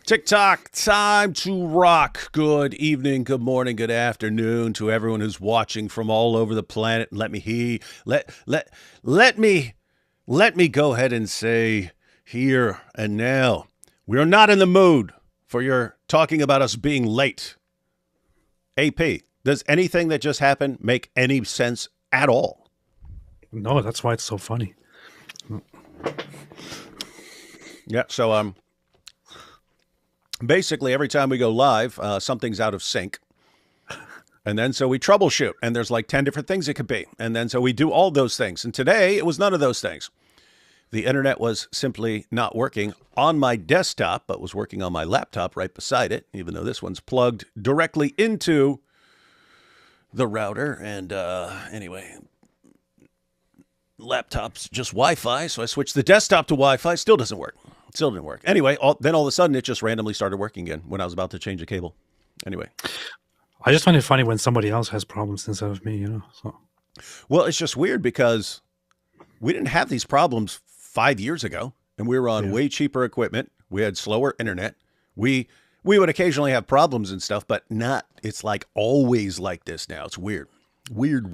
TikTok, time to rock. Good evening, good morning, good afternoon to everyone who's watching from all over the planet. Let me go ahead and say here and now, we are not in the mood for your talking about us being late. AP, does anything that just happened make any sense at all? No, that's why it's so funny. Yeah, so basically every time we go live, something's out of sync. And then so we troubleshoot, and there's like 10 different things it could be. And then so we do all those things. And today it was none of those things. The internet was simply not working on my desktop, but was working on my laptop right beside it, even though this one's plugged directly into the router. And anyway, laptop's just Wi-Fi, so I switched the desktop to Wi-Fi. Still doesn't work. Still didn't work. Anyway, then all of a sudden it just randomly started working again when I was about to change the cable. Anyway. I just find it funny when somebody else has problems instead of me, you know. So. Well, it's just weird because we didn't have these problems 5 years ago, and we were on way cheaper equipment. We had slower internet. We would occasionally have problems and stuff, but not, it's like always like this now. It's weird. Weird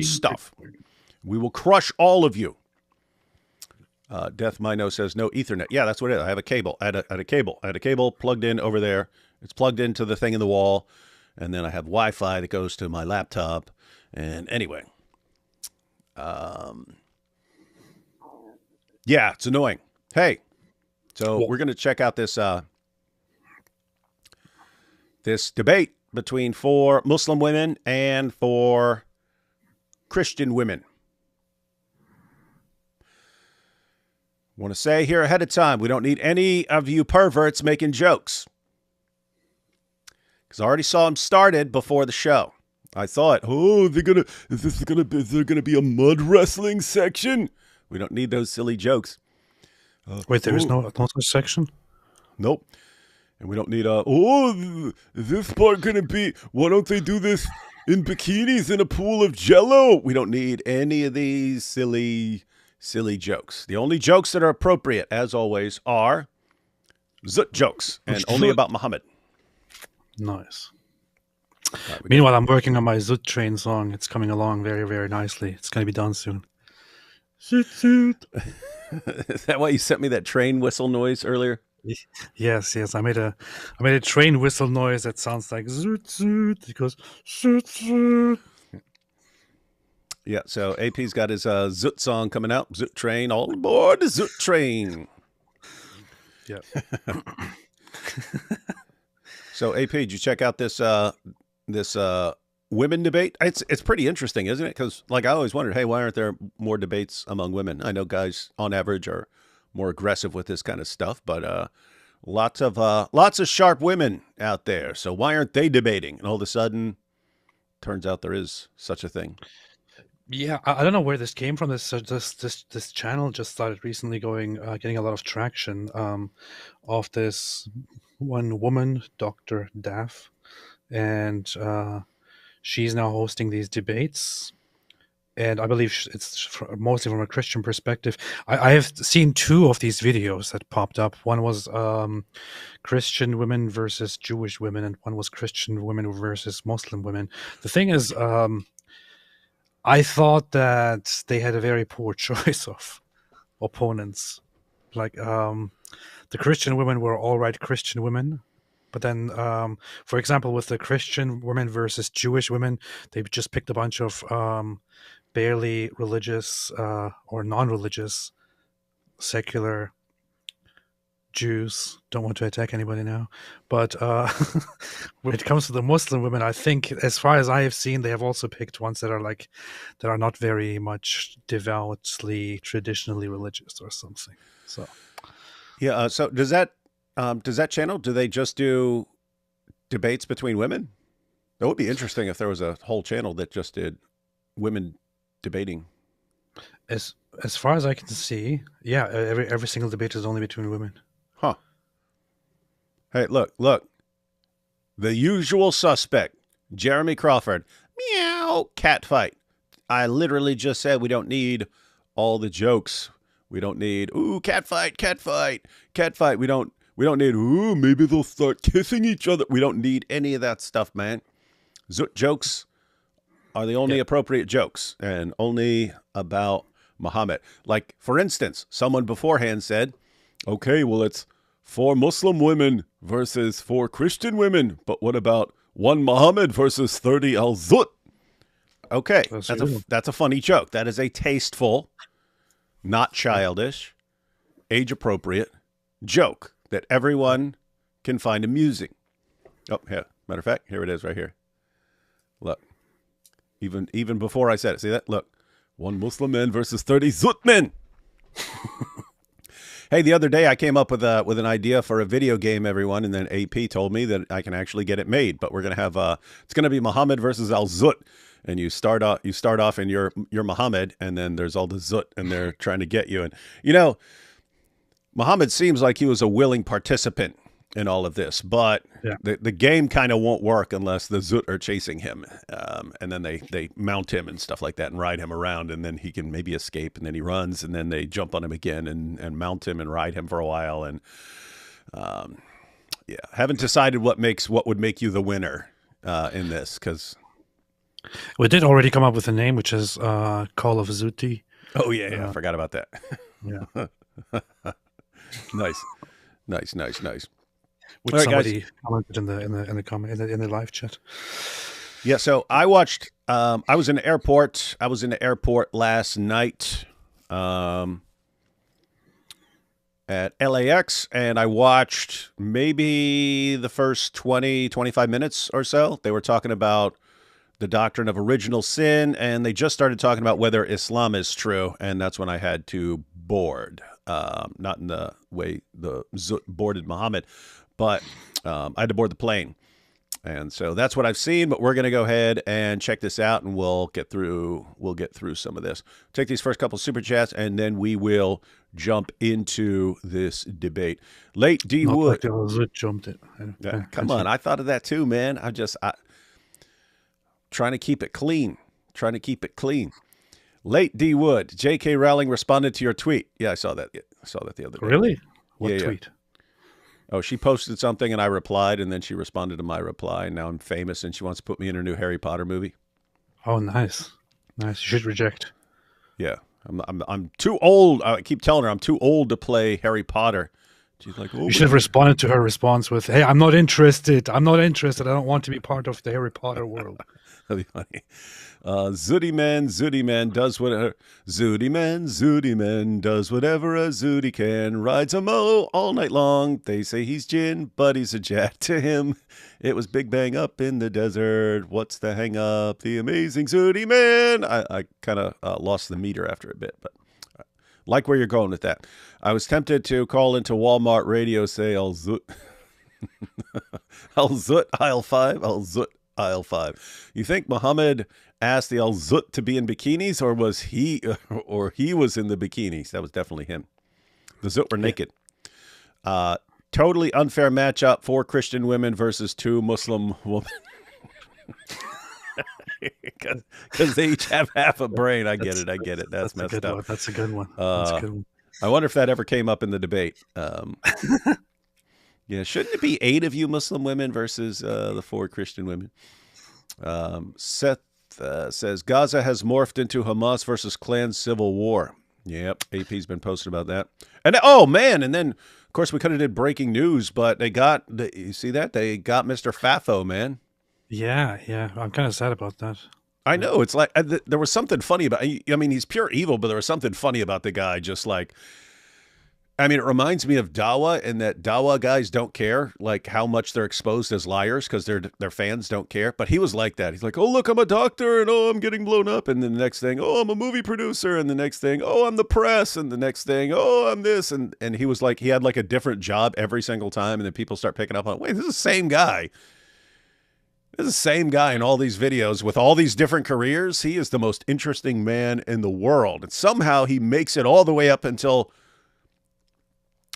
stuff. We will crush all of you. Death Mino says no Ethernet. Yeah, that's what it is. I have a cable. I had a cable plugged in over there. It's plugged into the thing in the wall. And then I have Wi-Fi that goes to my laptop. And anyway. Yeah, it's annoying. Hey, so we're going to check out this this debate between 4 Muslim women and 4 Christian women. Want to say here ahead of time, we don't need any of you perverts making jokes. Because I already saw them started before the show. I thought, is there gonna be a mud wrestling section? We don't need those silly jokes. Wait, there is no such section? Nope. And we don't need is this part gonna be, why don't they do this in bikinis in a pool of jello? We don't need any of these silly jokes. The only jokes that are appropriate, as always, are zut jokes, and only about Muhammad. Nice. Meanwhile, I'm working on my Zut Train song. It's coming along very, very nicely. It's going to be done soon. Zoot, zoot. Is that why you sent me that train whistle noise earlier? Yes. I made a train whistle noise that sounds like zoot zoot. It goes zoot zoot. Yeah, so AP's got his Zoot song coming out. Zoot Train, all aboard the Zoot Train. Yeah. So AP, did you check out this women debate? It's pretty interesting, isn't it? Because like I always wondered, hey, why aren't there more debates among women? I know guys on average are more aggressive with this kind of stuff, but lots of sharp women out there. So why aren't they debating? And all of a sudden, turns out there is such a thing. Yeah, I don't know where this came from. This channel just started recently getting a lot of traction of this one woman, Dr. Daff, and she's now hosting these debates. And I believe it's mostly from a Christian perspective. I have seen 2 of these videos that popped up. One was Christian women versus Jewish women, and one was Christian women versus Muslim women. The thing is, I thought that they had a very poor choice of opponents. Like, the Christian women were all right Christian women. But then, for example, with the Christian women versus Jewish women, they just picked a bunch of barely religious or non-religious secular Jews. Don't want to attack anybody now. But when it comes to the Muslim women, I think, as far as I have seen, they have also picked ones that are not very much devoutly, traditionally religious or something. So, yeah. So does that channel, do they just do debates between women? That would be interesting if there was a whole channel that just did women debating. As far as I can see, yeah, every single debate is only between women. Huh. Hey, look. The usual suspect, Jeremy Crawford. Meow, cat fight. I literally just said we don't need all the jokes. We don't need, cat fight. We don't We don't need, ooh, maybe they'll start kissing each other. We don't need any of that stuff, man. Zut jokes are the only appropriate jokes, and only about Muhammad. Like, for instance, someone beforehand said, okay, well, it's 4 Muslim women versus 4 Christian women, but what about 1 Muhammad versus 30 al-Zut? Okay, that's a funny joke. That is a tasteful, not childish, age-appropriate joke that everyone can find amusing. Oh, yeah. Matter of fact, here it is right here. Look. Even before I said it. See that? Look. 1 Muslim man versus 30 Zut men. Hey, the other day I came up with an idea for a video game, everyone, and then AP told me that I can actually get it made. But we're gonna have it's gonna be Muhammad versus al-Zut, and you start off and you're Muhammad, and then there's all the Zut, and they're trying to get you. And Muhammad seems like he was a willing participant in all of this, but the game kind of won't work unless the Zut are chasing him, and then they mount him and stuff like that and ride him around, and then he can maybe escape, and then he runs, and then they jump on him again and mount him and ride him for a while, and haven't decided what would make you the winner in this, because we did already come up with a name, which is Call of Zuti. Oh yeah, I forgot about that. Yeah. Nice. Which somebody commented in the live chat. Yeah, so I watched. I was in the airport. I was in the airport last night at LAX, and I watched maybe the first 20, 25 minutes or so. They were talking about the doctrine of original sin, and they just started talking about whether Islam is true, and that's when I had to board. Not in the way the Zut boarded Muhammad, but I had to board the plane. And so that's what I've seen, but we're going to go ahead and check this out, and we'll get through some of this. Take these first couple super chats, and then we will jump into this debate. Late D Not Wood. Like Zut jumped it. Come on. I thought of that too, man. I'm trying to keep it clean. Late D Wood. J.K. Rowling responded to your tweet. Yeah, I saw that. I saw that the other day. Really? What tweet? Oh, she posted something and I replied, and then she responded to my reply, and now I'm famous and she wants to put me in her new Harry Potter movie. Oh, nice. You should reject. Yeah. I'm too old. I keep telling her I'm too old to play Harry Potter. She's like, oh, you should have responded to her response with, hey, I'm not interested. I don't want to be part of the Harry Potter world. That'd be funny. Zooty man does whatever. Zooty man does whatever a Zooty can. Rides a mo all night long. They say he's Jin, but he's a Jack to him. It was Big Bang up in the desert. What's the hang up? The amazing Zooty man. I kind of lost the meter after a bit, but like where you're going with that. I was tempted to call into Walmart radio, say, I'll Zut. I'll Zut aisle 5. I'll Zut aisle 5. You think Muhammad asked the al-Zut to be in bikinis, or he was in the bikinis? That was definitely him. The Zut were naked. Totally unfair matchup. 4 Christian women versus 2 Muslim women. Because they each have half a brain. I get it. That's messed up. That's a good one. I wonder if that ever came up in the debate. Yeah, shouldn't it be 8 of you Muslim women versus the 4 Christian women? Seth says Gaza has morphed into Hamas versus Klan civil war. Yep, AP's been posting about that. And oh man, and then of course we could have did breaking news, but you see that they got Mr. Fafo, man. Yeah, I'm kind of sad about that. I know, it's like there was something funny about. I mean, he's pure evil, but there was something funny about the guy. Just like, I mean, it reminds me of Dawa, and that Dawa guys don't care like how much they're exposed as liars because their fans don't care. But he was like that. He's like, oh look, I'm a doctor, and oh I'm getting blown up, and then the next thing, oh I'm a movie producer, and the next thing, oh I'm the press, and the next thing, oh I'm this, and he was like, he had like a different job every single time, and then people start picking up on, wait, this is the same guy. This is the same guy in all these videos with all these different careers. He is the most interesting man in the world, and somehow he makes it all the way up until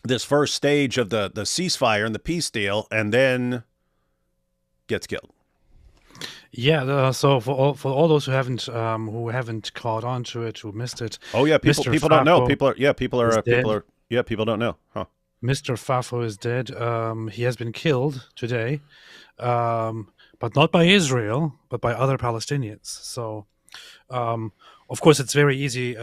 this first stage of the ceasefire and the peace deal, and then gets killed. Yeah. So for all those who haven't caught on to it, who missed it. Oh yeah, people don't know. People don't know, huh? Mr. Fafo is dead. He has been killed today, but not by Israel, but by other Palestinians. So, of course, it's very easy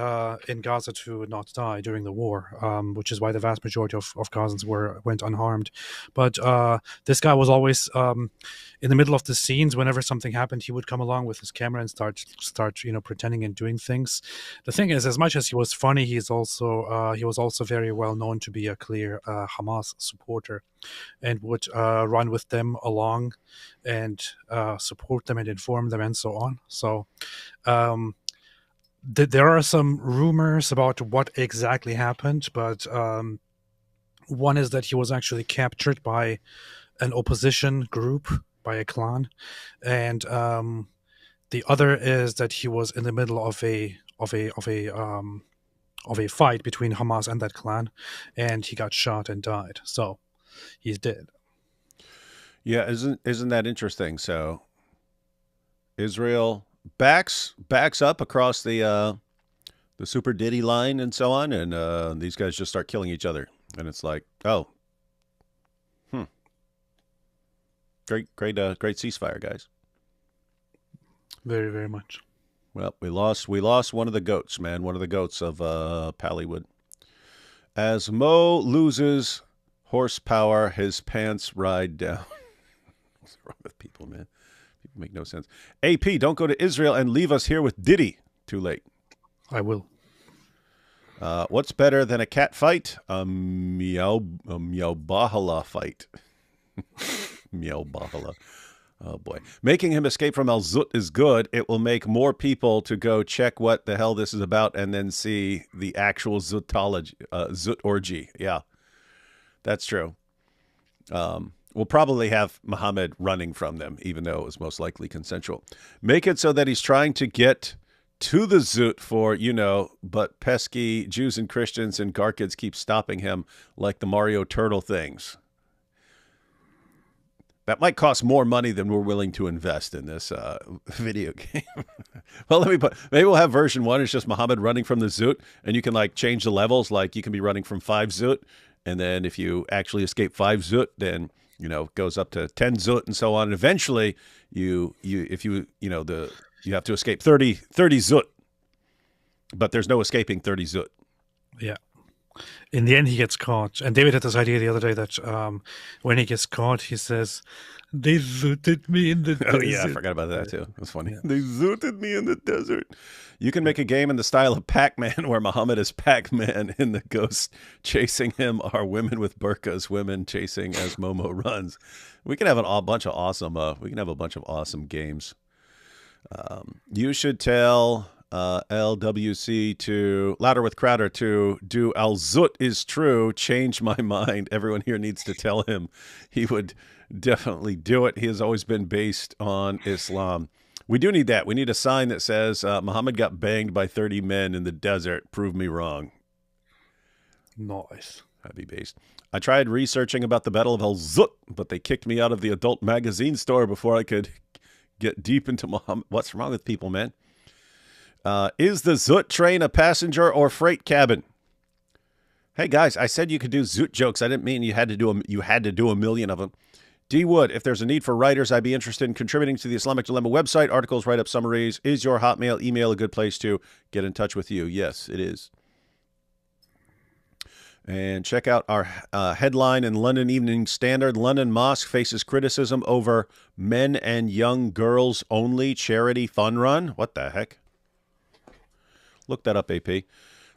in Gaza to not die during the war, which is why the vast majority of Gazans went unharmed. But this guy was always in the middle of the scenes. Whenever something happened, he would come along with his camera and start pretending and doing things. The thing is, as much as he was funny, he was also very well known to be a clear Hamas supporter, and would run with them along and support them and inform them and so on. So there are some rumors about what exactly happened, but one is that he was actually captured by an opposition group, by a clan, and the other is that he was in the middle of a fight between Hamas and that clan, and he got shot and died. So he's dead. Yeah, isn't that interesting? So Israel backs up across the Super Diddy line and so on, and these guys just start killing each other, and it's like, oh, great ceasefire, guys. Very, very much. Well, we lost one of the goats, man, one of the goats of Pallywood. As Mo loses horsepower, his pants ride down. What's wrong with people, man? People make no sense. AP, don't go to Israel and leave us here with Diddy. Too late. I will. What's better than a cat fight? A meow bahala fight. Meow bahala. Oh boy. Making him escape from Al Zut is good. It will make more people to go check what the hell this is about and then see the actual Zut orgy. Yeah, that's true. We'll probably have Muhammad running from them, even though it was most likely consensual. Make it so that he's trying to get to the Zut for, but pesky Jews and Christians and Garkids keep stopping him like the Mario Turtle things. That might cost more money than we're willing to invest in this video game. Well, maybe we'll have version 1. It's just Muhammad running from the Zut, and you can change the levels. Like you can be running from 5 Zut, and then if you actually escape 5 Zut, then it goes up to 10 Zut and so on. And eventually, you have to escape 30 Zut, but there's no escaping 30 Zut. Yeah. In the end, he gets caught. And David had this idea the other day that when he gets caught, he says, "They zooted me in the desert." Oh, yeah, I forgot about that, too. That's funny. Yeah. They zooted me in the desert. You can make a game in the style of Pac-Man where Muhammad is Pac-Man and the ghosts chasing him are women with burqas, women chasing as Momo runs. We can have a bunch of awesome games. You should tell LWC to Louder with Crowder to do Al Zut is true. Change my mind. Everyone here needs to tell him he would definitely do it. He has always been based on Islam. We do need that. We need a sign that says Muhammad got banged by 30 men in the desert. Prove me wrong. Nice. That'd be based. I tried researching about the Battle of Al Zut, but they kicked me out of the adult magazine store before I could get deep into Muhammad. What's wrong with people, man? Is the Zut train a passenger or freight cabin? Hey guys, I said you could do Zut jokes. I didn't mean you had to do a million of them. D Wood, if there's a need for writers, I'd be interested in contributing to the Islamic Dilemma website. Articles, write-up summaries. Is your Hotmail email a good place to get in touch with you? Yes, it is. And check out our headline in London Evening Standard. London Mosque faces criticism over men and young girls only charity fun run. What the heck? Look that up, AP.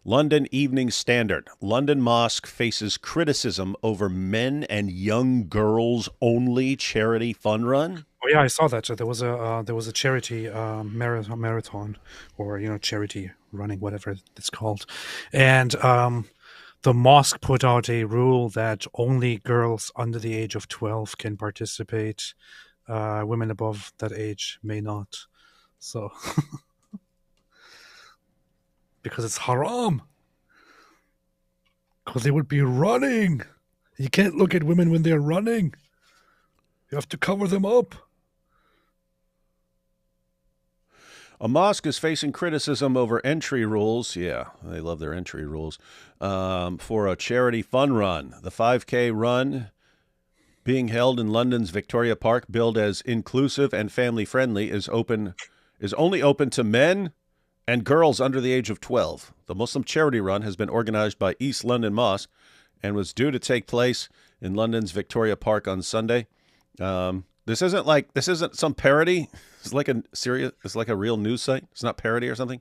London Evening Standard. London Mosque faces criticism over men and young girls only charity fun run. Oh yeah, I saw that. So there was a charity marathon, or charity running, whatever it's called, and the mosque put out a rule that only girls under the age of 12 can participate. Women above that age may not. So. Because it's haram. Because they would be running. You can't look at women when they're running. You have to cover them up. A mosque is facing criticism over entry rules. Yeah, they love their entry rules. For a charity fun run. The 5K run being held in London's Victoria Park, billed as inclusive and family-friendly, is only open to men and girls under the age of 12. The Muslim charity run has been organized by East London Mosque and was due to take place in London's Victoria Park on Sunday. This isn't some parody. It's like a real news site. It's not parody or something.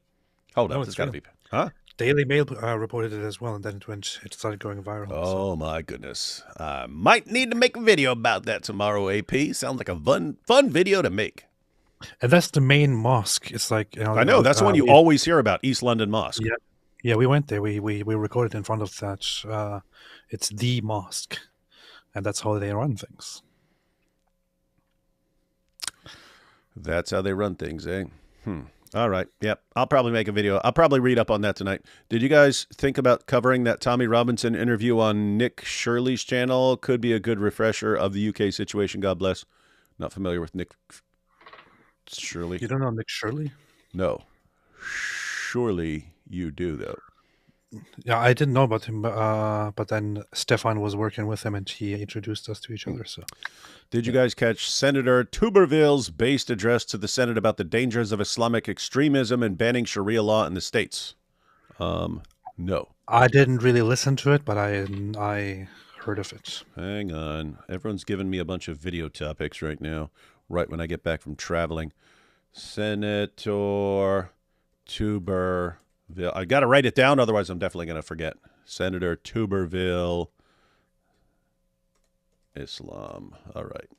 Hold on, it's got to be. Huh? Daily Mail reported it as well, and then it started going viral. Oh my goodness! Might need to make a video about that tomorrow. AP sounds like a fun video to make. And that's the main mosque. It's like, I know that's the one you always hear about, East London Mosque. Yeah, we went there. We recorded in front of that. It's the mosque, and that's how they run things. That's how they run things, eh? All right. Yep. I'll probably make a video. I'll probably read up on that tonight. Did you guys think about covering that Tommy Robinson interview on Nick Shirley's channel? Could be a good refresher of the UK situation. God bless. Not familiar with Nick Shirley. You don't know Nick Shirley? No. Surely you do, though. Yeah, I didn't know about him, but then Stefan was working with him, and he introduced us to each other. So, did you guys catch Senator Tuberville's based address to the Senate about the dangers of Islamic extremism and banning Sharia law in the states? No. I didn't really listen to it, but I heard of it. Hang on. Everyone's giving me a bunch of video topics right now, right when I get back from traveling. Senator Tuberville. I got to write it down, otherwise I'm definitely going to forget. Senator Tuberville, Islam. All right.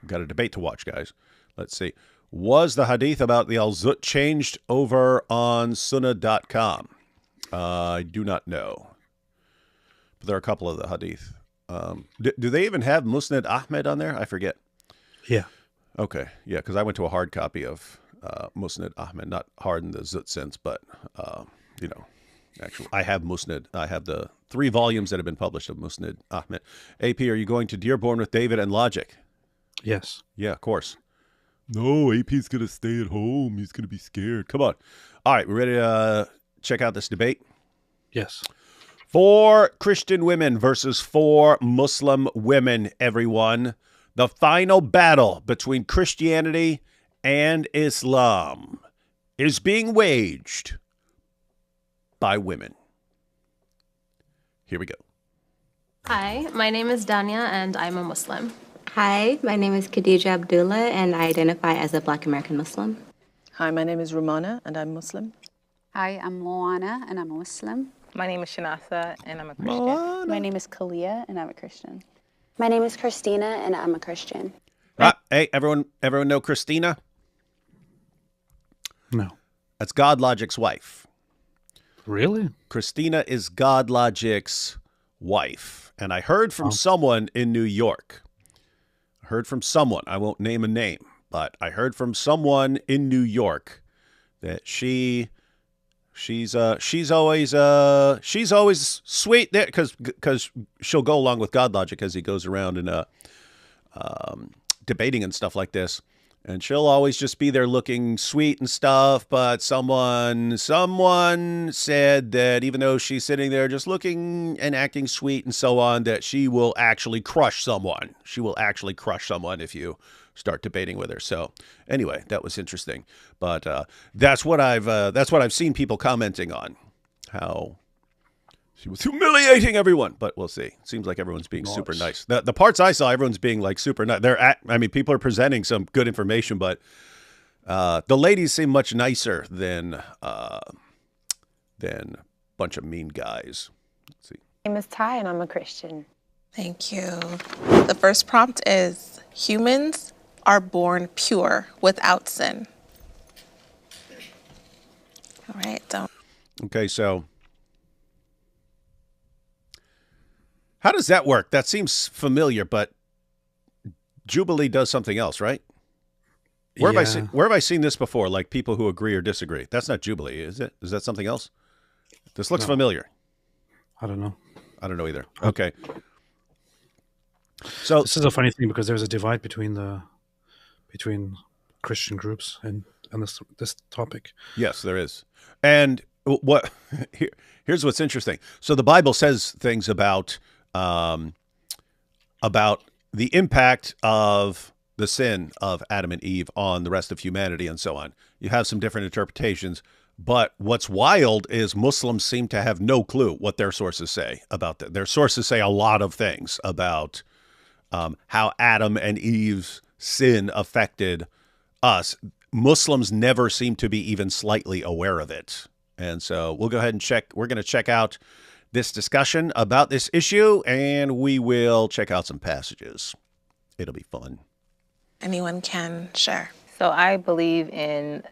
Got a debate to watch, guys. Let's see. Was the hadith about the Al-Zut changed over on Sunnah.com? I do not know. But there are a couple of the hadith. Do they even have Musnad Ahmed on there? I forget. Yeah. Okay, yeah, because I went to a hard copy of Musnad Ahmed, not hard in the Zut sense, but, actually, I have Musnad. I have the 3 volumes that have been published of Musnad Ahmed. AP, are you going to Dearborn with David and Logic? Yes. Yeah, of course. No, AP's going to stay at home. He's going to be scared. Come on. All right, we ready to check out this debate? Yes. 4 Christian women versus 4 Muslim women, everyone. The final battle between Christianity and Islam is being waged by women. Here we go. Hi, my name is Dania, and I'm a Muslim. Hi, my name is Khadija Abdullah, and I identify as a Black American Muslim. Hi, my name is Rumana, and I'm Muslim. Hi, I'm Moana, and I'm a Muslim. My name is Shanasa, and I'm a Christian. Moana. My name is Kalia, and I'm a Christian. My name is Christina, and I'm a Christian. Hey, everyone know Christina? No. That's God Logic's wife. Really? Christina is God Logic's wife. And I heard from someone in New York. I won't name a name, but I heard from someone in New York that she's always sweet there because she'll go along with God Logic as he goes around and debating and stuff like this, and she'll always just be there looking sweet and stuff. But someone said that even though she's sitting there just looking and acting sweet and so on, that she will actually crush someone. She will actually crush someone if you start debating with her. So anyway, that was interesting. But that's what I've seen people commenting on, how she was humiliating everyone. But we'll see. It seems like everyone's being super nice. The parts I saw, everyone's being like super nice. People are presenting some good information, but the ladies seem much nicer than a bunch of mean guys. Let's see. My name is Ty, and I'm a Christian. Thank you. The first prompt is, humans are born pure without sin. All right. Okay, so how does that work? That seems familiar, but Jubilee does something else, right? Where have I seen this before? Like people who agree or disagree. That's not Jubilee, is it? Is that something else? This looks familiar. I don't know. I don't know either. Okay. So this is a funny thing because there's a divide between the between Christian groups and this topic. Yes, there is. And here's what's interesting. So the Bible says things about the impact of the sin of Adam and Eve on the rest of humanity and so on. You have some different interpretations, but what's wild is Muslims seem to have no clue what their sources say about that. Their sources say a lot of things about how Adam and Eve's sin affected us. Muslims never seem to be even slightly aware of it. And so we'll go ahead and check. We're going to check out this discussion about this issue, and we will check out some passages. It'll be fun. Anyone can share. So I believe in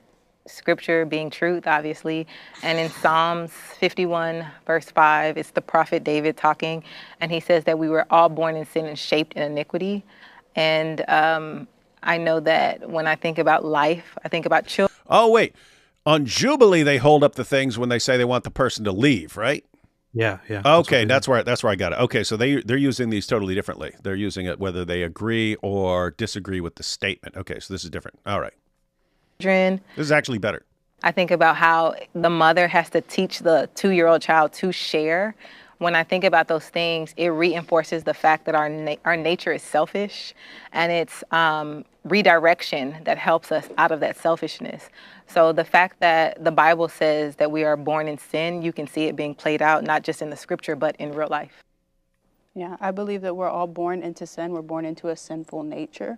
scripture being truth, obviously. And in Psalms 51, verse 5, it's the prophet David talking. And he says that we were all born in sin and shaped in iniquity. And I know that when I think about life, I think about children. Oh, wait. On Jubilee, they hold up the things when they say they want the person to leave, right? Yeah. Okay, that's where I got it. Okay, so they're using these totally differently. They're using it whether they agree or disagree with the statement. Okay, so this is different. All right. This is actually better. I think about how the mother has to teach the 2-year-old child to share. When I think about those things, it reinforces the fact that our nature is selfish, and it's redirection that helps us out of that selfishness. So the fact that the Bible says that we are born in sin, you can see it being played out, not just in the scripture, but in real life. Yeah, I believe that we're all born into sin. We're born into a sinful nature.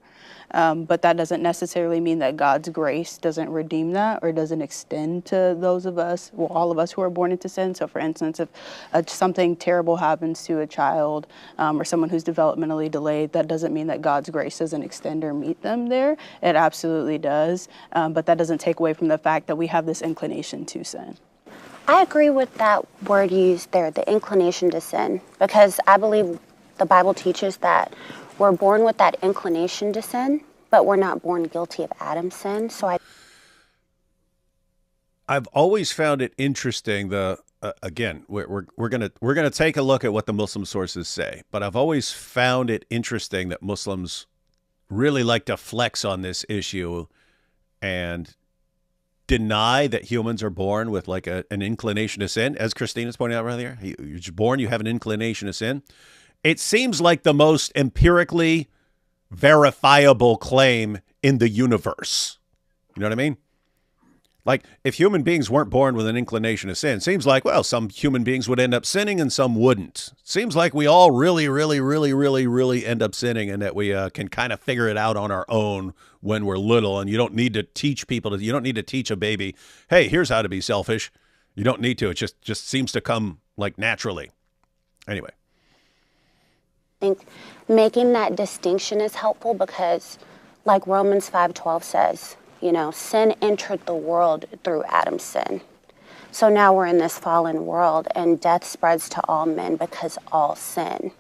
But that doesn't necessarily mean that God's grace doesn't redeem that or doesn't extend to those of us, well, all of us who are born into sin. So for instance, if something terrible happens to a child or someone who's developmentally delayed, that doesn't mean that God's grace doesn't extend or meet them there. It absolutely does. But that doesn't take away from the fact that we have this inclination to sin. I agree with that word used there, the inclination to sin, because I believe the Bible teaches that we're born with that inclination to sin, but we're not born guilty of Adam's sin. So I've always found it interesting. Again, we're gonna take a look at what the Muslim sources say, but I've always found it interesting that Muslims really like to flex on this issue and deny that humans are born with like an inclination to sin. As Christina's pointing out earlier, you're born, you have an inclination to sin. It seems like the most empirically verifiable claim in the universe. You know what I mean? Like, if human beings weren't born with an inclination to sin, it seems like, well, some human beings would end up sinning and some wouldn't. It seems like we all really end up sinning, and that we can kind of figure it out on our own when we're little, and you don't need to teach people, you don't need to teach a baby, hey, here's how to be selfish. You don't need to. It just seems to come like naturally. Anyway. I think making that distinction is helpful because, like Romans 5:12 says, you know, sin entered the world through Adam's sin. So now we're in this fallen world, and death spreads to all men because all sin.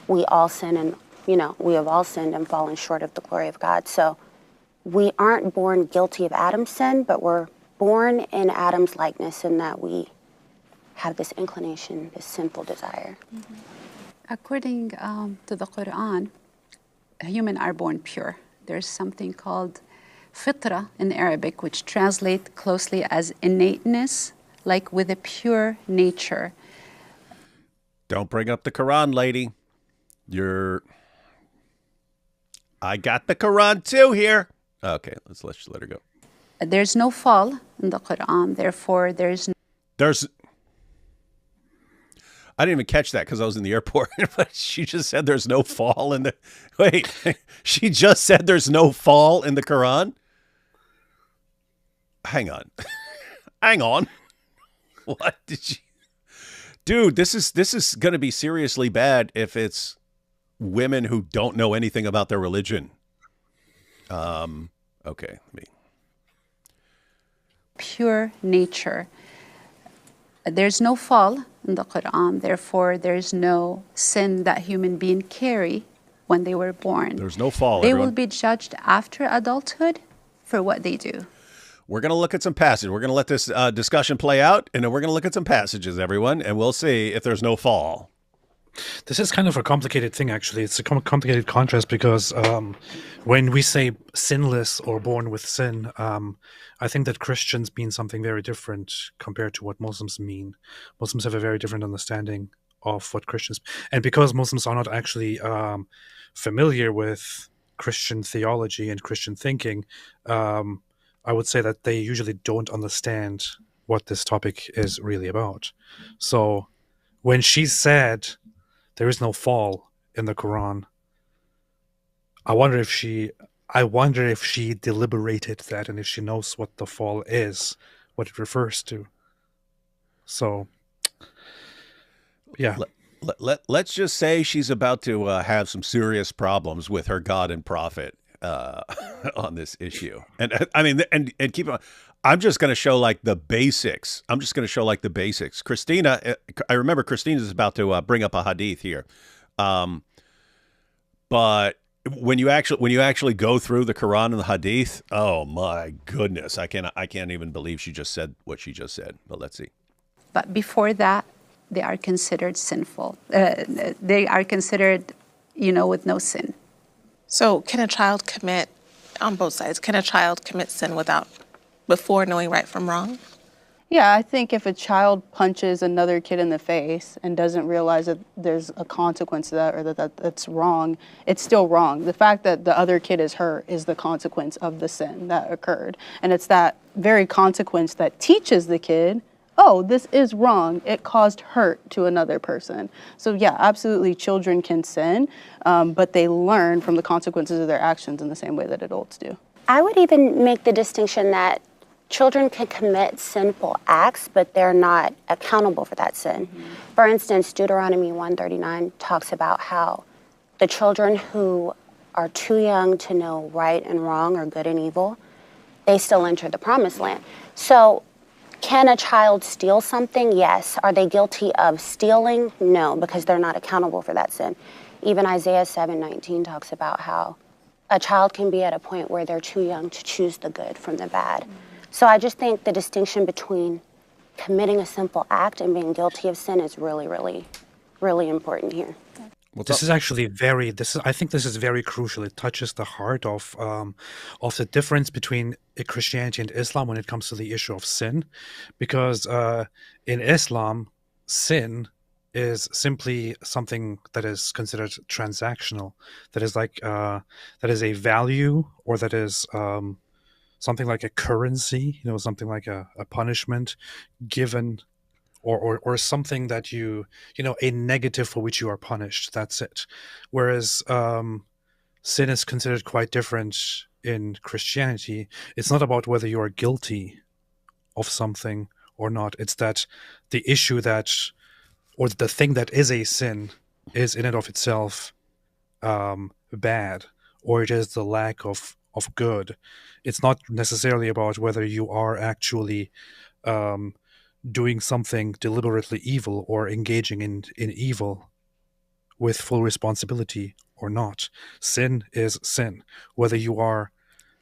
We all sin, and, you know, we have all sinned and fallen short of the glory of God. So we aren't born guilty of Adam's sin, but we're born in Adam's likeness in that we have this inclination, this sinful desire. Mm-hmm. According to the Quran, humans are born pure. There's something called fitra in Arabic, which translates closely as innateness, like with a pure nature. Don't bring up the Quran, lady. I got the Quran too here. Okay, let's just let her go. There's no fall in the Quran, therefore I didn't even catch that because I was in the airport, but she just said there's no fall in the... Wait, she just said there's no fall in the Quran? Hang on. Hang on. What did she... Dude, this is going to be seriously bad if it's women who don't know anything about their religion. Okay, pure nature. There's no fall in the Quran, therefore there's no sin that human beings carry when they were born. There's no fall, They everyone. will be judged after adulthood for what they do. We're going to look at some passages. We're going to let this discussion play out, and then we're going to look at some passages, everyone, and we'll see if there's no fall. This is kind of a complicated thing, actually. It's a complicated contrast because when we say sinless or born with sin, I think that Christians mean something very different compared to what Muslims mean. Muslims have a very different understanding of what Christians, and because Muslims are not actually familiar with Christian theology and Christian thinking, I would say that they usually don't understand what this topic is really about. So when she said there is no fall in the Quran, I wonder if she deliberated that and if she knows what the fall is, what it refers to. So, yeah. Let's just say she's about to have some serious problems with her God and prophet on this issue. And I mean, and keep on. I'm just going to show like the basics. Christina, I remember Christina's about to bring up a hadith here. But when you actually go through the Quran and the hadith, oh my goodness, I can't even believe she just said what she just said. But let's see. But before that, they are considered sinful. They are considered, with no sin. So can a child commit, on both sides, can a child commit sin before knowing right from wrong? Yeah, I think if a child punches another kid in the face and doesn't realize that there's a consequence to that or that's wrong, it's still wrong. The fact that the other kid is hurt is the consequence of the sin that occurred. And it's that very consequence that teaches the kid, oh, this is wrong. It caused hurt to another person. So yeah, absolutely children can sin, but they learn from the consequences of their actions in the same way that adults do. I would even make the distinction that children can commit sinful acts, but they're not accountable for that sin. Mm-hmm. For instance, Deuteronomy 139 talks about how the children who are too young to know right and wrong or good and evil, they still enter the promised land. So can a child steal something? Yes. Are they guilty of stealing? No, because they're not accountable for that sin. Even Isaiah 7:19 talks about how a child can be at a point where they're too young to choose the good from the bad. Mm-hmm. So I just think the distinction between committing a sinful act and being guilty of sin is really, really, really important here. I think this is very crucial. It touches the heart of the difference between Christianity and Islam when it comes to the issue of sin, because in Islam, sin is simply something that is considered transactional, that is a value, or that is something like a currency, something like a punishment given, or something that a negative for which you are punished. That's it. Whereas sin is considered quite different in Christianity. It's not about whether you are guilty of something or not. It's that the issue or the thing that is a sin is in and of itself bad, or it is the lack of good. It's not necessarily about whether you are actually doing something deliberately evil or engaging in evil with full responsibility or not. Sin is sin. Whether you are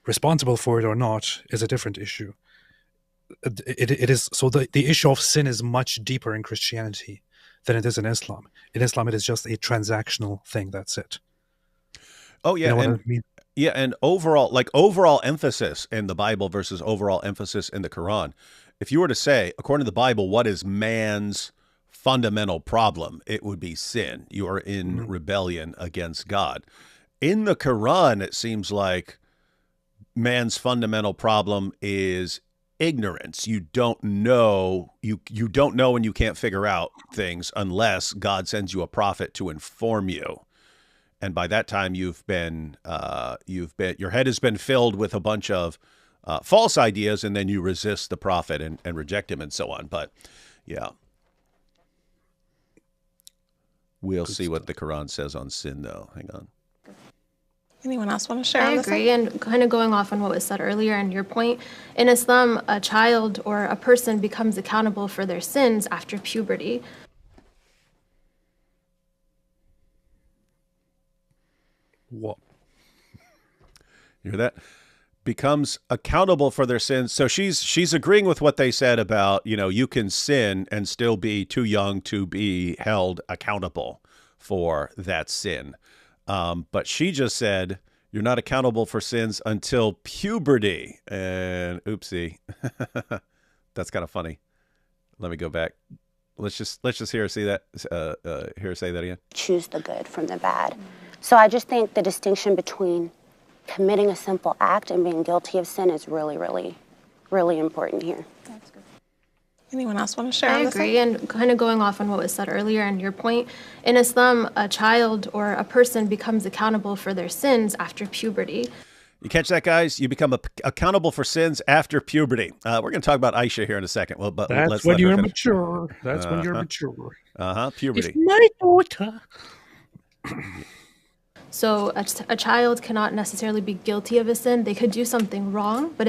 responsible for it or not is a different issue. It is so the issue of sin is much deeper in Christianity than it is in Islam. In Islam, it is just a transactional thing. That's it. Oh yeah, yeah, and overall emphasis in the Bible versus overall emphasis in the Quran. If you were to say, according to the Bible, what is man's fundamental problem, it would be sin. You are in rebellion against God. In the Quran, it seems like man's fundamental problem is ignorance. You don't know, you don't know, and you can't figure out things unless God sends you a prophet to inform you. And by that time, your head has been filled with a bunch of false ideas, and then you resist the prophet and reject him and so on. But yeah, we'll see what the Quran says on sin, though. Hang on. Anyone else want to share? I agree, and kind of going off on what was said earlier and your point, in Islam, a child or a person becomes accountable for their sins after puberty. What? You hear that? Becomes accountable for their sins. So she's agreeing with what they said about, you can sin and still be too young to be held accountable for that sin. But she just said, you're not accountable for sins until puberty. And oopsie, that's kind of funny. Let me go back. Let's just hear her say that. Hear her say that again. Choose the good from the bad. So I just think the distinction between committing a simple act and being guilty of sin is really, really, really important here. That's good. Anyone else want to share? I agree, and kind of going off on what was said earlier and your point, in Islam, a child or a person becomes accountable for their sins after puberty. You catch that, guys? You become accountable for sins after puberty. We're going to talk about Aisha here in a second. Well, but that's when you're mature. That's when you're mature. Puberty. It's my daughter. So a child cannot necessarily be guilty of a sin. They could do something wrong, but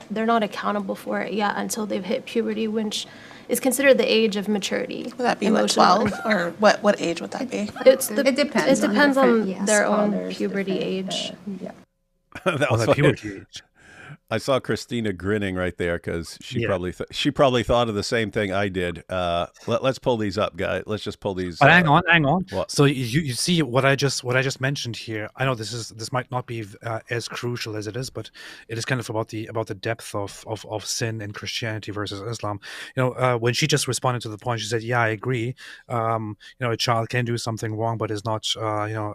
they're not accountable for it yet until they've hit puberty, which is considered the age of maturity. Would that be like 12, or what age would that be? It depends on their own puberty age. That was puberty age. I saw Christina grinning right there because she probably thought of the same thing I did. Let's pull these up, guys. Let's just pull these. Hang on. What? So you see what I just mentioned here. I know this might not be as crucial as it is, but it is kind of about the depth of sin in Christianity versus Islam. When she just responded to the point, she said, "Yeah, I agree. A child can do something wrong, but is not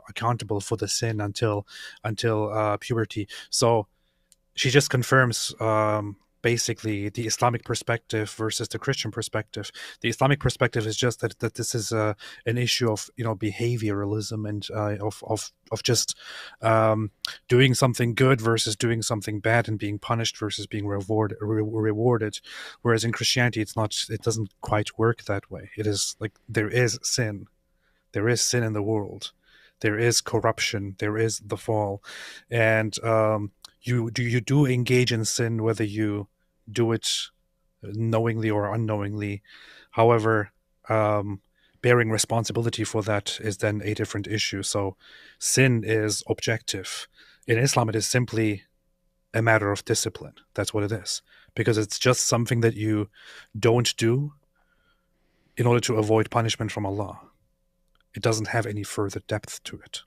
accountable for the sin until puberty." So she just confirms basically the Islamic perspective versus the Christian perspective. The Islamic perspective is just that this is an issue of behavioralism and of just doing something good versus doing something bad, and being punished versus being rewarded. Whereas in Christianity, it doesn't quite work that way. It is like there is sin in the world, there is corruption, there is the fall, and you do engage in sin, whether you do it knowingly or unknowingly. However, bearing responsibility for that is then a different issue. So sin is objective. In Islam, it is simply a matter of discipline. That's what it is. Because it's just something that you don't do in order to avoid punishment from Allah. It doesn't have any further depth to it.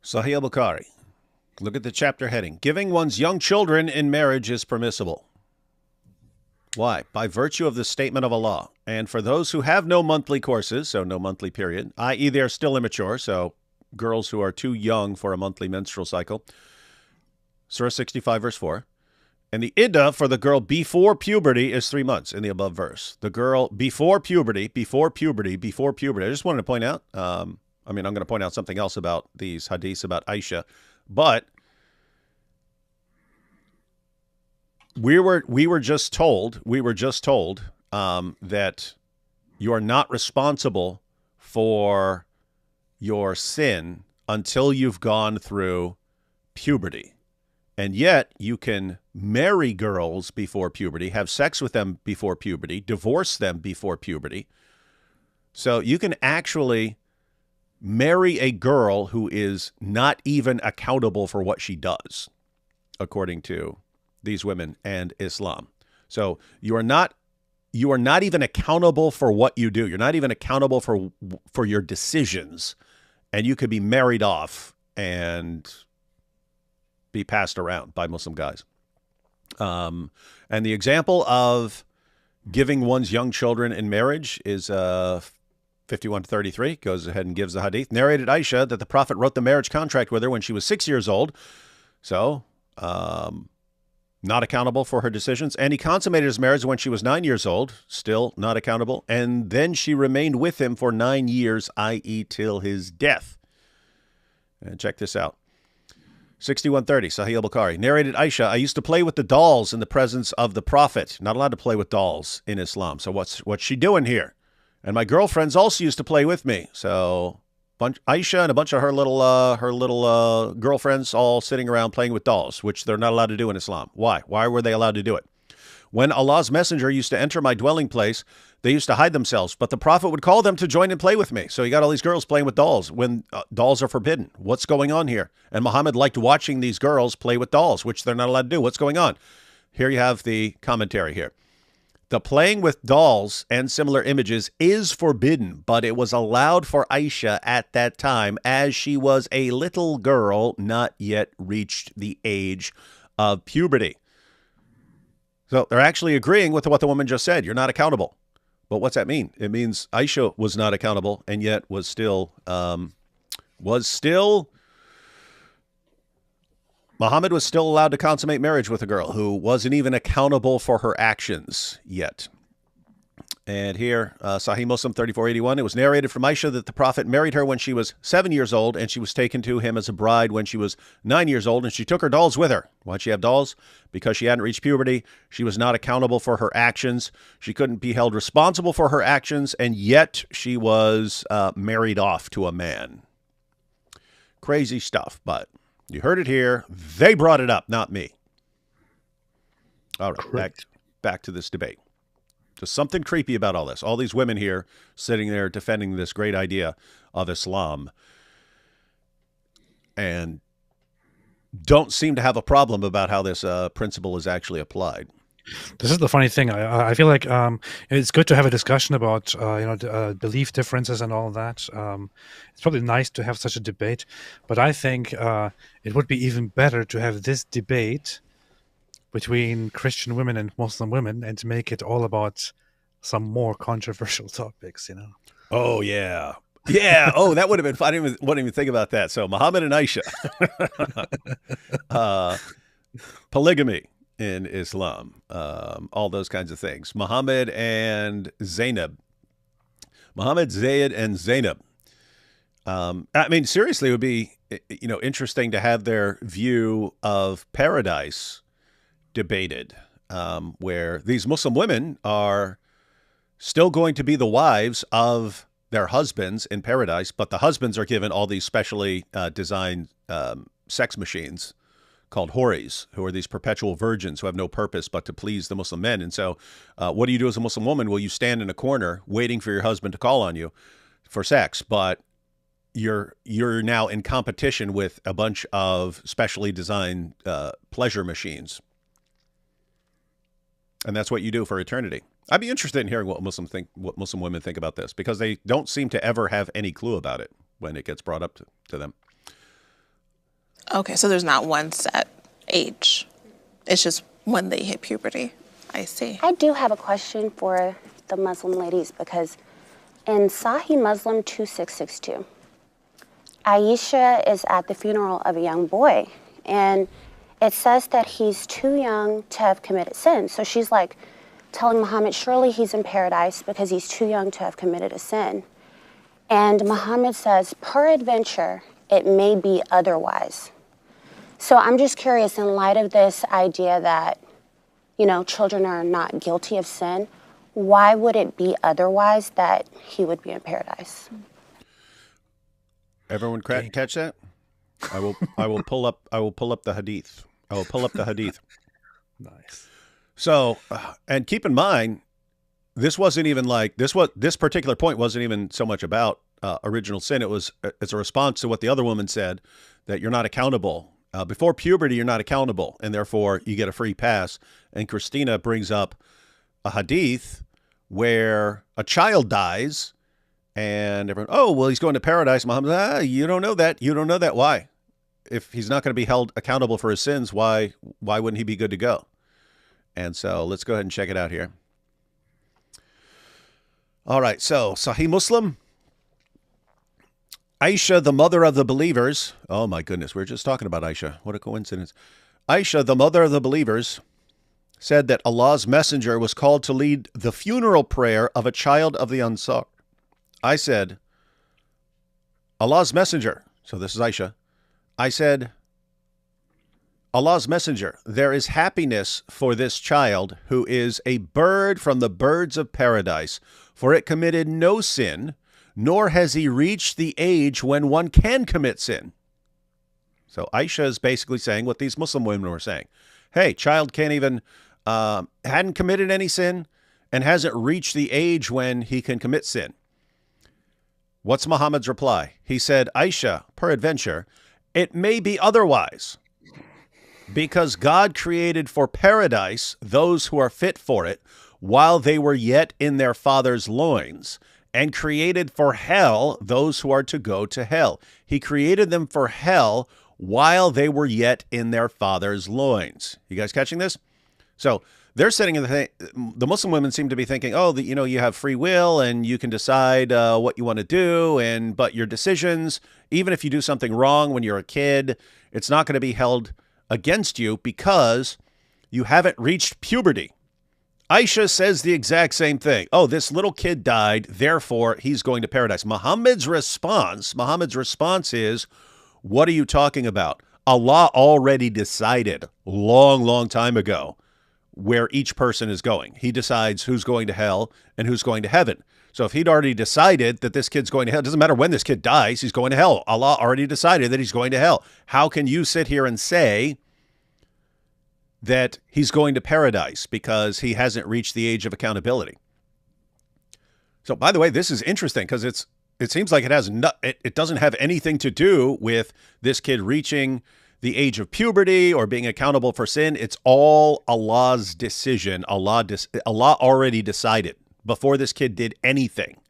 Sahih al-Bukhari. Look at the chapter heading. Giving one's young children in marriage is permissible. Why? By virtue of the statement of Allah. And for those who have no monthly courses, so no monthly period, i.e. they're still immature, so girls who are too young for a monthly menstrual cycle. Surah 65, verse 4. And the iddah for the girl before puberty is 3 months in the above verse. The girl before puberty. I just wanted to point out, I'm going to point out something else about these hadiths about Aisha, but we were just told that you are not responsible for your sin until you've gone through puberty. And yet you can marry girls before puberty, have sex with them before puberty, divorce them before puberty. So you can actually marry a girl who is not even accountable for what she does, according to these women and Islam. So you are not even accountable for what you do. You're not even accountable for your decisions, and you could be married off and be passed around by Muslim guys. And the example of giving one's young children in marriage is 51-33, goes ahead and gives the hadith. Narrated Aisha that the Prophet wrote the marriage contract with her when she was 6 years old. So, not accountable for her decisions. And he consummated his marriage when she was 9 years old, still not accountable. And then she remained with him for 9 years, i.e. till his death. And check this out. 6130, Sahih al-Bukhari. Narrated Aisha, I used to play with the dolls in the presence of the Prophet. Not allowed to play with dolls in Islam. So what's she doing here? And my girlfriends also used to play with me. So Aisha and a bunch of her little girlfriends all sitting around playing with dolls, which they're not allowed to do in Islam. Why? Why were they allowed to do it? When Allah's messenger used to enter my dwelling place, they used to hide themselves, but the Prophet would call them to join and play with me. So you got all these girls playing with dolls when dolls are forbidden. What's going on here? And Muhammad liked watching these girls play with dolls, which they're not allowed to do. What's going on? Here you have the commentary here. The playing with dolls and similar images is forbidden, but it was allowed for Aisha at that time as she was a little girl, not yet reached the age of puberty. So they're actually agreeing with what the woman just said. You're not accountable. But what's that mean? It means Aisha was not accountable and yet was still Muhammad was still allowed to consummate marriage with a girl who wasn't even accountable for her actions yet. And here, Sahih Muslim 3481, it was narrated from Aisha that the Prophet married her when she was 7 years old, and she was taken to him as a bride when she was 9 years old, and she took her dolls with her. Why'd she have dolls? Because she hadn't reached puberty. She was not accountable for her actions. She couldn't be held responsible for her actions, and yet she was married off to a man. Crazy stuff, but you heard it here. They brought it up, not me. All right, back to this debate. Just something creepy about all this. All these women here sitting there defending this great idea of Islam and don't seem to have a problem about how this principle is actually applied. This is the funny thing. I feel like it's good to have a discussion about belief differences and all that. It's probably nice to have such a debate, but I think it would be even better to have this debate between Christian women and Muslim women and to make it all about some more controversial topics. Oh yeah. Yeah. Oh, that would have been fun. I wouldn't even think about that. So Muhammad and Aisha, polygamy in Islam, all those kinds of things. Muhammad and Zainab. Muhammad, Zayd, and Zainab. I mean, seriously, it would be interesting to have their view of paradise debated, where these Muslim women are still going to be the wives of their husbands in paradise, but the husbands are given all these specially designed sex machines called houris, who are these perpetual virgins who have no purpose but to please the Muslim men. And so what do you do as a Muslim woman? Well, you stand in a corner waiting for your husband to call on you for sex, but you're now in competition with a bunch of specially designed pleasure machines. And that's what you do for eternity. I'd be interested in hearing what Muslim women think about this, because they don't seem to ever have any clue about it when it gets brought up to them. Okay, so there's not one set age. It's just when they hit puberty. I see. I do have a question for the Muslim ladies, because in Sahih Muslim 2662, Aisha is at the funeral of a young boy, and it says that he's too young to have committed sin. So she's like telling Muhammad, surely he's in paradise because he's too young to have committed a sin. And Muhammad says, peradventure, it may be otherwise. So I'm just curious, in light of this idea that, children are not guilty of sin, why would it be otherwise that he would be in paradise? Everyone catch that? I will pull up the hadith. I will pull up the hadith. Nice. So, and keep in mind, this wasn't even like this particular point wasn't even so much about original sin. It's a response to what the other woman said, that you're not accountable. Before puberty, you're not accountable, and therefore you get a free pass. And Christina brings up a hadith where a child dies, and everyone, oh, well, he's going to paradise. Muhammad, you don't know that. You don't know that. Why? If he's not going to be held accountable for his sins, why wouldn't he be good to go? And so let's go ahead and check it out here. All right, so Sahih Muslim. Aisha, the mother of the believers. Oh, my goodness. We were just talking about Aisha. What a coincidence. Aisha, the mother of the believers, said that Allah's messenger was called to lead the funeral prayer of a child of the Ansar. I said, Allah's messenger. So this is Aisha. I said, Allah's messenger, there is happiness for this child who is a bird from the birds of paradise, for it committed no sin, nor has he reached the age when one can commit sin. So Aisha is basically saying what these Muslim women were saying. Hey, child can't even, hadn't committed any sin and hasn't reached the age when he can commit sin. What's Muhammad's reply? He said, Aisha, peradventure, it may be otherwise, because God created for paradise those who are fit for it, while they were yet in their father's loins, and created for hell those who are to go to hell. He created them for hell while they were yet in their father's loins. You guys catching this? So they're sitting in the Muslim women seem to be thinking, oh, you have free will and you can decide what you want to do, but your decisions, even if you do something wrong when you're a kid, it's not going to be held against you because you haven't reached puberty. Aisha says the exact same thing. Oh, this little kid died, therefore he's going to paradise. Muhammad's response is, what are you talking about? Allah already decided long time ago where each person is going. He decides who's going to hell and who's going to heaven. So if he'd already decided that this kid's going to hell, it doesn't matter when this kid dies, he's going to hell. Allah already decided that he's going to hell. How can you sit here and say that he's going to paradise because he hasn't reached the age of accountability? So, by the way, this is interesting because it seems like it doesn't have anything to do with this kid reaching the age of puberty or being accountable for sin. It's all Allah's decision. Allah already decided before this kid did anything.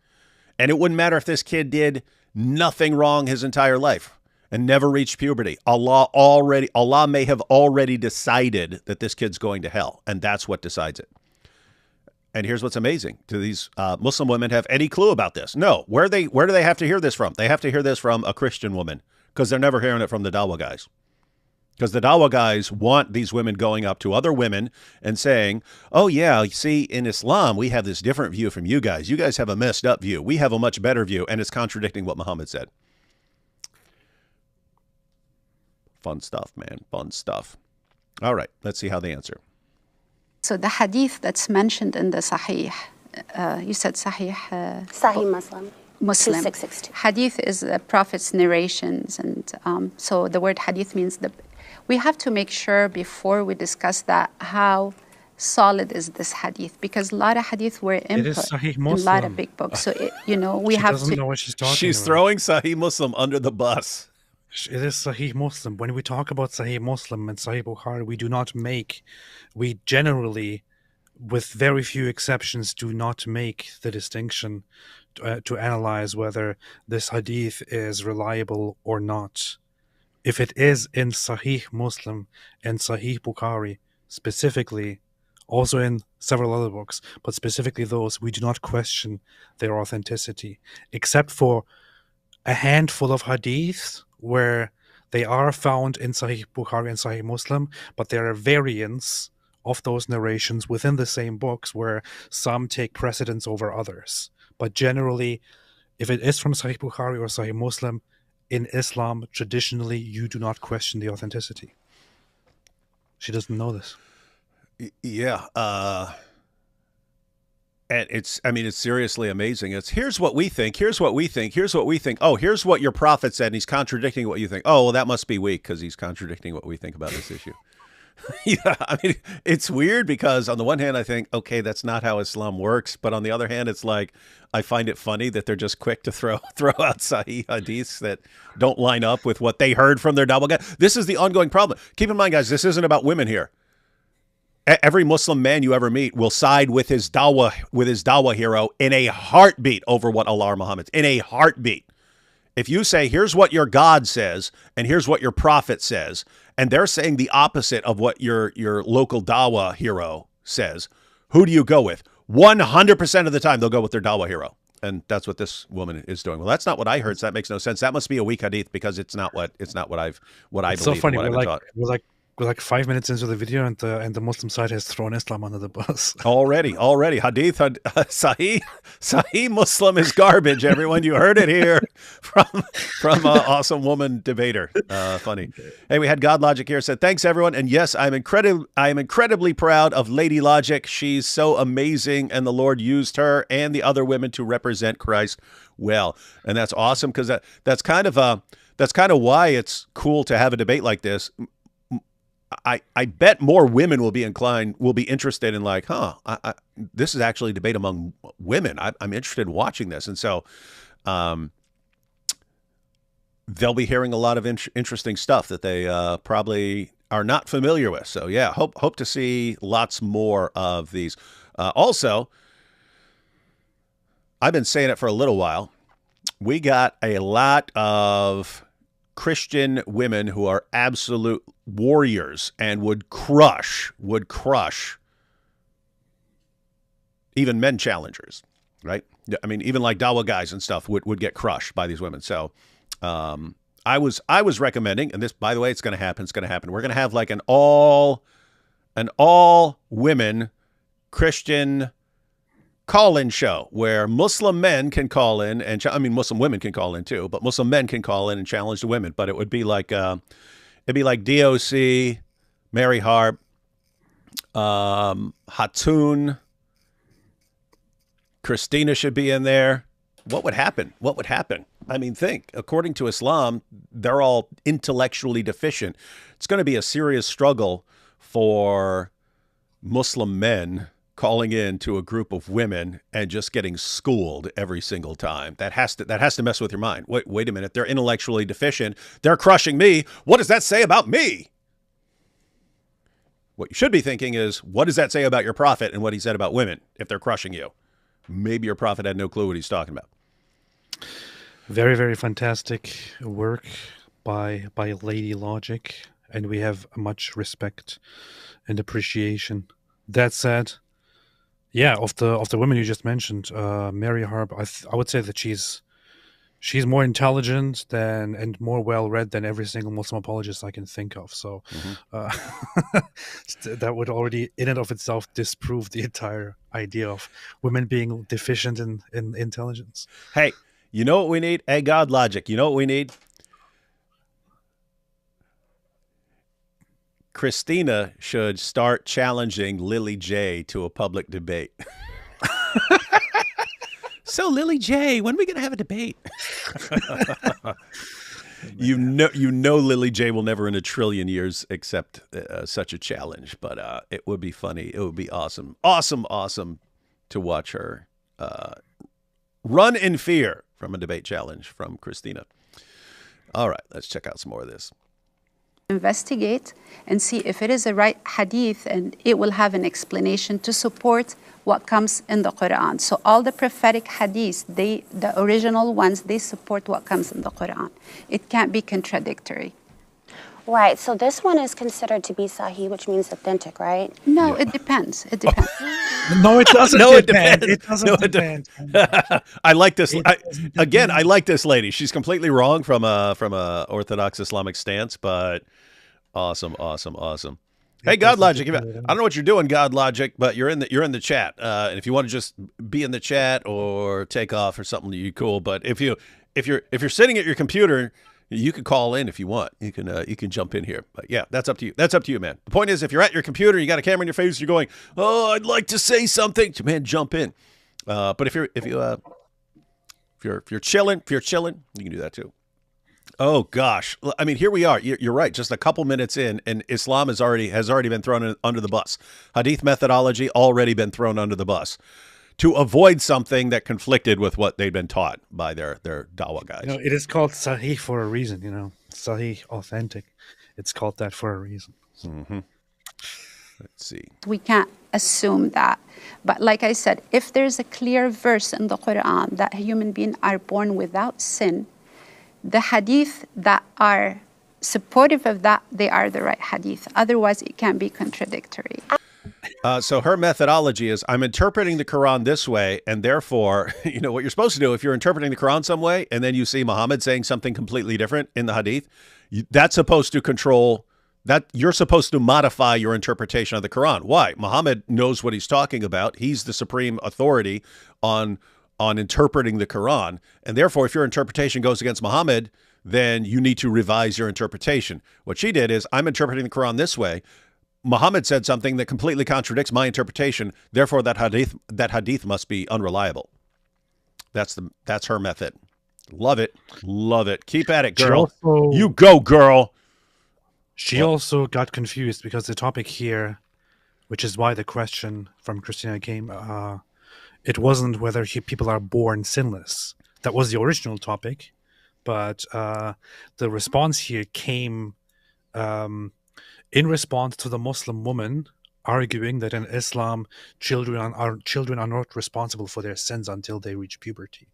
And it wouldn't matter if this kid did nothing wrong his entire life and never reached puberty. Allah may have already decided that this kid's going to hell, and that's what decides it. And here's what's amazing. Do these Muslim women have any clue about this? No. Where do they have to hear this from? They have to hear this from a Christian woman because they're never hearing it from the Dawah guys. Because the Dawah guys want these women going up to other women and saying, oh, yeah, you see, in Islam, we have this different view from you guys. You guys have a messed up view. We have a much better view, and it's contradicting what Muhammad said. Fun stuff, man. Fun stuff. All right, let's see how they answer. So the hadith that's mentioned in the Sahih, you said Sahih? Sahih Muslim. 2662. Hadith is the Prophet's narrations, and so the word hadith means we have to make sure before we discuss that how solid is this hadith, because a lot of hadith were input in a lot of big books. So we have to. Know what she's talking She's about. throwing Sahih Muslim under the bus. It is Sahih Muslim. When we talk about Sahih Muslim and Sahih Bukhari, we generally, with very few exceptions, do not make the distinction to analyze whether this hadith is reliable or not. If it is in Sahih Muslim and Sahih Bukhari specifically, also in several other books, but specifically those, we do not question their authenticity, except for a handful of hadiths where they are found in Sahih Bukhari and Sahih Muslim, but there are variants of those narrations within the same books where some take precedence over others. But generally, if it is from Sahih Bukhari or Sahih Muslim, in Islam, traditionally, you do not question the authenticity. She doesn't know this. Yeah. And it's seriously amazing. It's here's what we think, here's what we think, here's what we think. Oh, here's what your prophet said, and he's contradicting what you think. Oh, well, that must be weak because he's contradicting what we think about this issue. Yeah, it's weird because on the one hand, I think, okay, that's not how Islam works. But on the other hand, it's like, I find it funny that they're just quick to throw out Sahih hadiths that don't line up with what they heard from their Dawah guy. This is the ongoing problem. Keep in mind, guys, this isn't about women here. Every Muslim man you ever meet will side with his Dawah hero in a heartbeat over what Allah or Muhammad, in a heartbeat. If you say, here's what your God says, and here's what your prophet says, and they're saying the opposite of what your local Dawah hero says, who do you go with? 100% of the time, they'll go with their Dawah hero. And that's what this woman is doing. Well, that's not what I heard, so that makes no sense. That must be a weak hadith because it's not what I believe. So funny. We're like 5 minutes into the video, and the Muslim side has thrown Islam under the bus. Already. Hadith, Sahih Muslim is garbage, everyone. You heard it here from an awesome woman debater. Funny. Hey, we had God Logic here. Said, thanks, everyone. And yes, I am incredibly proud of Lady Logic. She's so amazing, and the Lord used her and the other women to represent Christ well. And that's awesome because that's kind of why it's cool to have a debate like this. I bet more women will be interested in like, this is actually a debate among women. I'm interested in watching this. And so they'll be hearing a lot of interesting stuff that they probably are not familiar with. So yeah, hope to see lots more of these. Also, I've been saying it for a little while. We got a lot of Christian women who are absolute warriors and would crush even men challengers, right? I mean, even like Dawa guys and stuff would get crushed by these women. So I was recommending, and this, by the way, it's going to happen. We're going to have like an all women Christian call-in show where Muslim men can call in and Muslim women can call in too, but Muslim men can call in and challenge the women. But it would be like DOC, Mary Harp, Hatun, Christina should be in there. What would happen? I mean, think, according to Islam, they're all intellectually deficient. It's going to be a serious struggle for Muslim men calling in to a group of women and just getting schooled every single time. That has to mess with your mind. Wait a minute. They're intellectually deficient. They're crushing me. What does that say about me? What you should be thinking is, what does that say about your prophet and what he said about women if they're crushing you? Maybe your prophet had no clue what he's talking about. Very, very fantastic work by Lady Logic, and we have much respect and appreciation. That said, yeah, of the women you just mentioned, Mary Harp, I would say that she's more intelligent and more well read than every single Muslim apologist I can think of. So that would already, in and of itself, disprove the entire idea of women being deficient in intelligence. Hey, you know what we need? Hey, God Logic, you know what we need? Christina should start challenging Lily J to a public debate. So, Lily J, when are we going to have a debate? You know Lily J will never in a trillion years accept such a challenge, but it would be funny. It would be awesome to watch her run in fear from a debate challenge from Christina. All right, let's check out some more of this. Investigate and see if it is a right hadith, and it will have an explanation to support what comes in the Quran. So all the prophetic hadiths, the original ones, they support what comes in the Quran. It can't be contradictory. Right, so this one is considered to be sahih, which means authentic, right? No, it depends. It depends. No, it doesn't. No, it depend. depends. It doesn't depend. I like this. I like this lady. She's completely wrong from a Orthodox Islamic stance, but awesome. Hey, God Logic, I don't know what you're doing, God Logic, but you're in the chat. And if you want to just be in the chat or take off or something, you cool. But if you're sitting at your computer, you can call in if you want. You can jump in here. But yeah, that's up to you. That's up to you, man. The point is, if you're at your computer, you got a camera in your face, you're going, "Oh, I'd like to say something," man, jump in. But if you're chilling, you can do that too. Oh gosh, I mean, here we are. You're right. Just a couple minutes in, and Islam has already been thrown under the bus. Hadith methodology already been thrown under the bus to avoid something that conflicted with what they'd been taught by their Dawah guys. It is called Sahih for a reason. Sahih, authentic. It's called that for a reason. Mm-hmm. Let's see. We can't assume that. But like I said, if there's a clear verse in the Quran that human beings are born without sin, the hadith that are supportive of that, they are the right hadith. Otherwise, it can be contradictory. So her methodology is, I'm interpreting the Quran this way, and therefore, what you're supposed to do, if you're interpreting the Quran some way, and then you see Muhammad saying something completely different in the hadith, that's supposed to control, that you're supposed to modify your interpretation of the Quran. Why? Muhammad knows what he's talking about. He's the supreme authority on interpreting the Quran. And therefore, if your interpretation goes against Muhammad, then you need to revise your interpretation. What she did is, I'm interpreting the Quran this way. Muhammad said something that completely contradicts my interpretation. Therefore, that hadith must be unreliable. That's her method. Love it. Keep at it, girl. You go, girl. She also got confused because the topic here, which is why the question from Christina came, it wasn't whether people are born sinless. That was the original topic, but the response here came in response to the Muslim woman arguing that in Islam, children are not responsible for their sins until they reach puberty.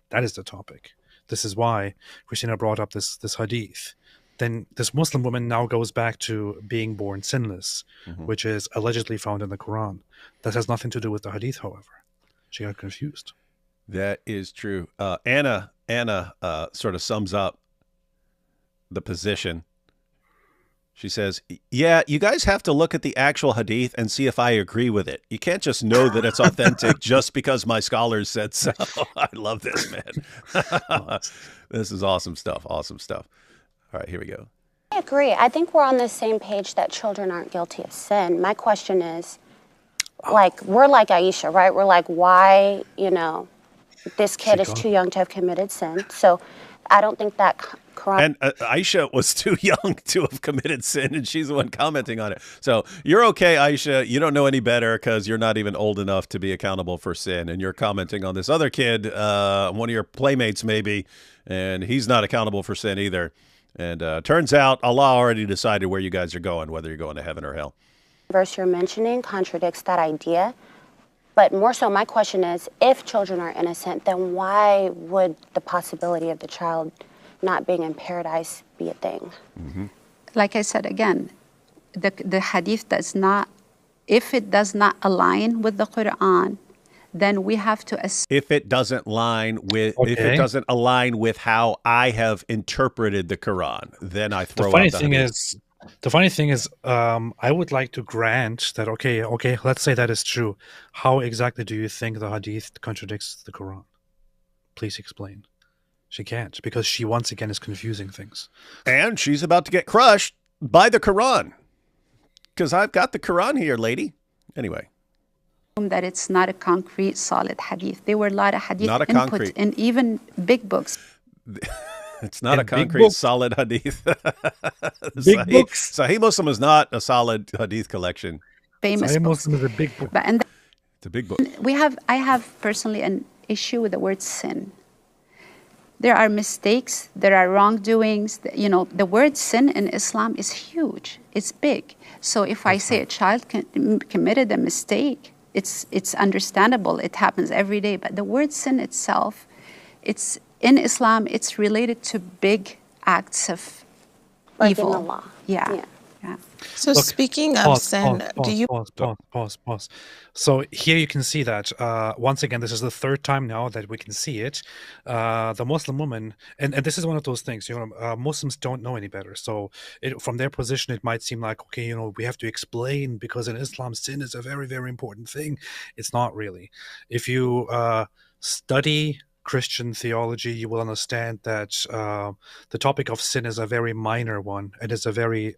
That is the topic. This is why Christina brought up this hadith. Then this Muslim woman now goes back to being born sinless, which is allegedly found in the Quran. That has nothing to do with the hadith, however. She got confused. That is true. Anna sort of sums up the position. She says, yeah, you guys have to look at the actual hadith and see if I agree with it. You can't just know that it's authentic just because my scholars said so. I love this, man. This is awesome stuff. Awesome stuff. All right, here we go. I agree. I think we're on the same page that children aren't guilty of sin. My question is, like, we're like Aisha, right? We're like, why, this kid is too young to have committed sin. So I don't think that Quran. And Aisha was too young to have committed sin, and she's the one commenting on it. So you're okay, Aisha. You don't know any better because you're not even old enough to be accountable for sin. And you're commenting on this other kid, one of your playmates maybe, and he's not accountable for sin either. And turns out Allah already decided where you guys are going, whether you're going to heaven or hell. The verse you're mentioning contradicts that idea. But more so, my question is, if children are innocent, then why would the possibility of the child not being in paradise be a thing? Like I said, again, the hadith does not, if it does not align with the Quran, then we have to assume. If it doesn't align with how I have interpreted the Quran, then I throw out the hadith. The funny thing is, I would like to grant that, okay, let's say that is true. How exactly do you think the hadith contradicts the Quran? Please explain. She can't, because she once again is confusing things. And she's about to get crushed by the Quran. Because I've got the Quran here, lady. Anyway. That it's not a concrete, solid hadith. There were a lot of hadith not a input concrete. in even big books. It's not a concrete, solid hadith. Big books. Sahih Muslim is not a solid hadith collection. Famous Sahih books. Muslim is a big book. It's a big book. I have personally an issue with the word sin. There are mistakes, there are wrongdoings. The word sin in Islam is huge. It's big. So if I say a child committed a mistake, it's understandable. It happens every day. But the word sin itself, in Islam, it's related to big acts of evil. The law. Yeah. So speaking of sin, Pause. So here you can see that, once again, this is the third time now that we can see it. The Muslim woman, and this is one of those things, Muslims don't know any better. So from their position, it might seem like, okay, we have to explain because in Islam, sin is a very, very important thing. It's not really. If you study Christian theology, you will understand that the topic of sin is a very minor one. It is a very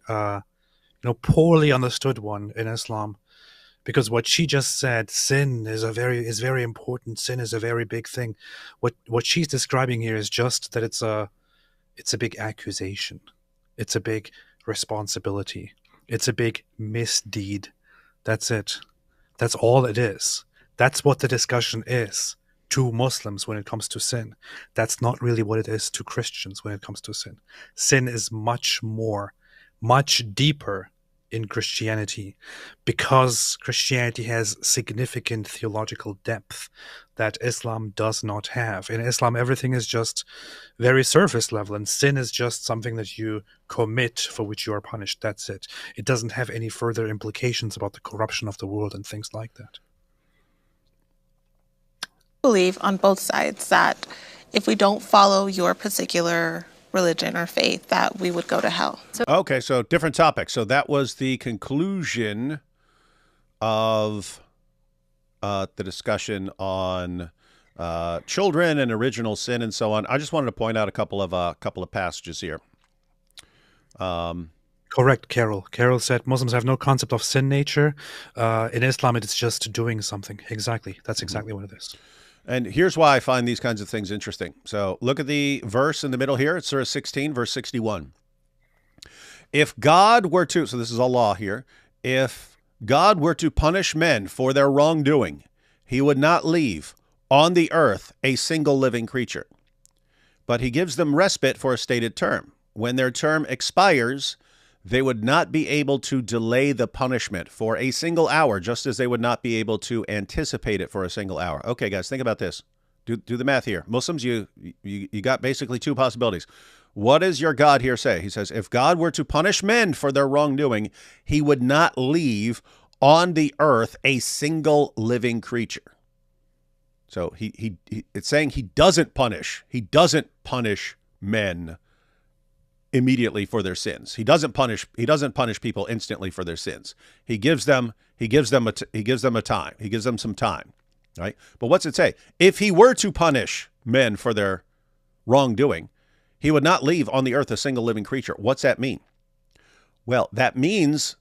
poorly understood one in Islam, because what she just said, sin is very important. Sin is a very big thing. What she's describing here is just that it's a big accusation. It's a big responsibility. It's a big misdeed. That's it. That's all it is. That's what the discussion is to Muslims when it comes to sin. That's not really what it is to Christians when it comes to sin. Sin is much more, much deeper in Christianity, because Christianity has significant theological depth that Islam does not have. In Islam, everything is just very surface level, and sin is just something that you commit for which you are punished. That's it. It doesn't have any further implications about the corruption of the world and things like that. Believe on both sides that if we don't follow your particular religion or faith, that we would go to hell. Okay, so different topic. So that was the conclusion of the discussion on children and original sin and so on. I just wanted to point out a couple of passages here. Correct, Carol. Carol said Muslims have no concept of sin nature. In Islam, it is just doing something. Exactly. That's exactly what it is. And here's why I find these kinds of things interesting. So look at the verse in the middle here. It's Surah 16, verse 61. If God were to, so this is Allah here, if God were to punish men for their wrongdoing, he would not leave on the earth a single living creature. But he gives them respite for a stated term. When their term expires, they would not be able to delay the punishment for a single hour, just as they would not be able to anticipate it for a single hour. Okay, guys, think about this. Do the math here. Muslims, you got basically two possibilities. What does your God here say? He says, if God were to punish men for their wrongdoing, he would not leave on the earth a single living creature. So it's saying he doesn't punish. He doesn't punish men immediately for their sins. He doesn't punish people instantly for their sins. He gives them some time, right? But what's it say? If he were to punish men for their wrongdoing, he would not leave on the earth a single living creature. What's that mean? Well, that means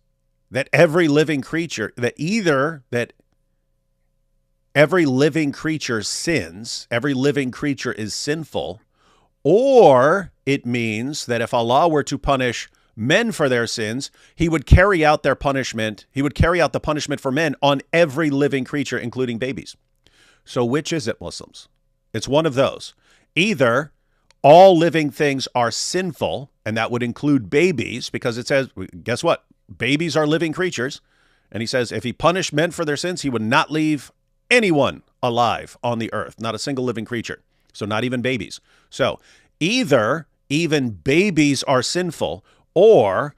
that every living creature every living creature sins, every living creature is sinful, or it means that if Allah were to punish men for their sins, he would carry out their punishment. He would carry out the punishment for men on every living creature, including babies. So which is it, Muslims? It's one of those. Either all living things are sinful, and that would include babies, because it says, guess what? Babies are living creatures. And he says, if he punished men for their sins, he would not leave anyone alive on the earth, not a single living creature. So not even babies. So either even babies are sinful, or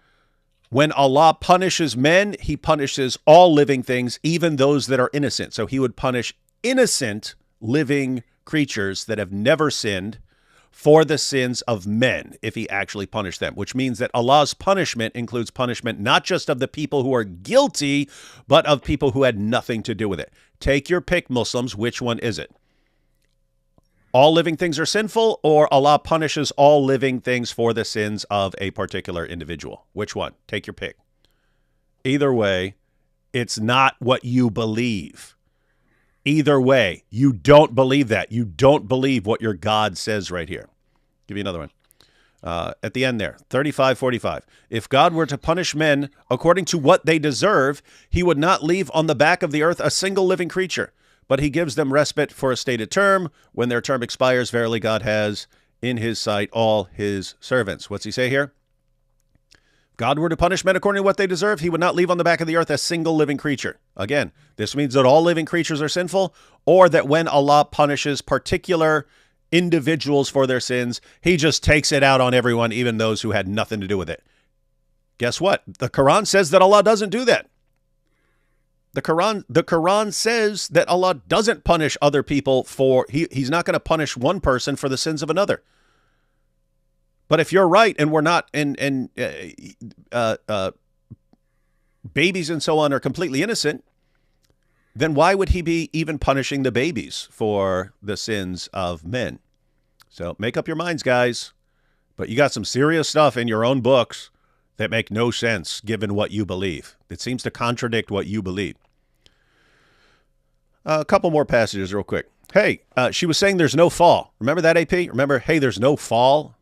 when Allah punishes men, he punishes all living things, even those that are innocent. So he would punish innocent living creatures that have never sinned for the sins of men if he actually punished them, which means that Allah's punishment includes punishment not just of the people who are guilty, but of people who had nothing to do with it. Take your pick, Muslims. Which one is it? All living things are sinful, or Allah punishes all living things for the sins of a particular individual? Which one? Take your pick. Either way, it's not what you believe. Either way, you don't believe that. You don't believe what your God says right here. Give you another one. At the end there, 35:45. If God were to punish men according to what they deserve, he would not leave on the back of the earth a single living creature, but he gives them respite for a stated term. When their term expires, verily God has in his sight all his servants. What's he say here? If God were to punish men according to what they deserve, he would not leave on the back of the earth a single living creature. Again, this means that all living creatures are sinful, or that when Allah punishes particular individuals for their sins, he just takes it out on everyone, even those who had nothing to do with it. Guess what? The Quran says that Allah doesn't do that. The Quran says that Allah doesn't punish other people for, he's not going to punish one person for the sins of another. But if you're right, and we're not, and babies and so on are completely innocent, then why would he be even punishing the babies for the sins of men? So make up your minds, guys. But you got some serious stuff in your own books that make no sense given what you believe. It seems to contradict what you believe. A couple more passages real quick. Hey, she was saying there's no fall. Remember that, AP? Remember, hey, there's no fall?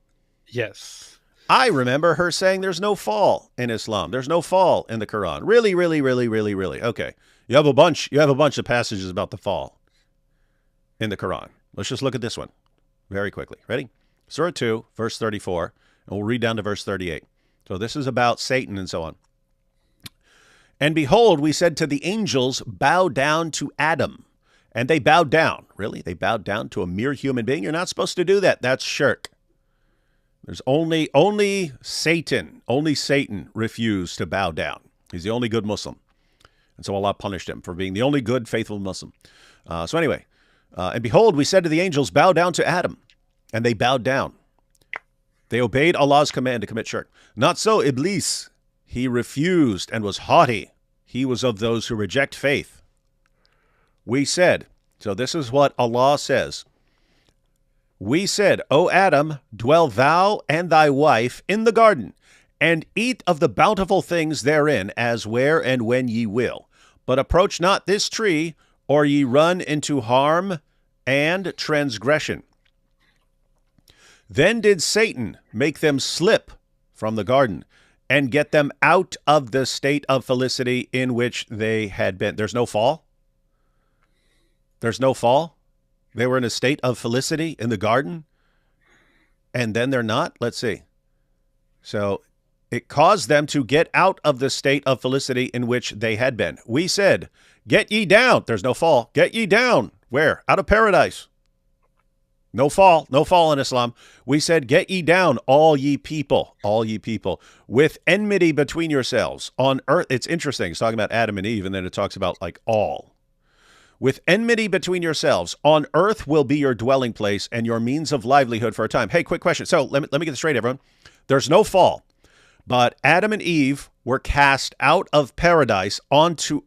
Yes. I remember her saying there's no fall in Islam. There's no fall in the Quran. Really, really, really, really, really. Okay. You have a bunch of passages about the fall in the Quran. Let's just look at this one very quickly. Ready? Surah 2, verse 34, and we'll read down to verse 38. So this is about Satan and so on. And behold, we said to the angels, bow down to Adam. And they bowed down. Really? They bowed down to a mere human being? You're not supposed to do that. That's shirk. There's only Satan refused to bow down. He's the only good Muslim. And so Allah punished him for being the only good, faithful Muslim. So anyway, and behold, we said to the angels, bow down to Adam. And they bowed down. They obeyed Allah's command to commit shirk. Not so Iblis. He refused and was haughty. He was of those who reject faith. We said, so this is what Allah says. We said, O Adam, dwell thou and thy wife in the garden, and eat of the bountiful things therein, as where and when ye will. But approach not this tree, or ye run into harm and transgression. Then did Satan make them slip from the garden, and get them out of the state of felicity in which they had been. There's no fall? There's no fall? They were in a state of felicity in the garden, and then they're not? Let's see. So It caused them to get out of the state of felicity in which they had been. We said, get ye down. There's no fall. Get ye down. Where? Out of paradise. No fall. No fall in Islam. We said, get ye down, all ye people, with enmity between yourselves on earth. It's interesting. It's talking about Adam and Eve, and then it talks about like all. With enmity between yourselves, on earth will be your dwelling place and your means of livelihood for a time. Hey, quick question. So let me get this straight, everyone. There's no fall, but Adam and Eve were cast out of paradise onto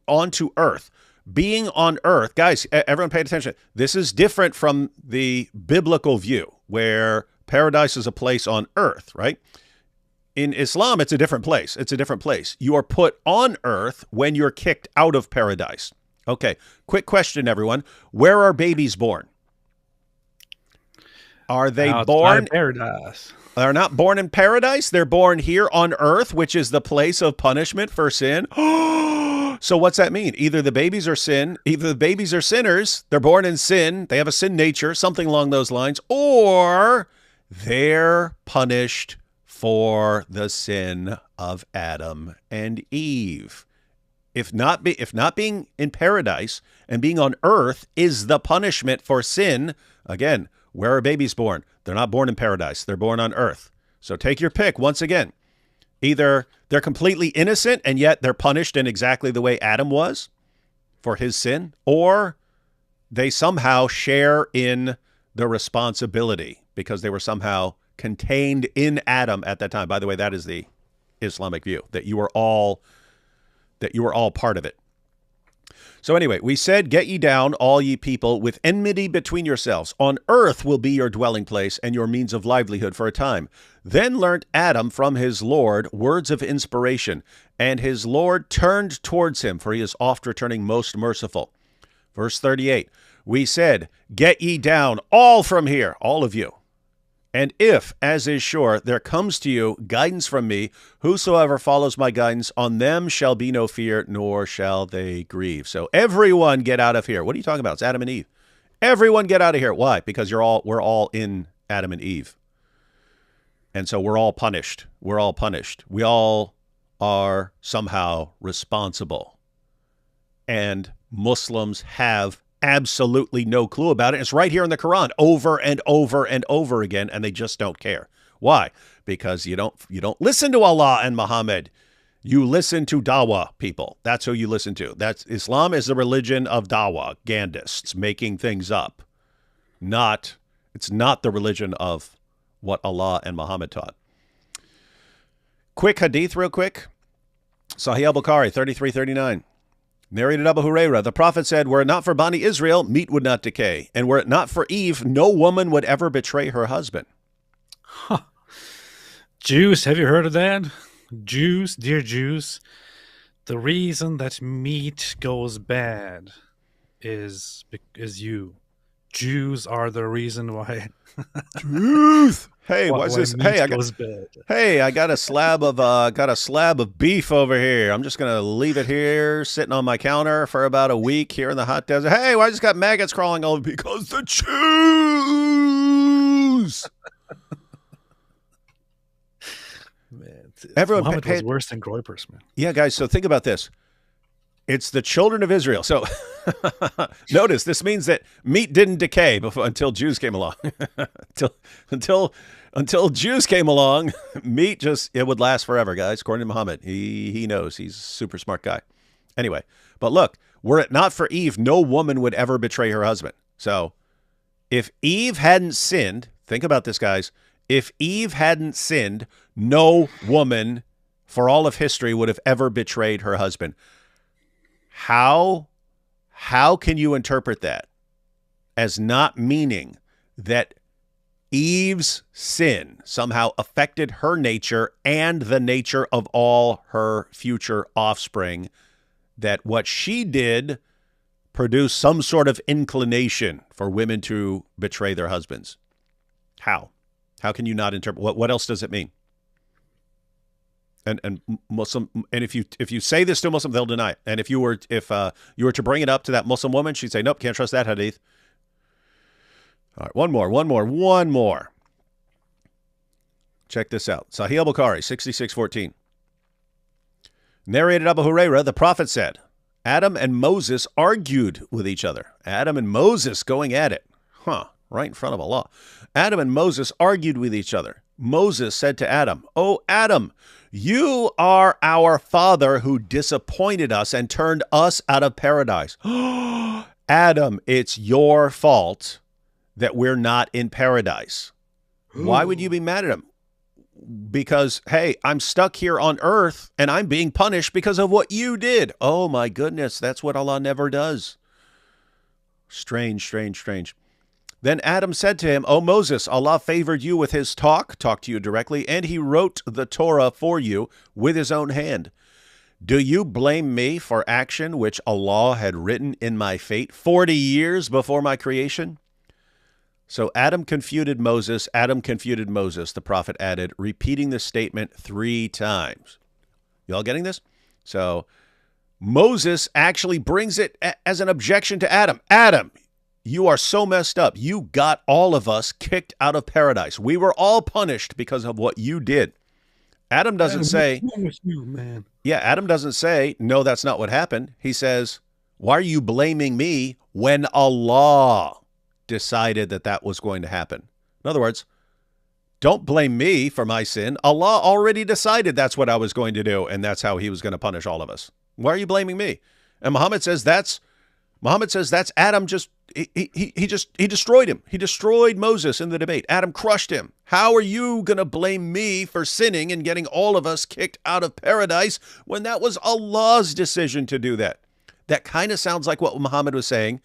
earth. Being on earth, guys, everyone pay attention. This is different from the biblical view where paradise is a place on earth, right? In Islam, it's a different place. It's a different place. You are put on earth when you're kicked out of paradise. Okay, quick question, everyone. Where are babies born? Are they born in paradise? They're not born in paradise. They're born here on earth, which is the place of punishment for sin. So what's that mean? Either the babies are sinners, they're born in sin, they have a sin nature, something along those lines, or they're punished for the sin of Adam and Eve. If not being in paradise and being on earth is the punishment for sin, again, where are babies born? They're not born in paradise. They're born on earth. So take your pick once again. Either they're completely innocent and yet they're punished in exactly the way Adam was for his sin, or they somehow share in the responsibility because they were somehow contained in Adam at that time. By the way, that is the Islamic view, that you were all part of it. So anyway, we said, get ye down, all ye people, with enmity between yourselves. On earth will be your dwelling place and your means of livelihood for a time. Then learnt Adam from his Lord words of inspiration, and his Lord turned towards him, for he is oft returning most merciful. Verse 38, we said, get ye down, all from here, all of you. And if, as is sure, there comes to you guidance from me, whosoever follows my guidance, on them shall be no fear, nor shall they grieve. So everyone get out of here. What are you talking about? It's Adam and Eve. Everyone get out of here. Why? Because we're all in Adam and Eve. And so we're all punished. We're all punished. We all are somehow responsible. And Muslims have absolutely no clue about it. It's right here in the Quran over and over and over again, and they just don't care. Why? Because you don't listen to Allah and Muhammad. You listen to Dawah people. That's who you listen to. Islam is the religion of Dawah, Gandists, making things up. It's not the religion of what Allah and Muhammad taught. Quick hadith real quick. Sahih al-Bukhari 3339. Narrated Abu Hurairah, the Prophet said, were it not for Bani Israel, meat would not decay. And were it not for Eve, no woman would ever betray her husband. Huh. Jews, have you heard of that? Jews, dear Jews, the reason that meat goes bad is you. Jews are the reason why. Truth. Hey, what's this? Hey, I got a slab of beef over here. I'm just gonna leave it here, sitting on my counter for about a week here in the hot desert. Hey, why just got maggots crawling all over? Because the Jews. Man, everyone Muhammad was worse than Groypers, man. Yeah, guys. So think about this. It's the children of Israel. So notice this means that meat didn't decay until Jews came along. until Jews came along, meat it would last forever, guys. According to Muhammad, he knows. He's a super smart guy. Anyway, but look, were it not for Eve, no woman would ever betray her husband. So if Eve hadn't sinned, think about this, guys. If Eve hadn't sinned, no woman for all of history would have ever betrayed her husband. How can you interpret that as not meaning that Eve's sin somehow affected her nature and the nature of all her future offspring, that what she did produced some sort of inclination for women to betray their husbands? How can you not interpret? What else does it mean? And Muslim, and if you say this to a Muslim, they'll deny it. And if you were to bring it up to that Muslim woman, she'd say, nope, can't trust that hadith. All right, one more. Check this out. Sahih al-Bukhari, 6614. Narrated Abu Hurairah, the Prophet said, Adam and Moses argued with each other. Adam and Moses going at it. Right in front of Allah. Adam and Moses argued with each other. Moses said to Adam, "O Adam, you are our father who disappointed us and turned us out of paradise." Adam, it's your fault that we're not in paradise. Why would you be mad at him? Because, hey, I'm stuck here on earth and I'm being punished because of what you did. Oh my goodness, that's what Allah never does. Strange, strange, strange. Then Adam said to him, "O Moses, Allah favored you with his talked to you directly, and he wrote the Torah for you with his own hand. Do you blame me for action which Allah had written in my fate 40 years before my creation?" So Adam confuted Moses, the Prophet added, repeating the statement 3 times. Y'all getting this? So Moses actually brings it as an objection to Adam. Adam, you are so messed up. You got all of us kicked out of paradise. We were all punished because of what you did. Adam doesn't say, Adam doesn't say, no, that's not what happened. He says, why are you blaming me when Allah decided that that was going to happen? In other words, don't blame me for my sin. Allah already decided that's what I was going to do, and that's how he was going to punish all of us. Why are you blaming me? And Muhammad says that's Adam he destroyed him. He destroyed Moses in the debate. Adam crushed him. How are you going to blame me for sinning and getting all of us kicked out of paradise when that was Allah's decision to do that? That kind of sounds like what Muhammad was saying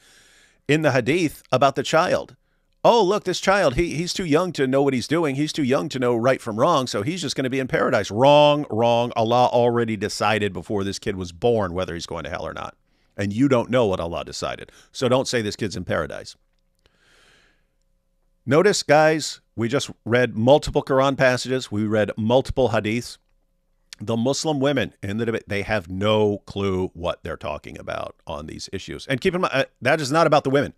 in the hadith about the child. Oh, look, this child, he's too young to know what he's doing. He's too young to know right from wrong, so he's just going to be in paradise. Wrong. Allah already decided before this kid was born whether he's going to hell or not. And you don't know what Allah decided. So don't say this kid's in paradise. Notice, guys, we just read multiple Quran passages. We read multiple hadiths. The Muslim women in the debate, they have no clue what they're talking about on these issues. And keep in mind, that is not about the women.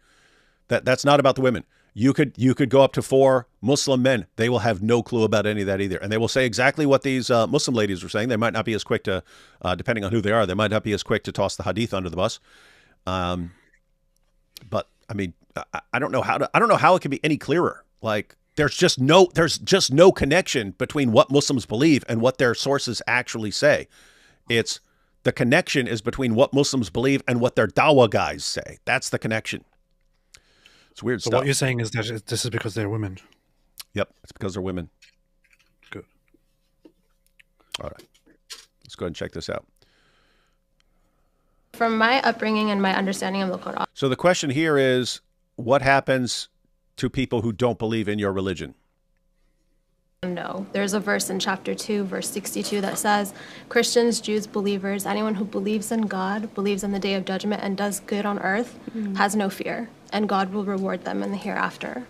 That's not about the women. You could go up to 4 Muslim men. They will have no clue about any of that either. And they will say exactly what these Muslim ladies were saying. They might not be as quick to, depending on who they are, they might not be as quick to toss the hadith under the bus. But I mean, I don't know how it can be any clearer. Like there's just no connection between what Muslims believe and what their sources actually say. The connection is between what Muslims believe and what their dawah guys say. That's the connection. It's weird stuff. So what you're saying is that this is because they're women? Yep, it's because they're women. Good. All right. Let's go ahead and check this out. From my upbringing and my understanding of the Quran. So the question here is, what happens to people who don't believe in your religion? No. There's a verse in chapter 2, verse 62 that says, Christians, Jews, believers, anyone who believes in God, believes in the day of judgment, and does good on earth has no fear, and God will reward them in the hereafter.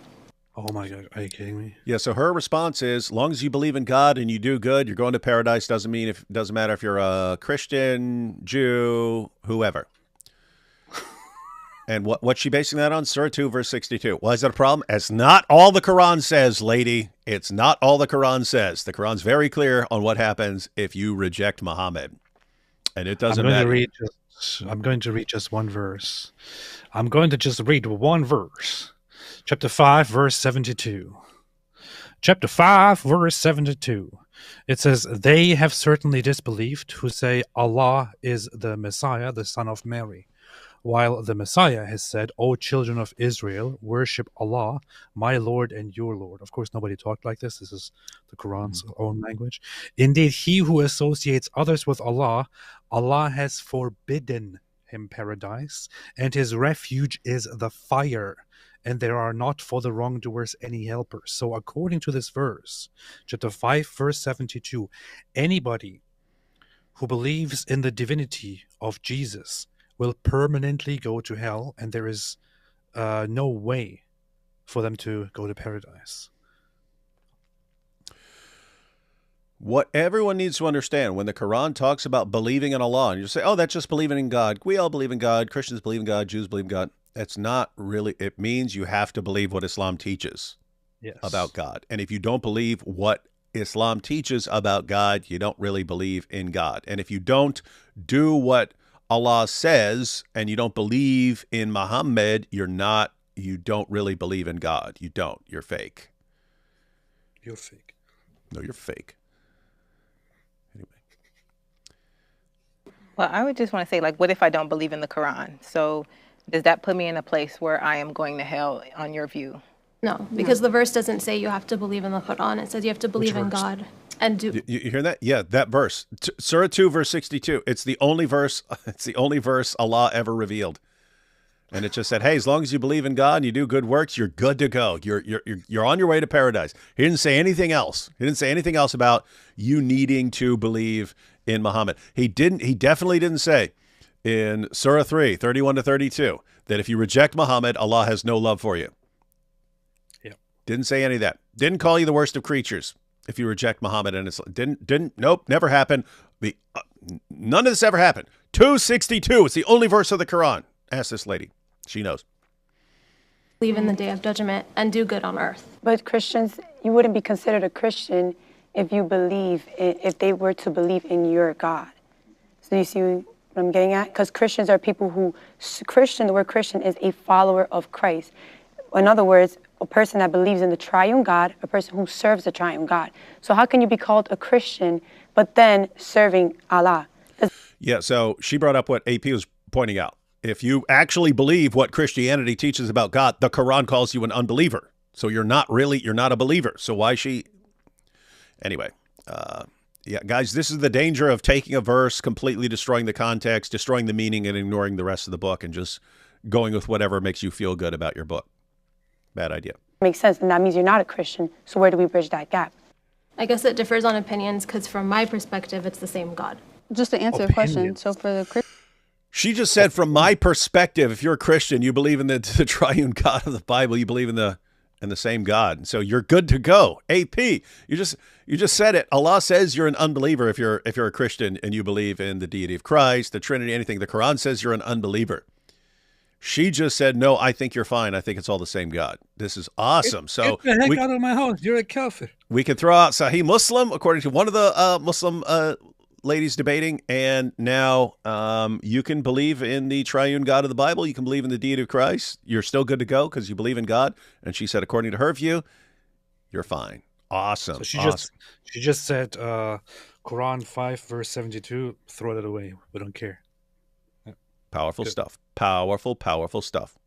Oh my God, are you kidding me? Yeah, so her response is, as long as you believe in God and you do good, you're going to paradise. Doesn't matter if you're a Christian, Jew, whoever. And what's she basing that on? Surah 2, verse 62. Why is that a problem? It's not all the Quran says, lady. It's not all the Quran says. The Quran's very clear on what happens if you reject Muhammad. And it doesn't matter. I'm going to read just one verse. I'm going to just read one verse. Chapter 5, verse 72. Chapter 5, verse 72. It says, they have certainly disbelieved who say Allah is the Messiah, the son of Mary. While the Messiah has said, O children of Israel, worship Allah, my Lord and your Lord. Of course, nobody talked like this. This is the Quran's own language. Indeed, he who associates others with Allah, Allah has forbidden him paradise, and his refuge is the fire, and there are not for the wrongdoers any helpers. So according to this verse, chapter 5, verse 72, anybody who believes in the divinity of Jesus will permanently go to hell, and there is no way for them to go to paradise. What everyone needs to understand when the Quran talks about believing in Allah, and you say, oh, that's just believing in God. We all believe in God. Christians believe in God. Jews believe in God. It's not really, it means you have to believe what Islam teaches about God. And if you don't believe what Islam teaches about God, you don't really believe in God. And if you don't do what Allah says and you don't believe in Muhammad, you don't really believe in God. You don't. You're fake. You're fake. No, you're fake. Anyway. Well, I would just want to say, like, what if I don't believe in the Quran? So does that put me in a place where I am going to hell on your view? No, because the verse doesn't say you have to believe in the Quran. It says you have to believe in God and do. You hear that? Yeah, that verse, Surah 2, verse 62. It's the only verse. It's the only verse Allah ever revealed, and it just said, "Hey, as long as you believe in God and you do good works, you're good to go. You're on your way to paradise." He didn't say anything else. He didn't say anything else about you needing to believe in Muhammad. He definitely didn't say in Surah 3, 31 to 32, that if you reject Muhammad, Allah has no love for you. Didn't say any of that. Didn't call you the worst of creatures if you reject Muhammad and Islam. Nope, never happened. None of this ever happened. 262, it's the only verse of the Quran. Ask this lady. She knows. Believe in the day of judgment and do good on earth. But Christians, you wouldn't be considered a Christian if they were to believe in your God. So you see what I'm getting at? Because Christians are people the word Christian is a follower of Christ. In other words, a person that believes in the triune God, a person who serves the triune God. So how can you be called a Christian, but then serving Allah? Yeah, so she brought up what AP was pointing out. If you actually believe what Christianity teaches about God, the Quran calls you an unbeliever. So you're not a believer. So why Anyway, yeah, guys, this is the danger of taking a verse, completely destroying the context, destroying the meaning, and ignoring the rest of the book and just going with whatever makes you feel good about your book. Bad idea. Makes sense, and that means you're not a Christian. So where do we bridge that gap? I guess it differs on opinions because from my perspective, it's the same God. Just to answer the question, so for the Christian. She just said, from my perspective, if you're a Christian, you believe in the triune God of the Bible, you believe in the same God. So you're good to go. AP, you just said it. Allah says you're an unbeliever if you're a Christian and you believe in the deity of Christ, the Trinity, anything. The Quran says you're an unbeliever. She just said, no, I think you're fine. I think it's all the same God. This is awesome. Get the heck out of my house. You're a kafir. We can throw out Sahih Muslim, according to one of the Muslim ladies debating. And now you can believe in the triune God of the Bible. You can believe in the deity of Christ. You're still good to go because you believe in God. And she said, according to her view, you're fine. Awesome. So she just said, Quran 5, verse 72, throw that away. We don't care. Powerful stuff. Powerful stuff.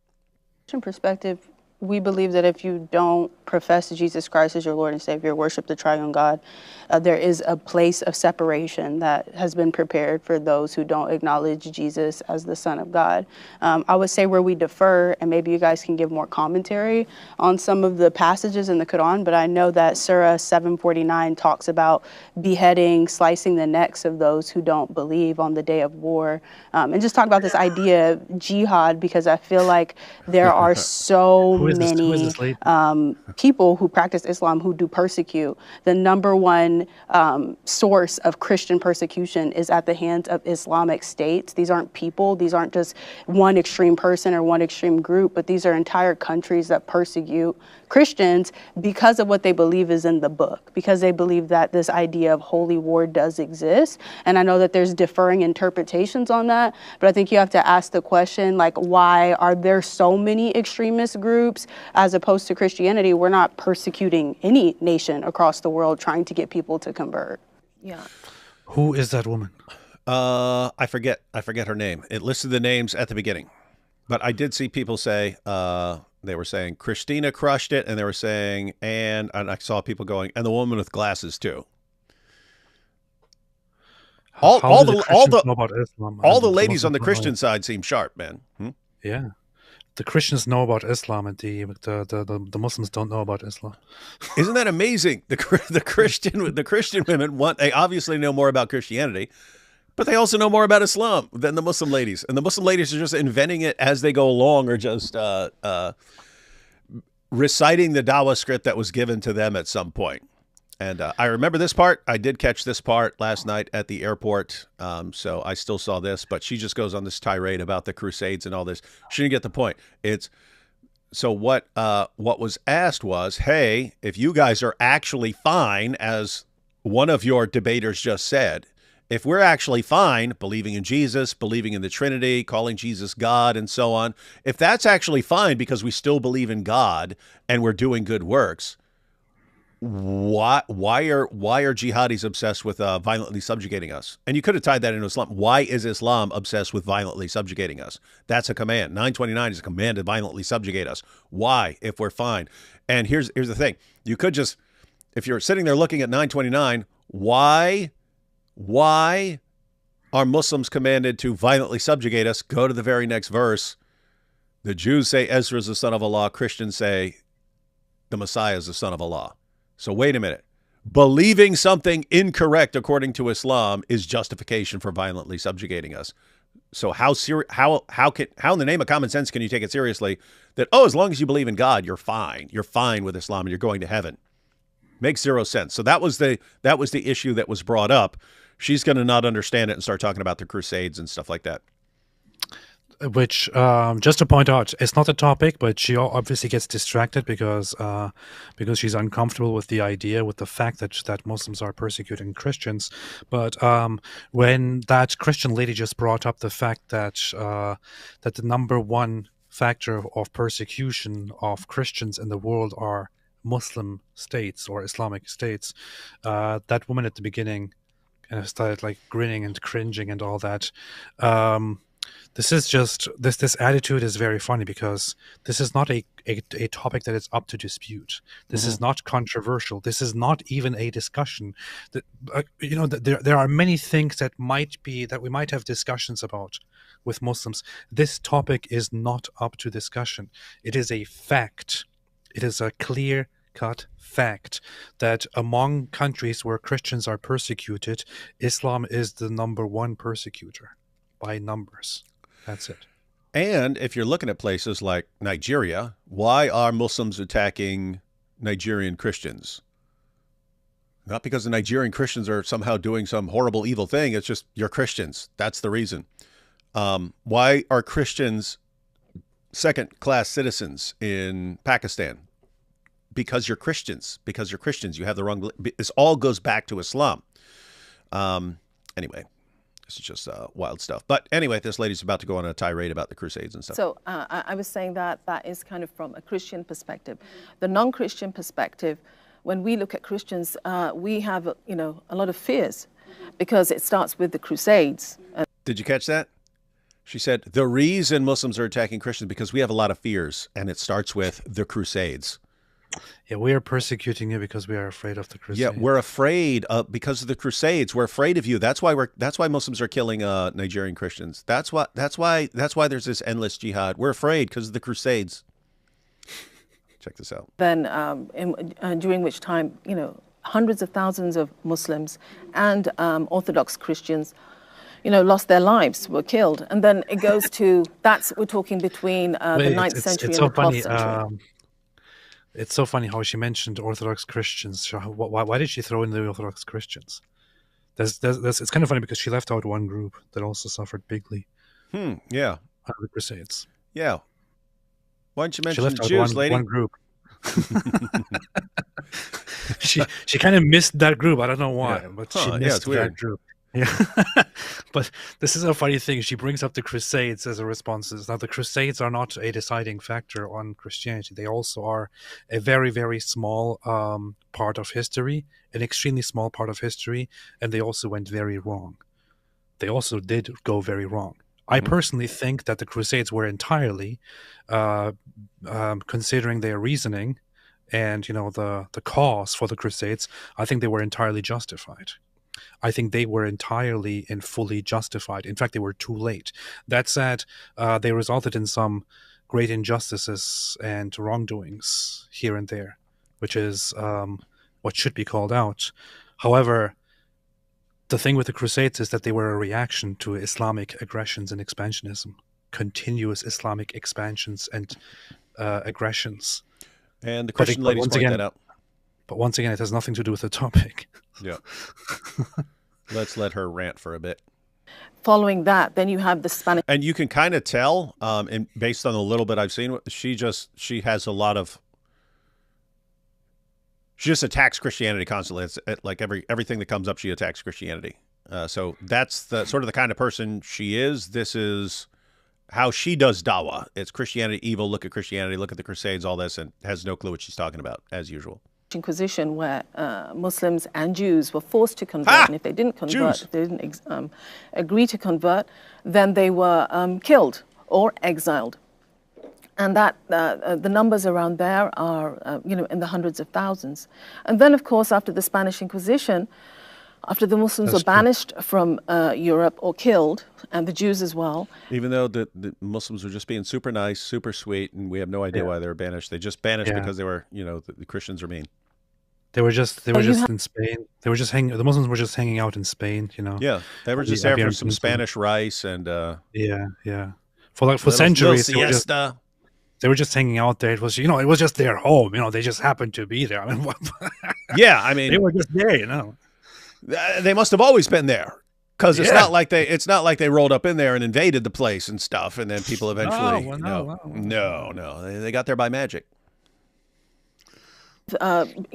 Perspective, we believe that if you don't profess Jesus Christ as your Lord and Savior, worship the triune God, there is a place of separation that has been prepared for those who don't acknowledge Jesus as the Son of God. I would say where we defer, and maybe you guys can give more commentary on some of the passages in the Quran, but I know that Surah 749 talks about beheading, slicing the necks of those who don't believe on the day of war, and just talk about this idea of jihad, because I feel like there are so many people who practice Islam who do persecute. The number one source of Christian persecution is at the hands of Islamic states. These aren't people. These aren't just one extreme person or one extreme group, but these are entire countries that persecute Christians because of what they believe is in the book, because they believe that this idea of holy war does exist. And I know that there's differing interpretations on that, but I think you have to ask the question, like, why are there so many extremist groups as opposed to Christianity? We're not persecuting any nation across the world trying to get people to convert. Yeah. Who is that woman? I forget her name. It listed the names at the beginning, but I did see people say, they were saying Christina crushed it, and they were saying, and I saw people going, and the woman with glasses too. All the ladies on the Christian side seem sharp, man. Yeah, the Christians know about Islam, and the Muslims don't know about Islam. Isn't that amazing? The Christian women they obviously know more about Christianity, but they also know more about Islam than the Muslim ladies. And the Muslim ladies are just inventing it as they go along, or just reciting the Dawah script that was given to them at some point. And I remember this part. I did catch this part last night at the airport, so I still saw this. But she just goes on this tirade about the Crusades and all this. She didn't get the point. It's So what was asked was, hey, if you guys are actually fine, as one of your debaters just said, if we're actually fine believing in Jesus, believing in the Trinity, calling Jesus God, and so on, if that's actually fine because we still believe in God and we're doing good works, why are jihadis obsessed with violently subjugating us? And you could have tied that into Islam. Why is Islam obsessed with violently subjugating us? That's a command. 929 is a command to violently subjugate us. Why, if we're fine? And here's the thing. You could just, if you're sitting there looking at 929, why are Muslims commanded to violently subjugate us? Go to the very next verse. The Jews say Ezra is the son of Allah. Christians say the Messiah is the son of Allah. So wait a minute. Believing something incorrect according to Islam is justification for violently subjugating us. So how in the name of common sense can you take it seriously that, oh, as long as you believe in God, you're fine. You're fine with Islam and you're going to heaven? Makes zero sense. So that was the issue that was brought up. She's going to not understand it and start talking about the Crusades and stuff like that. Which, just to point out, it's not a topic, but she obviously gets distracted because she's uncomfortable with the idea, with the fact that Muslims are persecuting Christians. But when that Christian lady just brought up the fact that the number one factor of persecution of Christians in the world are Muslim states or Islamic states, that woman at the beginning kind of started like grinning and cringing and all that. This is just this attitude is very funny because this is not a topic that is up to dispute. This is not controversial. This is not even a discussion. There are many things that we might have discussions about with Muslims. This topic is not up to discussion. It is a fact. It is a clear-cut fact that among countries where Christians are persecuted, Islam is the number one persecutor by numbers. That's it. And if you're looking at places like Nigeria, why are Muslims attacking Nigerian Christians? Not because the Nigerian Christians are somehow doing some horrible, evil thing. It's just you're Christians. That's the reason. Why are Christians second-class citizens in Pakistan? Because you're Christians. Because you're Christians. You have the wrong... This all goes back to Islam. Anyway. This is just wild stuff. But anyway, this lady's about to go on a tirade about the Crusades and stuff. So I was saying that is kind of from a Christian perspective. The non-Christian perspective, when we look at Christians, we have, a lot of fears because it starts with the Crusades. Did you catch that? She said, the reason Muslims are attacking Christians because we have a lot of fears, and it starts with the Crusades. Yeah, we are persecuting you because we are afraid of the Crusades. Yeah, we're afraid because of the Crusades. We're afraid of you. That's why Muslims are killing Nigerian Christians. That's why there's this endless jihad. We're afraid because of the Crusades. Check this out. Then during which time, hundreds of thousands of Muslims and Orthodox Christians, lost their lives, were killed. And then it goes to, we're talking between the 9th century and the 12th century. It's so funny how she mentioned Orthodox Christians. Why did she throw in the Orthodox Christians? It's kind of funny because she left out one group that also suffered bigly. Yeah. Out of the Crusades. Yeah. Why didn't you mention the Jews, lady? One group. she kind of missed that group. I don't know why, but she missed that group. Yeah. But this is a funny thing. She brings up the Crusades as a response. Now, the Crusades are not a deciding factor on Christianity. They also are a very, very small part of history, an extremely small part of history, and they also went very wrong. They also did go very wrong. I personally think that the Crusades were entirely, considering their reasoning and, the cause for the Crusades, I think they were entirely justified. I think they were entirely and fully justified. In fact, they were too late. That said, they resulted in some great injustices and wrongdoings here and there, which is what should be called out. However, the thing with the Crusades is that they were a reaction to Islamic aggressions and expansionism, continuous Islamic expansions and aggressions. And the Christian ladies point that out. But once again, it has nothing to do with the topic. Yeah. Let's let her rant for a bit. Following that, then you have the Spanish. And you can kind of tell, and based on the little bit I've seen, she has a lot of. She just attacks Christianity constantly. It's like everything that comes up, she attacks Christianity. So that's the sort of the kind of person she is. This is how she does dawah. It's Christianity evil. Look at Christianity. Look at the Crusades. All this, and has no clue what she's talking about, as usual. Inquisition, where Muslims and Jews were forced to convert, and if they didn't convert, if they didn't agree to convert, then they were killed or exiled. And that the numbers around there are, in the hundreds of thousands. And then, of course, after the Spanish Inquisition, after the Muslims were banished from Europe or killed, and the Jews as well. Even though the Muslims were just being super nice, super sweet, and we have no idea why they were banished. They just banished because they were, the Christians are mean. They were just in Spain. They were just the Muslims were just hanging out in Spain, Yeah, they were just there for some Spanish rice and for centuries. They were just hanging out there. It was, it was just their home. They just happened to be there. I mean, they were just there. They must have always been there, because it's not like they rolled up in there and invaded the place and stuff, and then people eventually. No, they got there by magic.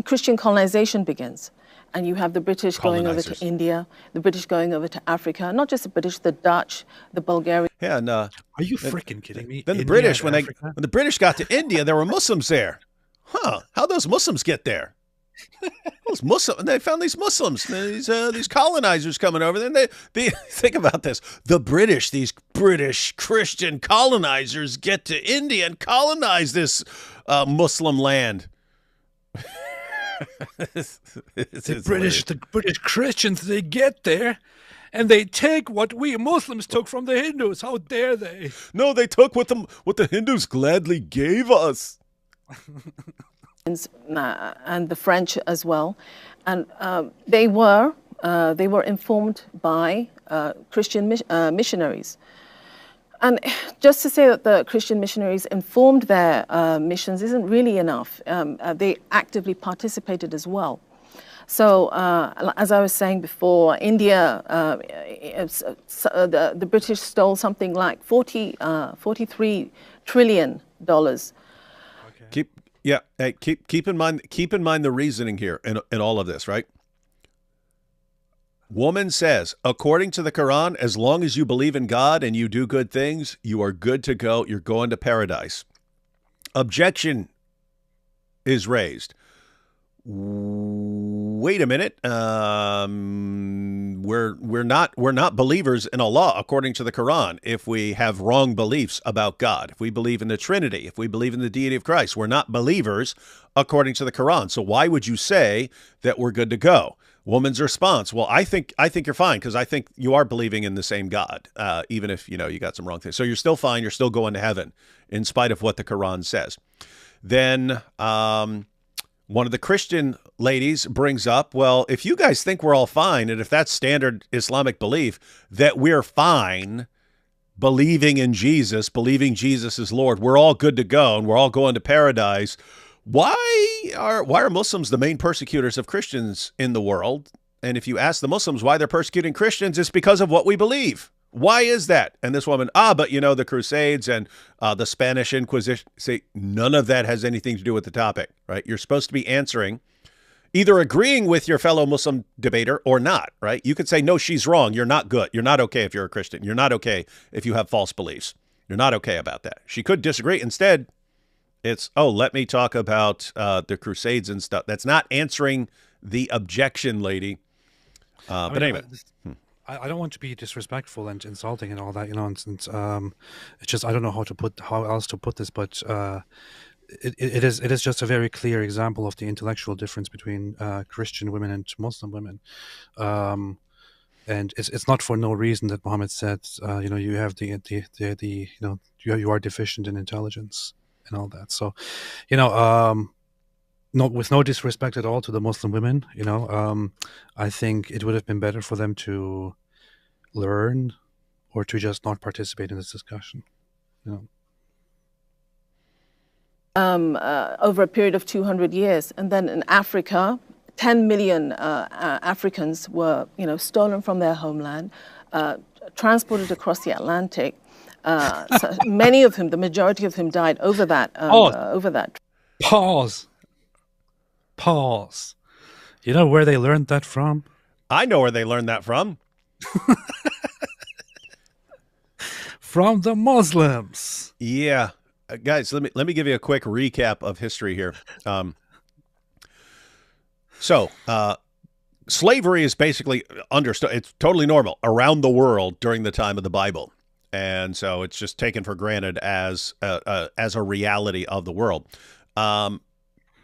Christian colonization begins, and you have the British going over to India, the British going over to Africa, not just the British, the Dutch, the Bulgarians. Yeah, and are you freaking kidding me? Then the British, when the British got to India, there were Muslims there. How'd those Muslims get there? Those Muslims, they found these Muslims, these colonizers coming over there. And they think about this: these British Christian colonizers get to India and colonize this Muslim land. The British Christians, they get there and they take what we Muslims took from the Hindus. How dare they? No, they took what the Hindus gladly gave us. And the French as well, and they were informed by Christian missionaries. And just to say that the Christian missionaries informed their missions isn't really enough. They actively participated as well. So, as I was saying before, India, the British stole something like $43 trillion. Keep in mind the reasoning here in all of this, right? Woman says, according to the Quran, as long as you believe in God and you do good things, you are good to go. You're going to paradise. Objection is raised. Wait a minute. We're not believers in Allah according to the Quran. If we have wrong beliefs about God, if we believe in the Trinity, if we believe in the deity of Christ, we're not believers according to the Quran. So why would you say that we're good to go? Woman's response: well, I think you're fine, because I think you are believing in the same God, even if you got some wrong things. So you're still fine. You're still going to heaven, in spite of what the Quran says. Then one of the Christian ladies brings up, well, if you guys think we're all fine, and if that's standard Islamic belief, that we're fine believing in Jesus, believing Jesus is Lord, we're all good to go, and we're all going to paradise. Why are Muslims the main persecutors of Christians in the world? And if you ask the Muslims why they're persecuting Christians, it's because of what we believe. Why is that? And this woman, but the Crusades and the Spanish Inquisition, say none of that has anything to do with the topic, right? You're supposed to be answering, either agreeing with your fellow Muslim debater or not, right? You could say, no, she's wrong. You're not good. You're not okay if you're a Christian. You're not okay if you have false beliefs. You're not okay about that. She could disagree. Instead, it's, let me talk about the Crusades and stuff. That's not answering the objection, lady. But anyway. I don't want to be disrespectful and insulting and all that, and it's just I don't know how else to put this, but it is just a very clear example of the intellectual difference between Christian women and Muslim women, and it's not for no reason that Muhammad said, you have you are deficient in intelligence and all that. So, with no disrespect at all to the Muslim women, I think it would have been better for them to learn or to just not participate in this discussion. Over a period of 200 years. And then in Africa, 10 million Africans were, stolen from their homeland. transported across the Atlantic. So many of them, the majority of them, died over that. Over that. Pause. You know where they learned that from? I know where they learned that from. From the Muslims. Yeah. Guys, let me give you a quick recap of history here. Slavery is basically understood. It's totally normal around the world during the time of the Bible. And so it's just taken for granted as a reality of the world.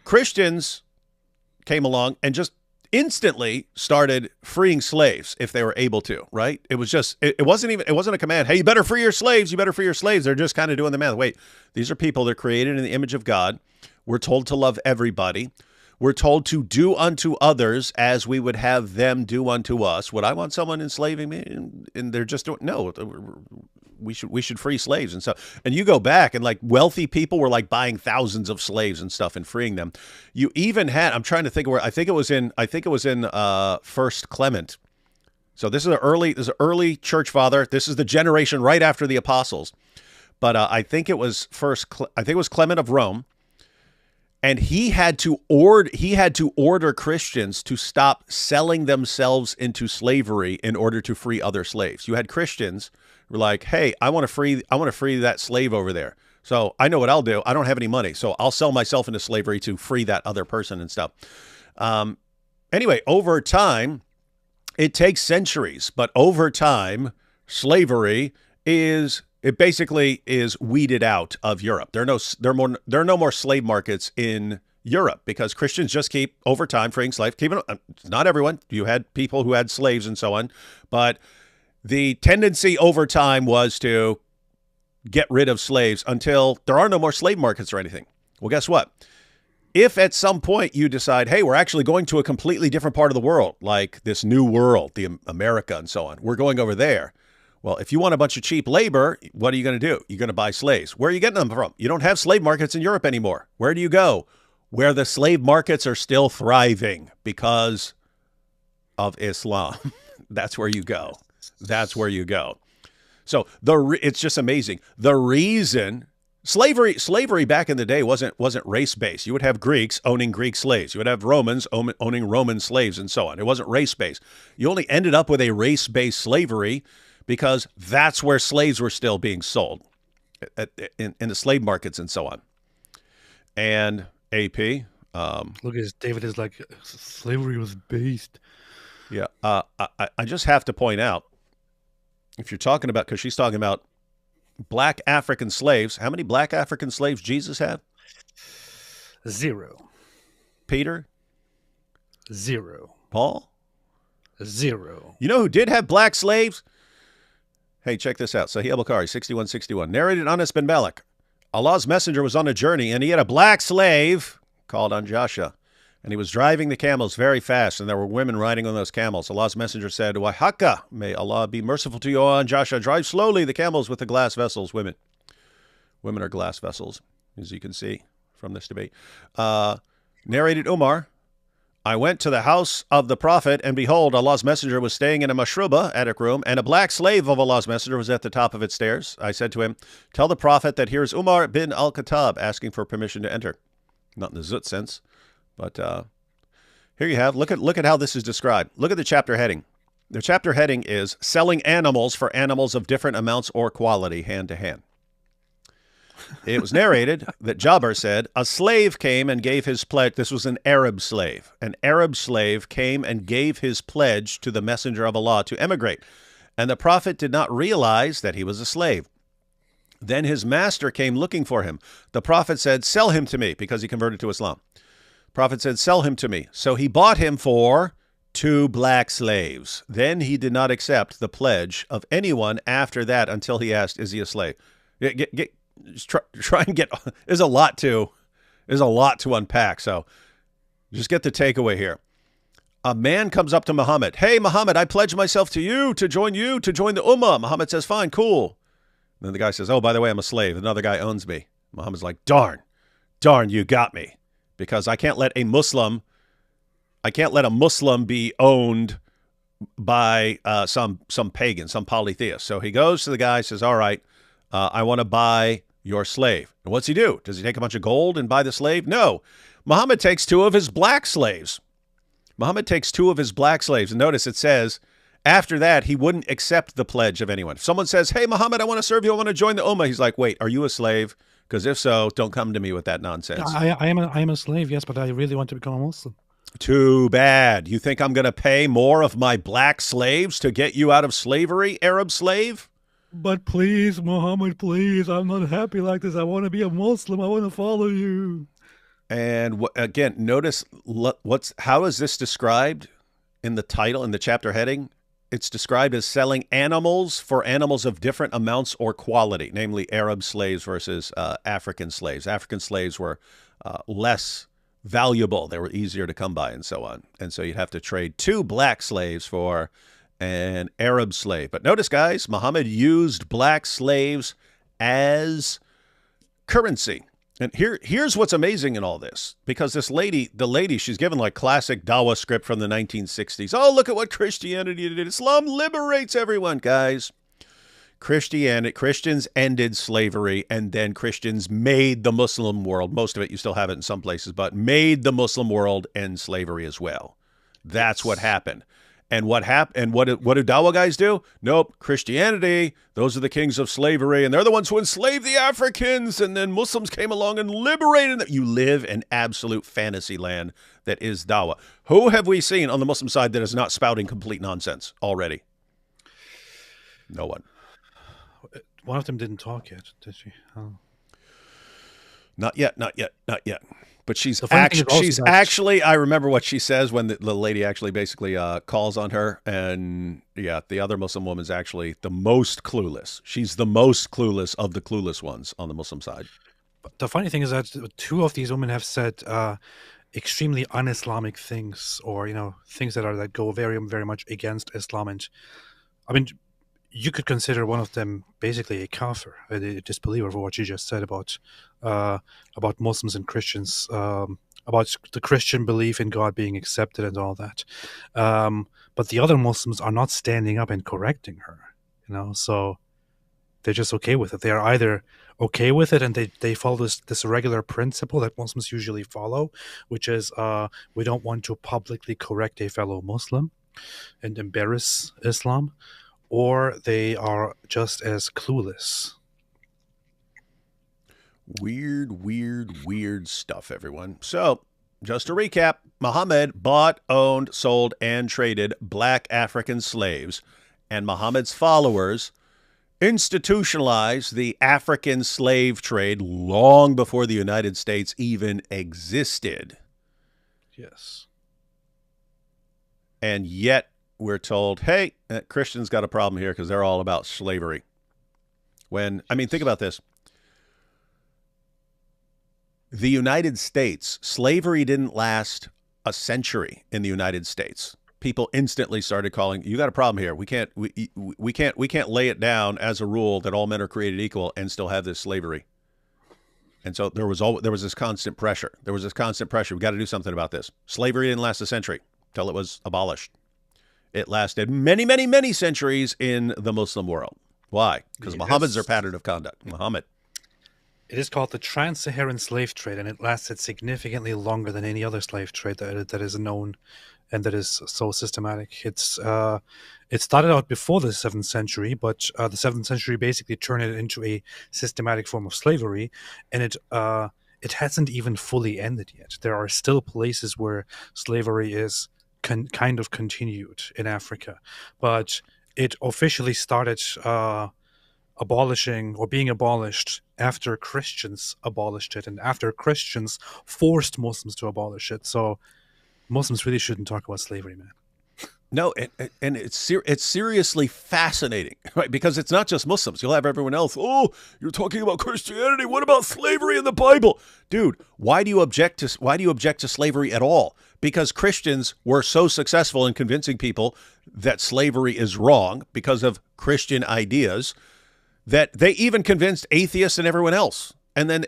Christians came along and just instantly started freeing slaves if they were able to, right? It was just, it wasn't a command. Hey, you better free your slaves. You better free your slaves. They're just kind of doing the math. Wait, these are people that are created in the image of God. We're told to love everybody. We're told to do unto others as we would have them do unto us. Would I want someone enslaving me? And they're just doing, no, we should free slaves and stuff. And you go back and like wealthy people were like buying thousands of slaves and stuff and freeing them. You even had, I'm trying to think where, I think it was in First Clement. So this is an early church father. This is the generation right after the apostles. But I think it was Clement of Rome. And he had to order Christians to stop selling themselves into slavery in order to free other slaves. You had Christians who were like, "Hey, I want to free that slave over there. So I know what I'll do. I don't have any money, so I'll sell myself into slavery to free that other person and stuff." Anyway, over time, it takes centuries, but over time, slavery it basically is weeded out of Europe. There are no more slave markets in Europe because Christians just keep, over time, freeing slaves. Not everyone. You had people who had slaves and so on. But the tendency over time was to get rid of slaves until there are no more slave markets or anything. Well, guess what? If at some point you decide, hey, we're actually going to a completely different part of the world, like this new world, the America and so on, we're going over there. Well, if you want a bunch of cheap labor, what are you going to do? You're going to buy slaves. Where are you getting them from? You don't have slave markets in Europe anymore. Where do you go? Where the slave markets are still thriving because of Islam. That's where you go. That's where you go. So it's just amazing. The reason slavery back in the day wasn't race-based. You would have Greeks owning Greek slaves. You would have Romans owning Roman slaves and so on. It wasn't race-based. You only ended up with a race-based slavery because that's where slaves were still being sold in the slave markets and so on. And AP. Look at David is like, slavery was based. Yeah. I just have to point out, if you're talking about, because she's talking about black African slaves, how many black African slaves Jesus had? 0. Peter? 0. Paul? 0. You know who did have black slaves? Hey, check this out. Sahih al-Bukhari, 6161. Narrated Anas bin Malik. Allah's messenger was on a journey, and he had a black slave called Anjasha. And he was driving the camels very fast, and there were women riding on those camels. Allah's messenger said, Wahaka, may Allah be merciful to you, O Anjasha. Drive slowly the camels with the glass vessels. Women are glass vessels, as you can see from this debate. Narrated Umar. I went to the house of the Prophet, and behold, Allah's messenger was staying in a mashruba, attic room, and a black slave of Allah's messenger was at the top of its stairs. I said to him, tell the Prophet that here's Umar bin al-Khattab asking for permission to enter. Not in the zut sense, but here you have, look at how this is described. Look at the chapter heading. The chapter heading is selling animals for animals of different amounts or quality, hand to hand. It was narrated that Jabir said, a slave came and gave his pledge. This was an Arab slave. An Arab slave came and gave his pledge to the messenger of Allah to emigrate. And the Prophet did not realize that he was a slave. Then his master came looking for him. The Prophet said, sell him to me, because he converted to Islam. Prophet said, sell him to me. So he bought him for 2 black slaves. Then he did not accept the pledge of anyone after that until he asked, is he a slave? Just try and get, there's a lot to unpack. So just get the takeaway here. A man comes up to Muhammad. Hey, Muhammad, I pledge myself to you to join the Ummah. Muhammad says, fine, cool. And then the guy says, oh, by the way, I'm a slave. Another guy owns me. Muhammad's like, darn, you got me. Because I can't let a Muslim be owned by some pagan, some polytheist. So he goes to the guy, says, all right, I want to buy your slave. And what's he do? Does he take a bunch of gold and buy the slave? No. Muhammad takes two of his black slaves. And notice it says, after that, he wouldn't accept the pledge of anyone. If someone says, hey, Muhammad, I want to serve you, I want to join the Ummah, he's like, wait, are you a slave? Because if so, don't come to me with that nonsense. I am a slave, yes, but I really want to become a Muslim. Too bad. You think I'm going to pay more of my black slaves to get you out of slavery, Arab slave? But please, Muhammad, please, I'm not happy like this. I want to be a Muslim. I want to follow you. And again, notice how is this described in the title, in the chapter heading? It's described as selling animals for animals of different amounts or quality, namely Arab slaves versus African slaves. African slaves were less valuable. They were easier to come by and so on. And so you'd have to trade two black slaves for an Arab slave. But notice, guys, Muhammad used black slaves as currency. And here's what's amazing in all this, because the lady, she's given like classic Dawah script from the 1960s. Oh, look at what Christianity did. Islam liberates everyone, guys. Christians ended slavery, and then Christians made the Muslim world. Most of it, you still have it in some places, but made the Muslim world end slavery as well. That's what happened. And what happened? And what do Dawah guys do? Nope. Christianity, those are the kings of slavery, and they're the ones who enslaved the Africans, and then Muslims came along and liberated them. You live in absolute fantasy land that is Dawah. Who have we seen on the Muslim side that is not spouting complete nonsense already? No one. One of them didn't talk yet, did she? Oh. Not yet. But she's actually, I remember what she says when the lady actually basically calls on her. And yeah, the other Muslim woman's actually the most clueless. She's the most clueless of the clueless ones on the Muslim side. But the funny thing is that two of these women have said extremely un-Islamic things, or, things that go very, very much against Islam. And I mean, you could consider one of them basically a kafir, a disbeliever, for what you just said about Muslims and Christians, about the Christian belief in God being accepted and all that. But the other Muslims are not standing up and correcting her, so they're just okay with it. They are either okay with it and they follow this regular principle that Muslims usually follow, which is we don't want to publicly correct a fellow Muslim and embarrass Islam, or they are just as clueless. Weird stuff, everyone. So, just to recap, Muhammad bought, owned, sold, and traded black African slaves, and Muhammad's followers institutionalized the African slave trade long before the United States even existed. Yes. And yet, we're told, hey, Christians got a problem here because they're all about slavery. Think about this. The United States, slavery didn't last a century in the United States. People instantly started calling, you got a problem here. We can't lay it down as a rule that all men are created equal and still have this slavery. And so there was this constant pressure. We got to do something about this. Slavery didn't last a century till it was abolished. It lasted many, many, many centuries in the Muslim world. Why? Because Muhammad's their pattern of conduct. Muhammad. It is called the Trans-Saharan slave trade, and it lasted significantly longer than any other slave trade that is known and that is so systematic. It started out before the 7th century, but the 7th century basically turned it into a systematic form of slavery, and it hasn't even fully ended yet. There are still places where slavery is kind of continued in Africa, but it officially started abolishing or being abolished after Christians abolished it, and after Christians forced Muslims to abolish it. So Muslims really shouldn't talk about slavery, man. No, and it's seriously fascinating, right? Because it's not just Muslims. You'll have everyone else. Oh, you're talking about Christianity. What about slavery in the Bible, dude? Why do you object to slavery at all? Because Christians were so successful in convincing people that slavery is wrong because of Christian ideas that they even convinced atheists and everyone else. And then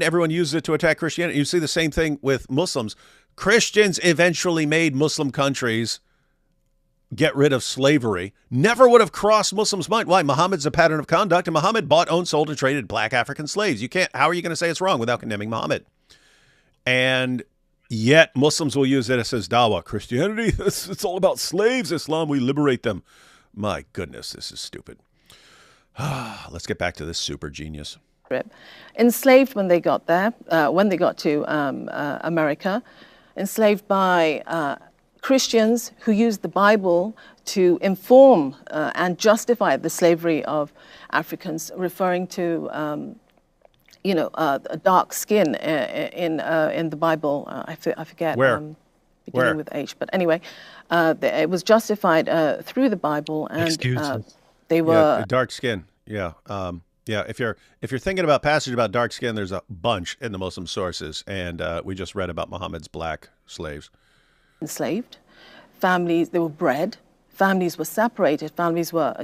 everyone uses it to attack Christianity. You see the same thing with Muslims. Christians eventually made Muslim countries get rid of slavery never would have crossed Muslims' mind. Why? Muhammad's a pattern of conduct, and Muhammad bought, owned, sold, and traded black African slaves. You can't. How are you going to say it's wrong without condemning Muhammad? And yet Muslims will use it as dawah. Christianity, it's all about slaves. Islam, we liberate them. My goodness, this is stupid. Let's get back to this super genius. Enslaved when they got there, when they got to America, enslaved by Christians who used the Bible to inform and justify the slavery of Africans, referring to, a dark skin in the Bible. I forget. Where? Beginning with H. But anyway, it was justified through the Bible, and they were dark skin. Yeah. If you're thinking about passage about dark skin, there's a bunch in the Muslim sources, and we just read about Muhammad's black slaves. Enslaved, families, they were bred, families were separated,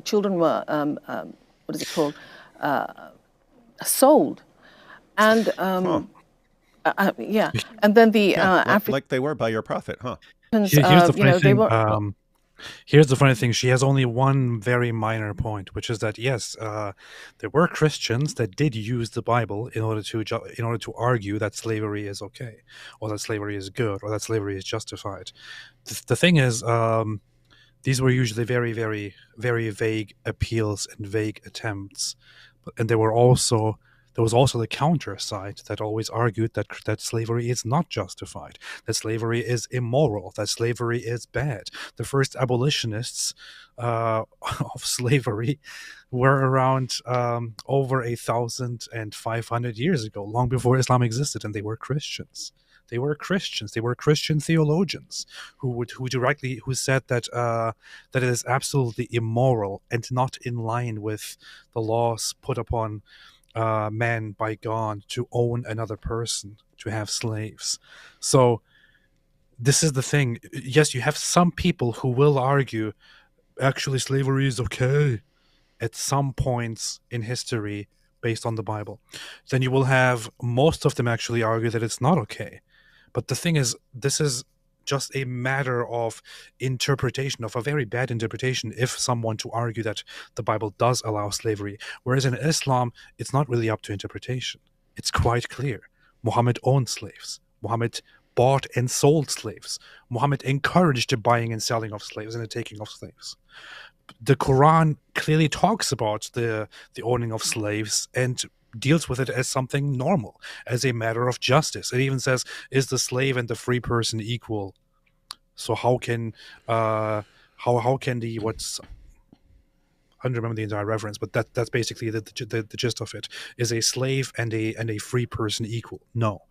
children were what is it called, sold, and and then the African, like they were by your prophet, huh? Here's the funny thing. Here's the funny thing. She has only one very minor point, which is that yes, there were Christians that did use the Bible in order to argue that slavery is okay, or that slavery is good, or that slavery is justified. The thing is, these were usually very, very, very vague appeals and vague attempts, and there was also the counter side that always argued that slavery is not justified, that slavery is immoral, that slavery is bad. The first abolitionists of slavery were around over 1,500 years ago, long before Islam existed, and they were Christians. They were Christians. They were Christian theologians who said that it is absolutely immoral and not in line with the laws put upon man by God to own another person, to have slaves. So this is the thing. Yes, you have some people who will argue actually slavery is okay at some points in history based on the Bible. Then you will have most of them actually argue that it's not okay. But the thing is, this is just a matter of interpretation, of a very bad interpretation, if someone to argue that the Bible does allow slavery. Whereas in Islam, it's not really up to interpretation. It's quite clear. Muhammad owned slaves. Muhammad bought and sold slaves. Muhammad encouraged the buying and selling of slaves and the taking of slaves. The Quran clearly talks about the owning of slaves and deals with it as something normal, as a matter of justice. It even says, is the slave and the free person equal? So how can I don't remember the entire reference, but that's basically the gist of it. Is a slave and a free person equal? No.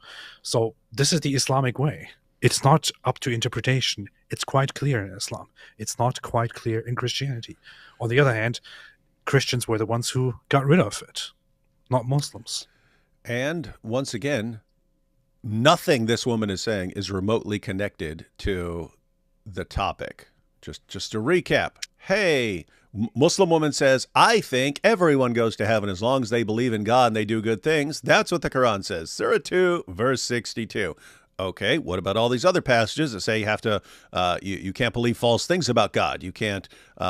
So this is the Islamic way. It's not up to interpretation. It's quite clear in Islam. It's not quite clear in Christianity. On the other hand, Christians were the ones who got rid of it, not Muslims. And once again, nothing this woman is saying is remotely connected to the topic. Just to recap. Hey, Muslim woman says, I think everyone goes to heaven as long as they believe in God and they do good things. That's what the Quran says. Surah 2, verse 62. Okay, what about all these other passages that say you have to, you can't believe false things about God. You can't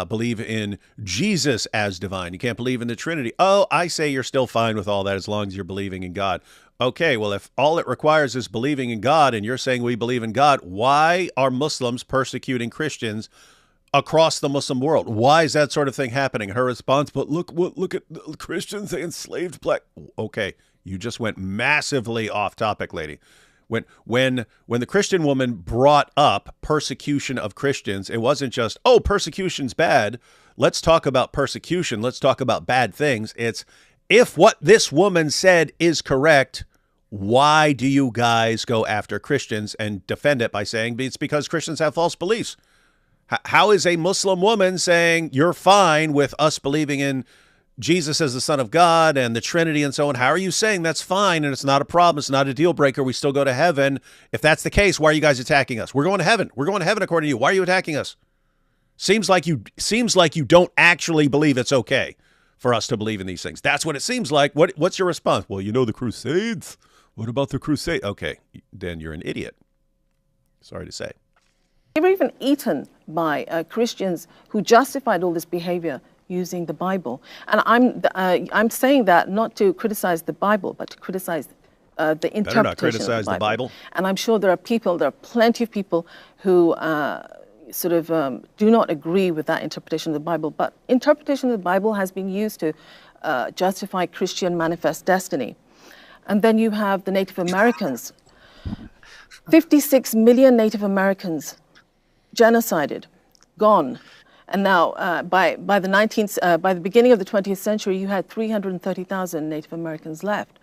believe in Jesus as divine. You can't believe in the Trinity. Oh, I say you're still fine with all that as long as you're believing in God. Okay, well, if all it requires is believing in God and you're saying we believe in God, why are Muslims persecuting Christians across the Muslim world? Why is that sort of thing happening? Her response, but look at the Christians, they enslaved black. Okay, you just went massively off topic, lady. When the Christian woman brought up persecution of Christians, it wasn't just, oh, persecution's bad. Let's talk about persecution. Let's talk about bad things. It's, if what this woman said is correct, why do you guys go after Christians and defend it by saying it's because Christians have false beliefs? How is a Muslim woman saying you're fine with us believing in Jesus as the Son of God and the Trinity and so on? How are you saying that's fine and it's not a problem, it's not a deal breaker, we still go to heaven? If that's the case, why are you guys attacking us? We're going to heaven. We're going to heaven according to you. Why are you attacking us? Seems like you don't actually believe it's okay for us to believe in these things. That's what it seems like. What's your response? Well, you know the Crusades. What about the Crusade? Okay, then you're an idiot. Sorry to say. They were even eaten by Christians who justified all this behavior using the Bible. And I'm saying that not to criticize the Bible, but to criticize the interpretation Better not criticize of the Bible. the Bible. And I'm sure there are plenty of people who do not agree with that interpretation of the Bible. But interpretation of the Bible has been used to justify Christian manifest destiny. And then you have the Native Americans. 56 million Native Americans genocided, gone. And now, by the beginning of the 20th century, you had 330,000 Native Americans left.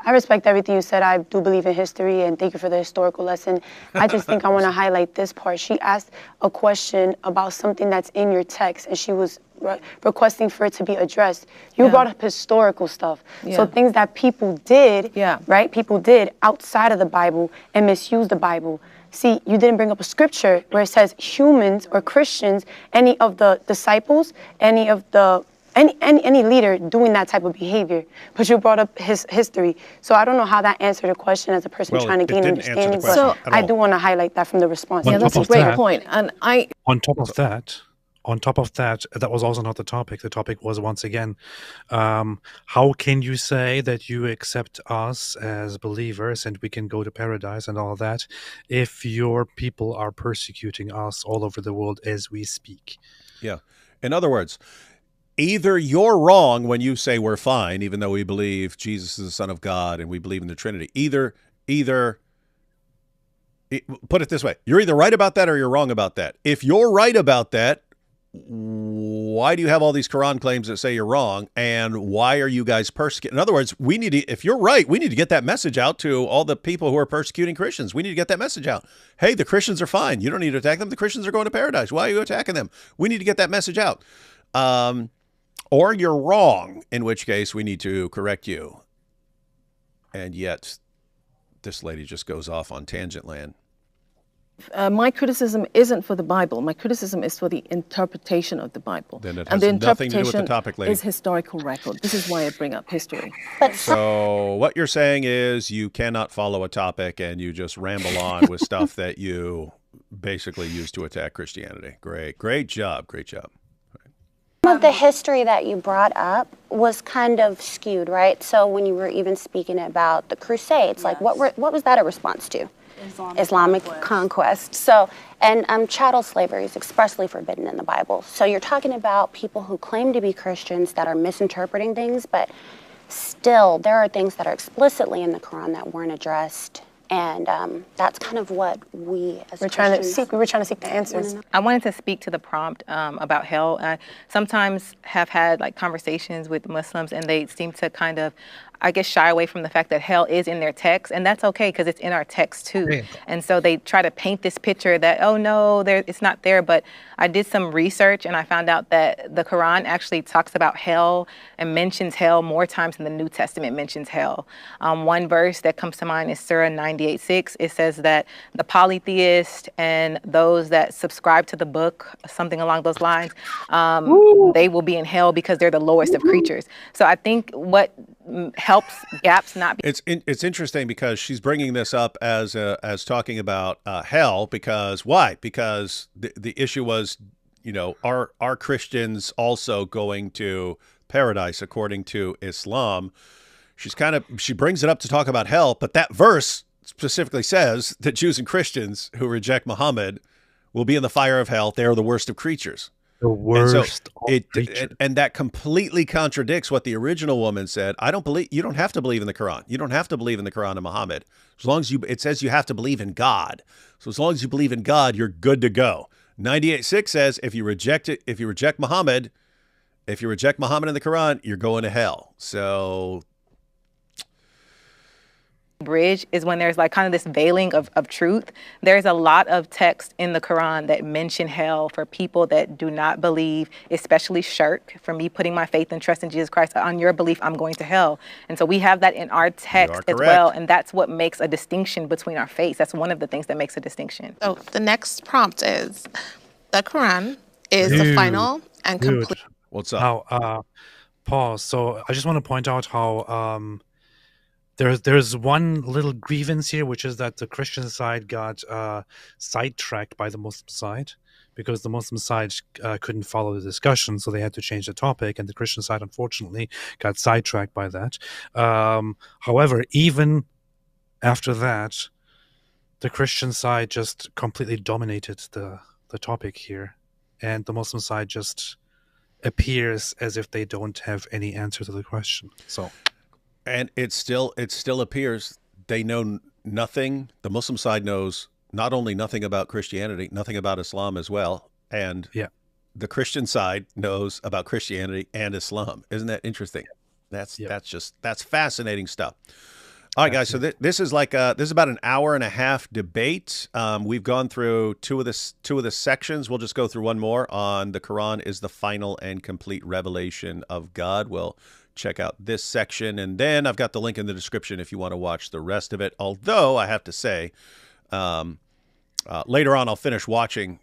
I respect everything you said. I do believe in history, and thank you for the historical lesson. I just think I want to highlight this part. She asked a question about something that's in your text, and she was requesting for it to be addressed. You brought up historical stuff. So things that people did, right? People did outside of the Bible and misuse the Bible. See, you didn't bring up a scripture where it says humans or Christians, any of the disciples, any leader doing that type of behavior, but you brought up his history. So I don't know how that answered the question as a person trying to gain understanding, but I do want to highlight that from the response. Yeah, that's a great point. And On top of that, that was also not the topic. The topic was, once again, how can you say that you accept us as believers and we can go to paradise and all that if your people are persecuting us all over the world as we speak? Yeah. In other words, either you're wrong when you say we're fine, even though we believe Jesus is the Son of God and we believe in the Trinity. Put it this way, you're either right about that or you're wrong about that. If you're right about that, why do you have all these Quran claims that say you're wrong? And why are you guys persecuting? In other words, if you're right, we need to get that message out to all the people who are persecuting Christians. We need to get that message out. Hey, the Christians are fine. You don't need to attack them. The Christians are going to paradise. Why are you attacking them? We need to get that message out. Or you're wrong, in which case we need to correct you. And yet, this lady just goes off on tangent land. My criticism isn't for the Bible. My criticism is for the interpretation of the Bible. Then it and has the nothing to do with the interpretation topic, lady. is historical record. This is why I bring up history. So what you're saying is you cannot follow a topic and you just ramble on with stuff that you basically use to attack Christianity. Great job. Some of the history that you brought up was kind of skewed, right? So when you were even speaking about the Crusades, like what was that a response to? Islamic conquest. So, and chattel slavery is expressly forbidden in the Bible. So you're talking about people who claim to be Christians that are misinterpreting things, but still there are things that are explicitly in the Quran that weren't addressed. And that's kind of what we as Christians... We were trying to seek the answers. I wanted to speak to the prompt about hell. I sometimes have had conversations with Muslims, and they seem to kind of, I guess, shy away from the fact that hell is in their text, and that's okay because it's in our text too. Yeah. And so they try to paint this picture that, oh no, it's not there. But I did some research and I found out that the Quran actually talks about hell and mentions hell more times than the New Testament mentions hell. One verse that comes to mind is Surah 98:6. It says that the polytheist and those that subscribe to the book, something along those lines, they will be in hell because they're the lowest of creatures. So I think what helps gaps not be... It's interesting because she's bringing this up as talking about hell because why? Because the issue was, are Christians also going to paradise according to Islam? She brings it up to talk about hell, but that verse specifically says that Jews and Christians who reject Muhammad will be in the fire of hell. They are the worst of creatures. The worst. And that completely contradicts what the original woman said. You don't have to believe in the Quran. You don't have to believe in the Quran and Muhammad. As long as it says you have to believe in God. So as long as you believe in God, you're good to go. 98:6 says if you reject Muhammad in the Quran, you're going to hell. So bridge is when there's kind of this veiling of truth. There's a lot of text in the Quran that mention hell for people that do not believe, especially shirk, for me putting my faith and trust in Jesus Christ. On your belief, I'm going to hell. And so we have that in our text as well. And that's what makes a distinction between our faiths. That's one of the things that makes a distinction. So the next prompt is, the Quran is the final and complete. What's up? Pause. So I just want to point out how There's one little grievance here, which is that the Christian side got sidetracked by the Muslim side, because the Muslim side couldn't follow the discussion, so they had to change the topic, and the Christian side, unfortunately, got sidetracked by that. However, even after that, the Christian side just completely dominated the topic here, and the Muslim side just appears as if they don't have any answer to the question. So, and it still appears they know nothing. The Muslim side knows not only nothing about Christianity, nothing about Islam as well, and the Christian side knows about Christianity and Islam. Isn't that interesting? That's fascinating stuff. All right, guys. So this is about an hour and a half debate. We've gone through two of the sections. We'll just go through one more on the Quran is the final and complete revelation of God. We'll check out this section, and then I've got the link in the description if you want to watch the rest of it. Although I have to say, later on I'll finish watching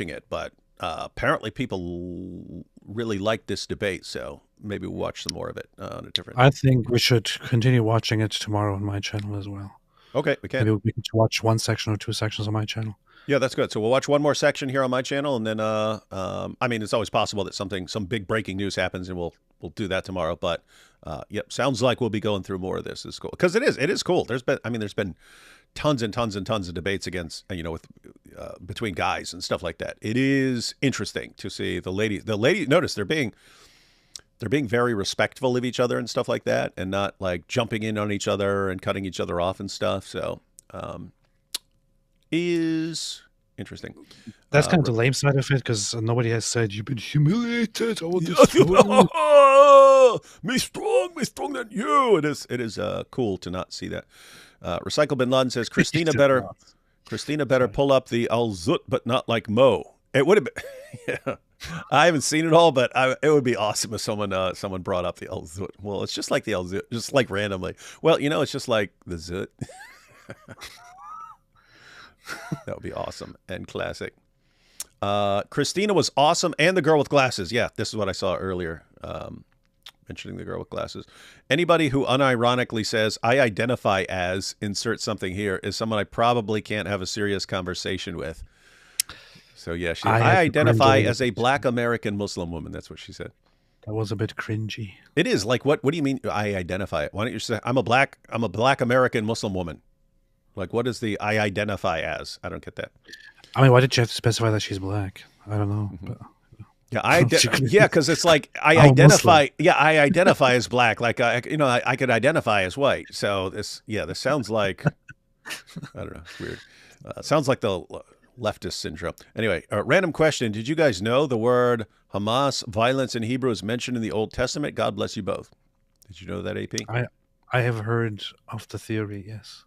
it, but apparently people really like this debate, so maybe we'll watch some more of it on a different. I think we should continue watching it tomorrow on my channel as well. Okay, we can. Maybe we can watch one section or two sections on my channel. Yeah, that's good. So we'll watch one more section here on my channel, and then I mean, it's always possible that some big breaking news happens, and we'll do that tomorrow. But yep, sounds like we'll be going through more of this. It's cool because it is cool. There's been tons and tons and tons of debates against with between guys and stuff like that. It is interesting to see the lady. Notice they're being very respectful of each other and stuff like that, and not like jumping in on each other and cutting each other off and stuff. So is interesting. That's kind of the lame side of it, because nobody has said you've been humiliated. I will me strong than you. It is cool to not see that. Recycle Bin Laden says Christina better pull up the Al-Zut, but not like Mo. It would have been. Yeah. I haven't seen it all, but it would be awesome if someone brought up the Al-Zut. Well, it's just like the Al-Zut, just like randomly. Well, it's just like the Zut. That would be awesome and classic. Christina was awesome, and the girl with glasses. Yeah, this is what I saw earlier. Mentioning the girl with glasses. Anybody who unironically says, I identify as, insert something here, is someone I probably can't have a serious conversation with. So, yeah, I identify as a black American Muslim woman. That's what she said. That was a bit cringy. It is. Like, what do you mean I identify? Why don't you say, I'm a black American Muslim woman? Like, what is the I identify as? I don't get that. I mean, why did you have to specify that she's black? I don't know. Mm-hmm. But... Yeah, because it's like I identify. Muslim. Yeah, I identify as black. Like I could identify as white. So this sounds like I don't know. It's weird. Sounds like the leftist syndrome. Anyway, random question: did you guys know the word Hamas, violence in Hebrew, is mentioned in the Old Testament? God bless you both. Did you know that, AP? I have heard of the theory. Yes.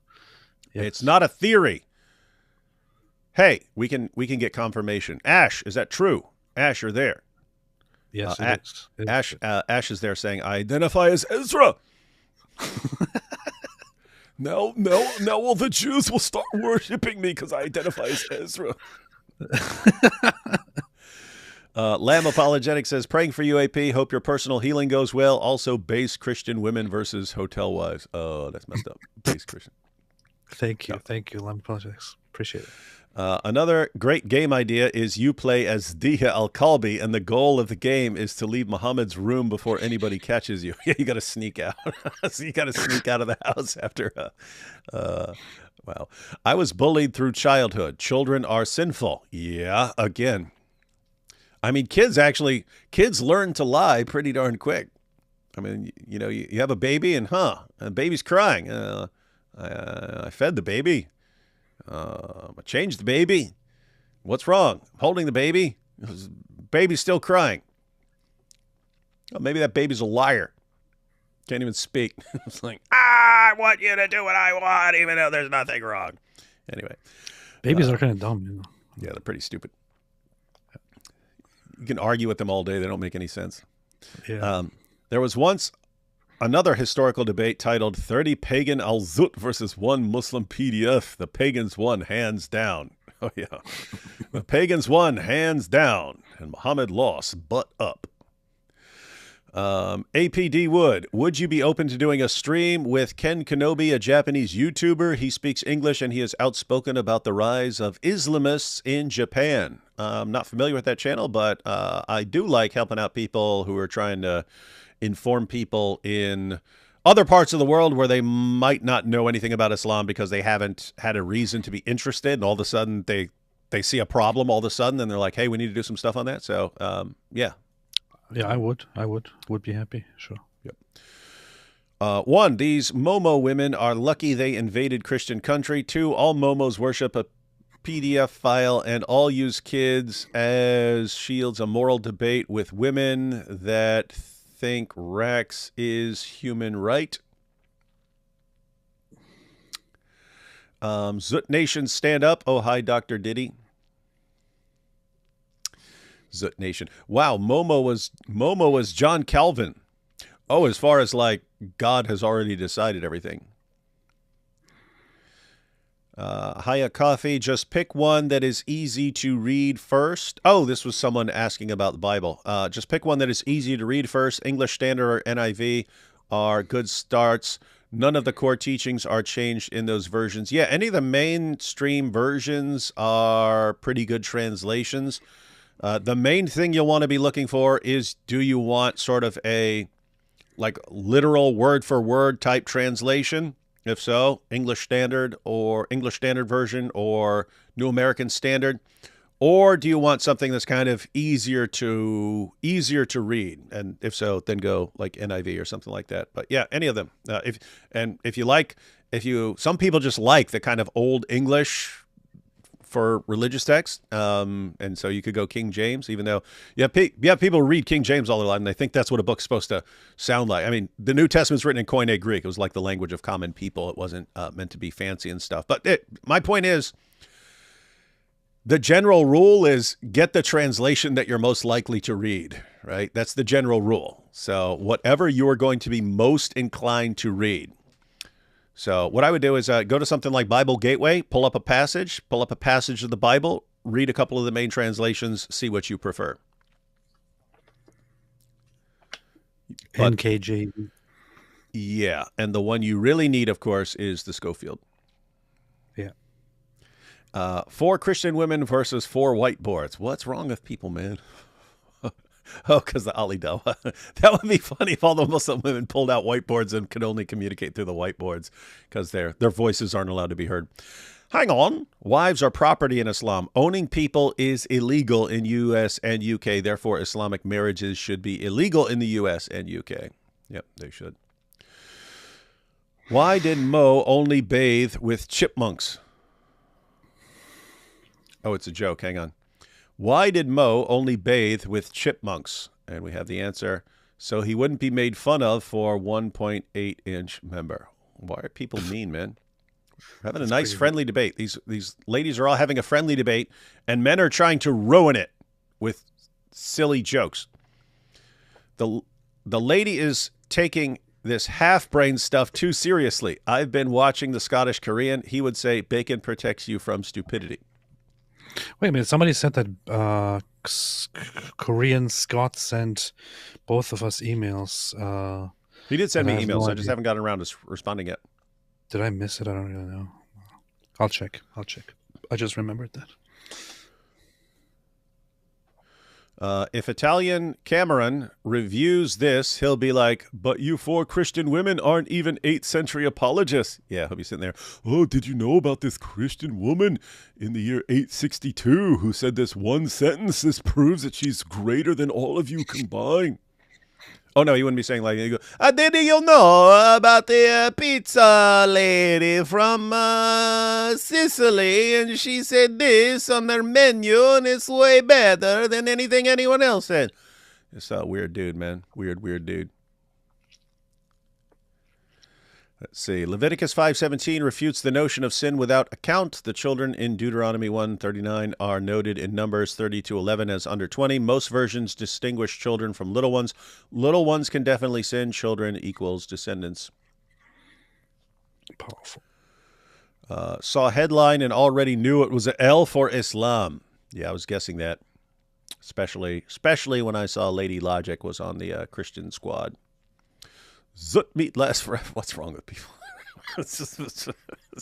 It's not a theory. Hey, we can get confirmation. Ash, is that true? Ash, you're there. Yes, it is. Ash is there saying, I identify as Ezra. Now all the Jews will start worshiping me because I identify as Ezra. Lamb Apologetics says, praying for you, AP. Hope your personal healing goes well. Also, base Christian women versus hotel wives. Oh, that's messed up. Base Christian. Thank you, Lamb Apologetics. Appreciate it. Another great game idea is you play as Diya al-Kalbi, and the goal of the game is to leave Muhammad's room before anybody catches you. Yeah, you got to sneak out. So you got to sneak out of the house after. Wow. I was bullied through childhood. Children are sinful. Yeah, again. I mean, kids learn to lie pretty darn quick. I mean, you have a baby and the baby's crying. I fed the baby. I changed the baby. What's wrong? I'm holding the baby. Baby's still crying. Oh, maybe that baby's a liar. Can't even speak. It's like, I want you to do what I want, even though there's nothing wrong. Anyway. Babies are kind of dumb, Yeah, they're pretty stupid. You can argue with them all day. They don't make any sense. Yeah. There was once another historical debate titled 30 Pagan Al-Zut versus 1 Muslim PDF. The pagans won hands down. Oh, yeah. The pagans won hands down, and Muhammad lost butt up. APD would you be open to doing a stream with Ken Kenobi, a Japanese YouTuber? He speaks English and he is outspoken about the rise of Islamists in Japan. I'm not familiar with that channel, but I do like helping out people who are trying to inform people in other parts of the world where they might not know anything about Islam because they haven't had a reason to be interested, and all of a sudden they see a problem all of a sudden and they're like, hey, we need to do some stuff on that. So yeah. Yeah, I would be happy. Sure. Yep. 1, these Momo women are lucky they invaded Christian country. 2, all Momos worship a PDF file and all use kids as shields a moral debate with women that think Rex is human right. Zut Nation, stand up. Oh, hi, Dr. Diddy. Zut Nation. Wow, Momo was John Calvin. Oh, as far as like God has already decided everything. Hiya Coffee, just pick one that is easy to read first. Oh, this was someone asking about the Bible. Just pick one that is easy to read first. English Standard or NIV are good starts. None of the core teachings are changed in those versions. Yeah, any of the mainstream versions are pretty good translations. The main thing you'll want to be looking for is, do you want sort of a like literal word for word type translation? If so, English Standard or English Standard Version or New American Standard. Or do you want something that's kind of easier to read? And if so, then go like NIV or something like that. But yeah, any of them. Some people just like the kind of old English for religious text, and so you could go King James, even though people read King James all their life and they think that's what a book's supposed to sound like. I mean, the New Testament's written in Koine Greek. It was like the language of common people. It wasn't meant to be fancy and stuff. But my point is, the general rule is get the translation that you're most likely to read, right? That's the general rule. So whatever you're going to be most inclined to read. So what I would do is go to something like Bible Gateway, pull up a passage of the Bible, read a couple of the main translations, see what you prefer. NKJV. Yeah, and the one you really need, of course, is the Schofield. Yeah. 4 Christian women versus 4 whiteboards. What's wrong with people, man? Oh, because the Ali Dawa. That would be funny if all the Muslim women pulled out whiteboards and could only communicate through the whiteboards because their voices aren't allowed to be heard. Hang on. Wives are property in Islam. Owning people is illegal in U.S. and U.K. Therefore, Islamic marriages should be illegal in the U.S. and U.K. Yep, they should. Why did Mo only bathe with chipmunks? Oh, it's a joke. Hang on. Why did Mo only bathe with chipmunks? And we have the answer. So he wouldn't be made fun of for 1.8-inch member. Why are people mean, man? We're having a nice, friendly debate. These ladies are all having a friendly debate, and men are trying to ruin it with silly jokes. The lady is taking this half-brain stuff too seriously. I've been watching the Scottish Korean. He would say bacon protects you from stupidity. Wait a minute. Somebody said that Korean Scott sent both of us emails. He did send me emails. I just haven't gotten around to responding yet. Did I miss it? I don't really know. I'll check. I just remembered that. If Italian Cameron reviews this, he'll be like, but you 4 Christian women aren't even 8th century apologists. Yeah, he'll be sitting there. Oh, did you know about this Christian woman in the year 862 who said this one sentence? This proves that she's greater than all of you combined. Oh, no, he wouldn't be saying like, you go, did you know about the pizza lady from Sicily? And she said this on their menu, and it's way better than anything anyone else said. It's a weird dude, man. Weird dude. Let's see. Leviticus 5:17 refutes the notion of sin without account. The children in Deuteronomy 1:39 are noted in Numbers 30-11 as under 20. Most versions distinguish children from little ones. Little ones can definitely sin. Children equals descendants. Powerful. Saw a headline and already knew it was an L for Islam. Yeah, I was guessing that. Especially when I saw Lady Logic was on the Christian squad. Zut meat lasts forever. What's wrong with people? let's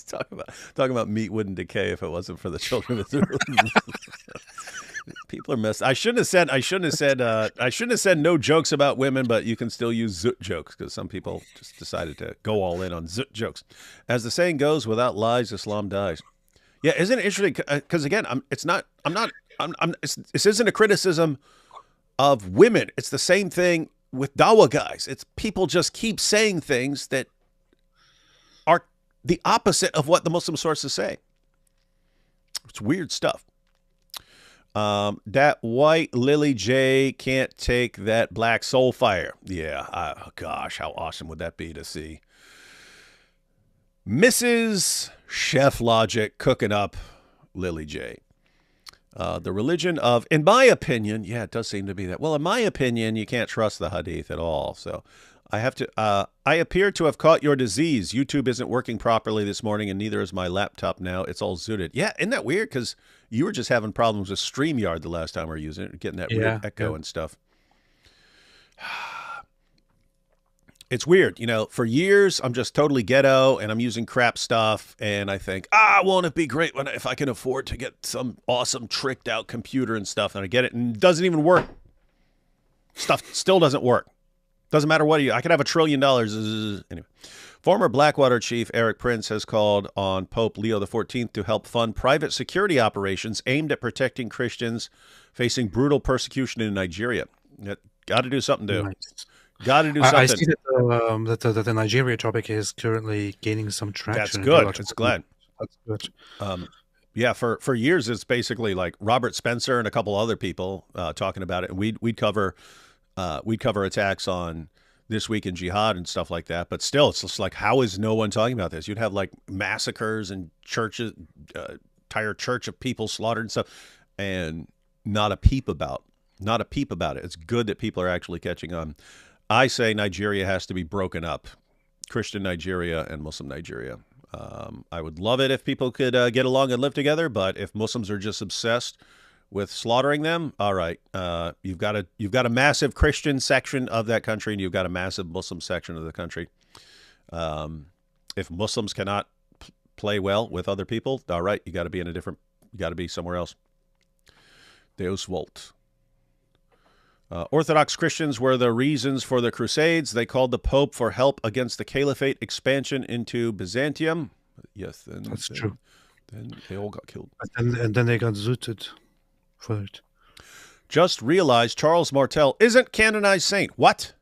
talk about meat wouldn't decay if it wasn't for the children of Israel. People are messed. I shouldn't have said no jokes about women, but you can still use zut jokes because some people just decided to go all in on zut jokes. As the saying goes, without lies, Islam dies. Yeah, isn't it interesting? Because again, this isn't a criticism of women. It's the same thing with Dawa guys. It's people just keep saying things that are the opposite of what the Muslim sources say. It's weird stuff. That white Lily J can't take that black soul fire. Yeah, gosh, how awesome would that be to see Mrs. Chef Logic cooking up Lily J. The religion of, in my opinion, yeah, it does seem to be that. Well, in my opinion, you can't trust the hadith at all. So I have to, I appear to have caught your disease. YouTube isn't working properly this morning, and neither is my laptop now. It's all zooted. Yeah, isn't that weird? Because you were just having problems with StreamYard the last time we were using it, getting that weird echo and stuff. It's weird. You know, for years, I'm just totally ghetto, and I'm using crap stuff, and I think, won't it be great if I can afford to get some awesome tricked out computer and stuff, and I get it, and it doesn't even work. Stuff still doesn't work. Doesn't matter what I could have $1 trillion. Anyway, former Blackwater chief Eric Prince has called on Pope Leo XIV to help fund private security operations aimed at protecting Christians facing brutal persecution in Nigeria. Got to do something, dude. Nice. Got to do something. I see that the Nigeria topic is currently gaining some traction. That's good. It's glad. That's good. Yeah, for years it's basically like Robert Spencer and a couple other people talking about it, and we'd cover attacks on This Week in Jihad and stuff like that. But still, it's just like, how is no one talking about this? You'd have like massacres and churches, entire church of people slaughtered and stuff, and not a peep about it. It's good that people are actually catching on. I say Nigeria has to be broken up, Christian Nigeria and Muslim Nigeria. I would love it if people could get along and live together, but if Muslims are just obsessed with slaughtering them, all right, you've got a massive Christian section of that country, and you've got a massive Muslim section of the country. If Muslims cannot play well with other people, all right, you got to be somewhere else. Deus Volt. Orthodox Christians were the reasons for the Crusades. They called the Pope for help against the Caliphate expansion into Byzantium. Yes, that's true. Then they all got killed. And then they got zooted for it. Just realized Charles Martel isn't canonized saint. What?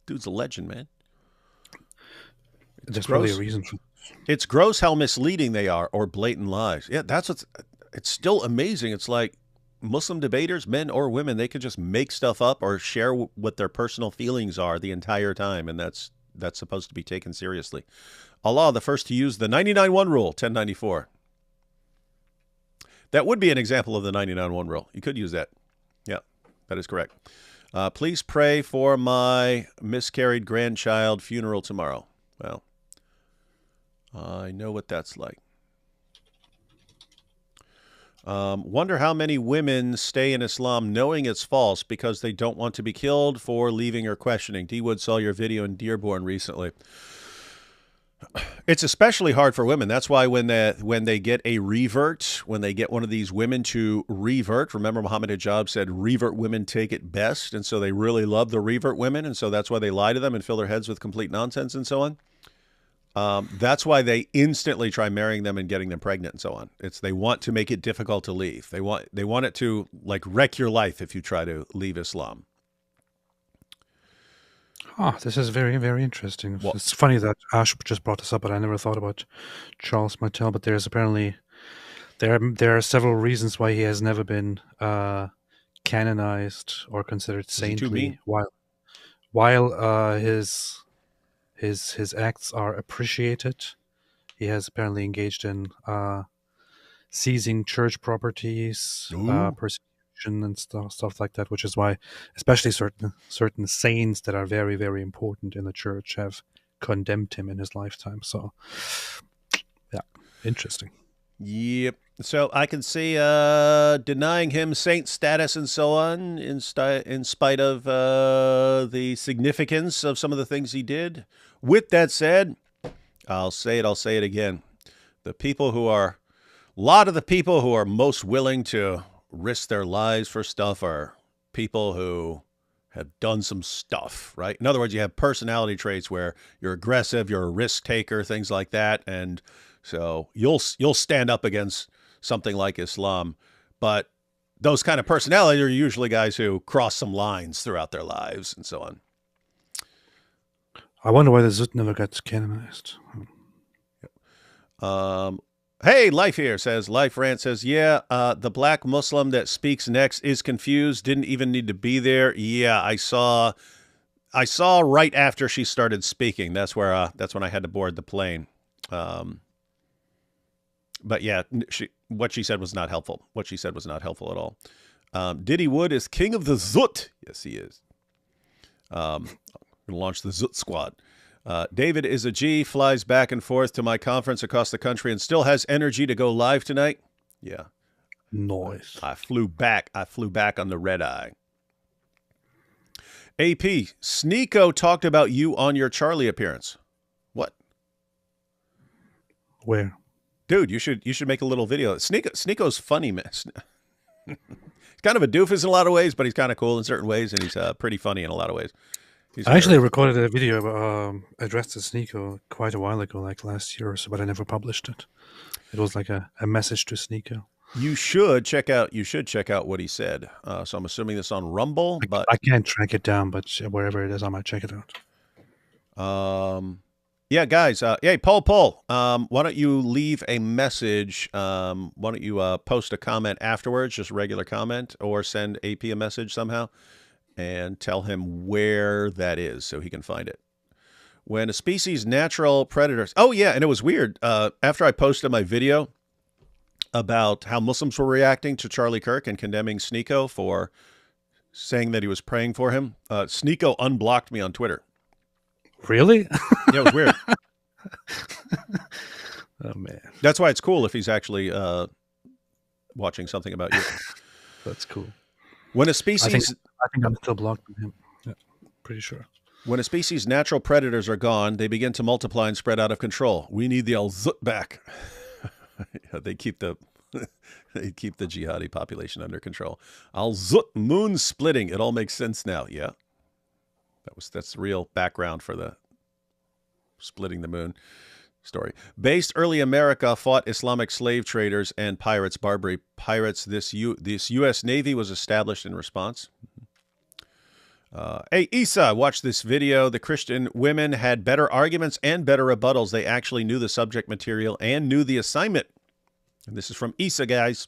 Dude's a legend, man. There's probably a reason for this. It's gross how misleading they are, or blatant lies. Yeah, it's still amazing. It's like Muslim debaters, men or women, they could just make stuff up or share what their personal feelings are the entire time, and that's supposed to be taken seriously. Allah, the first to use the 99-1 rule, 1094. That would be an example of the 99-1 rule. You could use that. Yeah, that is correct. Please pray for my miscarried grandchild funeral tomorrow. Well, I know what that's like. Wonder how many women stay in Islam knowing it's false because they don't want to be killed for leaving or questioning. D. Wood saw your video in Dearborn recently. It's especially hard for women. That's why when they get a revert, when they get one of these women to revert, remember Muhammad Hijab said revert women take it best, and so they really love the revert women, and so that's why they lie to them and fill their heads with complete nonsense and so on. That's why they instantly try marrying them and getting them pregnant and so on. They want to make it difficult to leave. They want it to like wreck your life if you try to leave Islam. This is very, very interesting. Well, it's funny that Ash just brought this up, but I never thought about Charles Martel. But there's apparently there are several reasons why he has never been canonized or considered saintly. While his acts are appreciated, he has apparently engaged in seizing church properties, persecution and stuff like that, which is why especially certain saints that are very, very important in the church have condemned him in his lifetime. So, yeah, interesting. Yep. So I can see denying him saint status and so on in spite of the significance of some of the things he did. With that said, I'll say it again. A lot of the people who are most willing to risk their lives for stuff are people who have done some stuff, right? In other words, you have personality traits where you're aggressive, you're a risk taker, things like that. And so you'll stand up against something like Islam. But those kind of personalities are usually guys who cross some lines throughout their lives and so on. I wonder why the Zut never got canonized. Hey, Life Rant says, yeah, the black Muslim that speaks next is confused, didn't even need to be there. Yeah, I saw right after she started speaking. That's when I had to board the plane. But yeah, what she said was not helpful. What she said was not helpful at all. Diddy Wood is king of the Zut. Yes, he is. Going to launch the Zut squad. David is a G, flies back and forth to my conference across the country and still has energy to go live tonight. Yeah. Nice. I flew back on the red eye. AP, Sneeko talked about you on your Charlie appearance. What? Where? Dude, you should make a little video. Sneeko's funny, man. He's kind of a doofus in a lot of ways, but he's kind of cool in certain ways, and he's pretty funny in a lot of ways. I actually recorded a video addressed to Sneeko quite a while ago, like last year or so, but I never published it. It was like a message to Sneeko. You should check out what he said. So I'm assuming this on Rumble, but I can't track it down, but wherever it is, I might check it out. Yeah, guys. Hey, Paul. Why don't you leave a message? Why don't you post a comment afterwards, just a regular comment, or send AP a message somehow, and tell him where that is so he can find it. When a species' natural predators. Oh yeah, and it was weird. After I posted my video about how Muslims were reacting to Charlie Kirk and condemning Sneeko for saying that he was praying for him, Sneeko unblocked me on Twitter. Really? Yeah, it was weird. Oh, man. That's why it's cool if he's actually watching something about you. That's cool. When a species... I think I'm still blocked from him. Yeah, pretty sure. When a species' natural predators are gone, they begin to multiply and spread out of control. We need the Al-Zut back. They keep the jihadi population under control. Al-Zut, moon splitting. It all makes sense now. Yeah. That's the real background for the splitting the moon story. Based early America fought Islamic slave traders and pirates, Barbary pirates. This U.S. Navy was established in response. Hey, Isa, watch this video. The Christian women had better arguments and better rebuttals. They actually knew the subject material and knew the assignment. And this is from Isa, guys.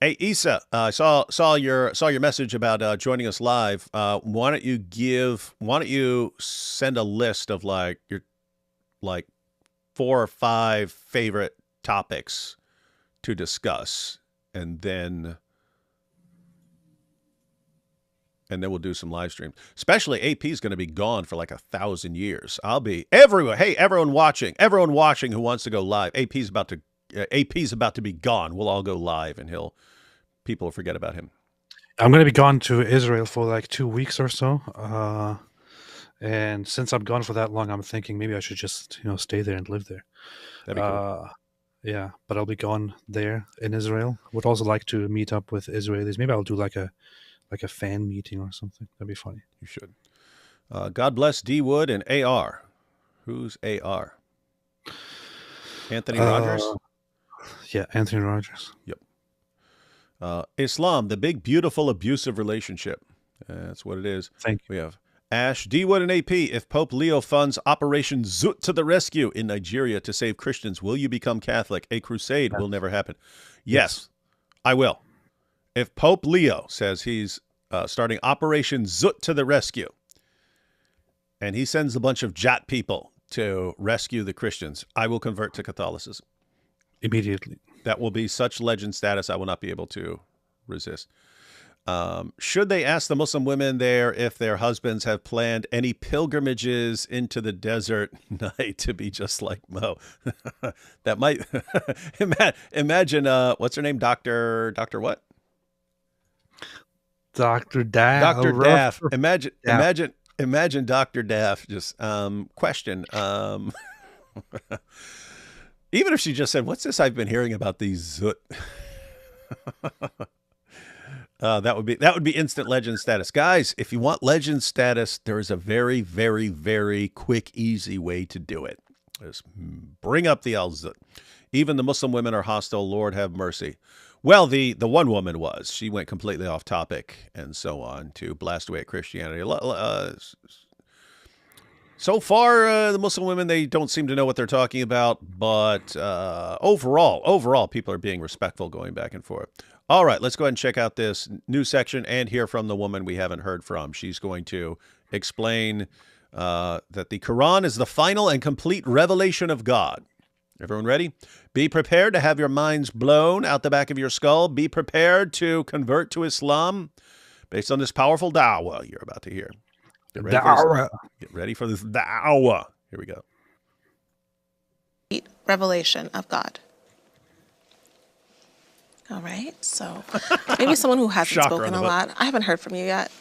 Hey, Isa, I saw your message about joining us live. Why don't you send a list of your 4 or 5 favorite topics to discuss, and then we'll do some live streams. Especially AP is going to be gone for 1,000 years. I'll be everywhere. Hey, everyone watching who wants to go live. AP's about to be gone. We'll all go live, and people will forget about him. I'm going to be gone to Israel for 2 weeks or so. And since I'm gone for that long, I'm thinking maybe I should just, stay there and live there. That'd be cool. Yeah, but I'll be gone there in Israel. Would also like to meet up with Israelis. Maybe I'll do a fan meeting or something. That'd be funny. You should. God bless D. Wood and AR. Who's AR? Anthony Rogers? Yeah, Anthony Rogers. Yep. Islam, the big, beautiful, abusive relationship. That's what it is. Thank you. We have Ash, D. Wood, and AP. If Pope Leo funds Operation Zut to the rescue in Nigeria to save Christians, will you become Catholic? A crusade will never happen. Yes, I will. If Pope Leo says he's starting Operation Zut to the rescue, and he sends a bunch of Jat people to rescue the Christians, I will convert to Catholicism. Immediately. That will be such legend status I will not be able to resist. Should they ask the Muslim women there if their husbands have planned any pilgrimages into the desert night to be just like Mo? That might imagine. What's her name? Doctor what? Dr. Daff. Dr. Daff. Imagine Dr. Daff just question. Even if she just said, "What's this I've been hearing about these zut?" That would be instant legend status. Guys, if you want legend status, there is a very, very, very quick, easy way to do it. Just bring up the al-zut. Even the Muslim women are hostile. Lord have mercy. Well, the one woman was. She went completely off topic and so on to blast away at Christianity. So far, the Muslim women, they don't seem to know what they're talking about. But overall, people are being respectful going back and forth. All right, let's go ahead and check out this new section and hear from the woman we haven't heard from. She's going to explain that the Quran is the final and complete revelation of God. Everyone ready? Be prepared to have your minds blown out the back of your skull. Be prepared to convert to Islam based on this powerful da'wah you're about to hear. Get ready for this da'wah. Here we go. Revelation of God. All right, so maybe someone who hasn't spoken a lot. I haven't heard from you yet.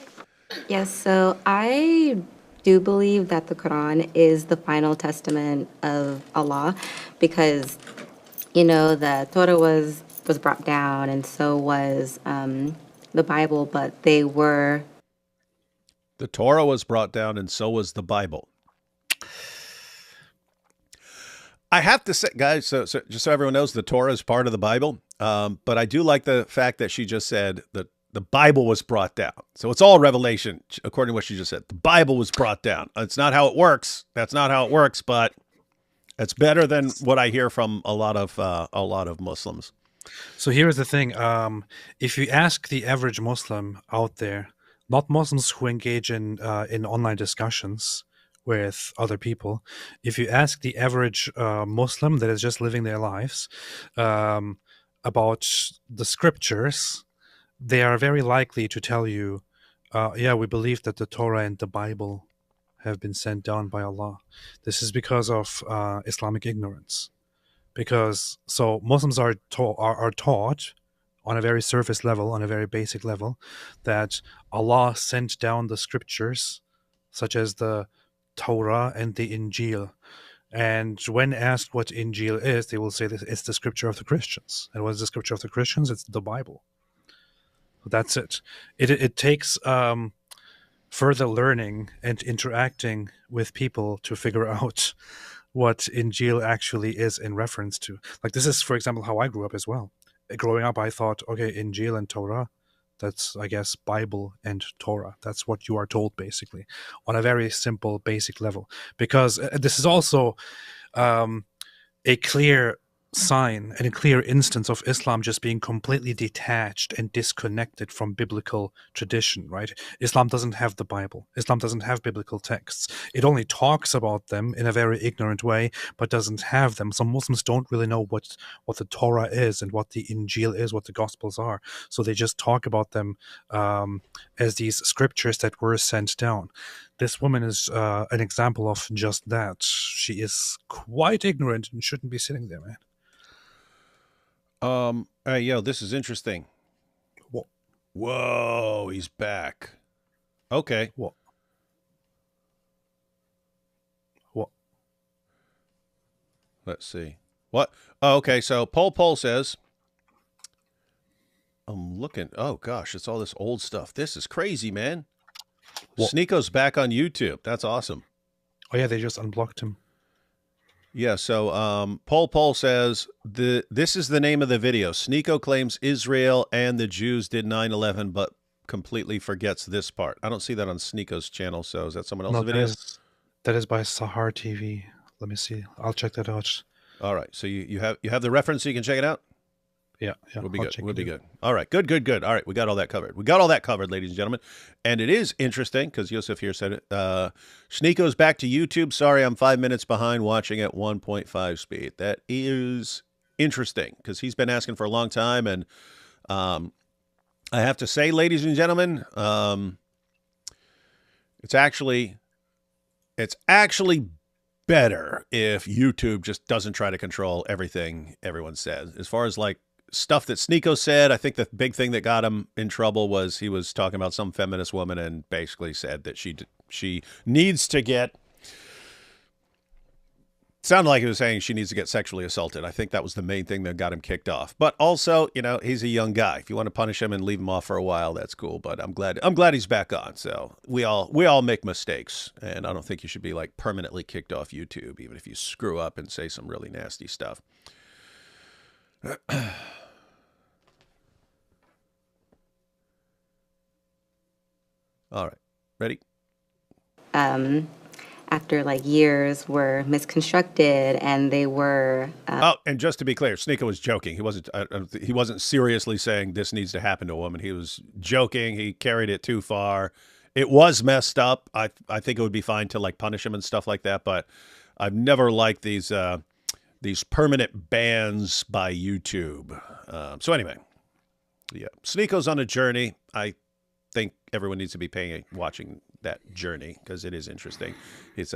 Yes, so I do believe that the Quran is the final testament of Allah because, the Torah was brought down and so was the Bible, but they were... The Torah was brought down and so was the Bible. I have to say, guys, so just so everyone knows, the Torah is part of the Bible. But I do like the fact that she just said that the Bible was brought down. So it's all revelation, according to what she just said. The Bible was brought down. It's not how it works. That's not how it works, but it's better than what I hear from a lot of Muslims. So here's the thing. If you ask the average Muslim out there, not Muslims who engage in online discussions with other people, if you ask the average Muslim that is just living their lives about the scriptures, they are very likely to tell you, yeah, we believe that the Torah and the Bible have been sent down by Allah. This is because of Islamic ignorance. So Muslims are taught on a very surface level, on a very basic level, that Allah sent down the scriptures, such as the Torah and the Injil. And when asked what Injil is, they will say that it's the scripture of the Christians. And what is the scripture of the Christians? It's the Bible. That's it. It takes further learning and interacting with people to figure out what Injil actually is in reference to. Like, this is, for example, how I grew up as well. Growing up, I thought, okay, Injil and Torah, that's, I guess, Bible and Torah. That's what you are told, basically, on a very simple, basic level. Because this is also a clear sign and a clear instance of Islam just being completely detached and disconnected from biblical tradition, right? Islam doesn't have the Bible. Islam doesn't have biblical texts. It only talks about them in a very ignorant way, but doesn't have them. Some Muslims don't really know what the Torah is and what the Injil is, what the Gospels are. So they just talk about them as these scriptures that were sent down. This woman is an example of just that. She is quite ignorant and shouldn't be sitting there, man. Yo, this is interesting. Whoa, he's back. Okay. What? Let's see. What? Oh, okay, so Pol says, I'm looking. Oh, gosh, it's all this old stuff. This is crazy, man. Sneako's back on YouTube. That's awesome. Oh, yeah, they just unblocked him. Yeah, so Pol says, this is the name of the video. Sneeko claims Israel and the Jews did 9/11, but completely forgets this part. I don't see that on Sneeko's channel, so is that someone else's video? That is by Sahar TV. Let me see. I'll check that out. All right, so you have the reference so you can check it out? Yeah. We'll be good. We'll be good. All right, good. All right, we got all that covered. Ladies and gentlemen. And it is interesting, because Yosef here said it. Sneeko's back to YouTube. Sorry, I'm 5 minutes behind watching at 1.5 speed. That is interesting, because he's been asking for a long time, and I have to say, ladies and gentlemen, it's actually better if YouTube just doesn't try to control everything everyone says. As far as like stuff that Sneeko said, I think the big thing that got him in trouble was he was talking about some feminist woman and basically said that she needs to get. Sounded like he was saying she needs to get sexually assaulted. I think that was the main thing that got him kicked off. But also, you know, he's a young guy. If you want to punish him and leave him off for a while, that's cool. But I'm glad he's back on. So we all make mistakes, and I don't think you should be like permanently kicked off YouTube, even if you screw up and say some really nasty stuff. All right, ready? After like years were misconstructed and they were oh, and just to be clear, Sneeko was joking. He wasn't seriously saying this needs to happen to a woman. He was joking. He carried it too far. It was messed up. I think it would be fine to like punish him and stuff like that, but I've never liked these permanent bans by YouTube. So anyway, yeah, Sneeko's on a journey. I think everyone needs to be watching that journey because it is interesting. This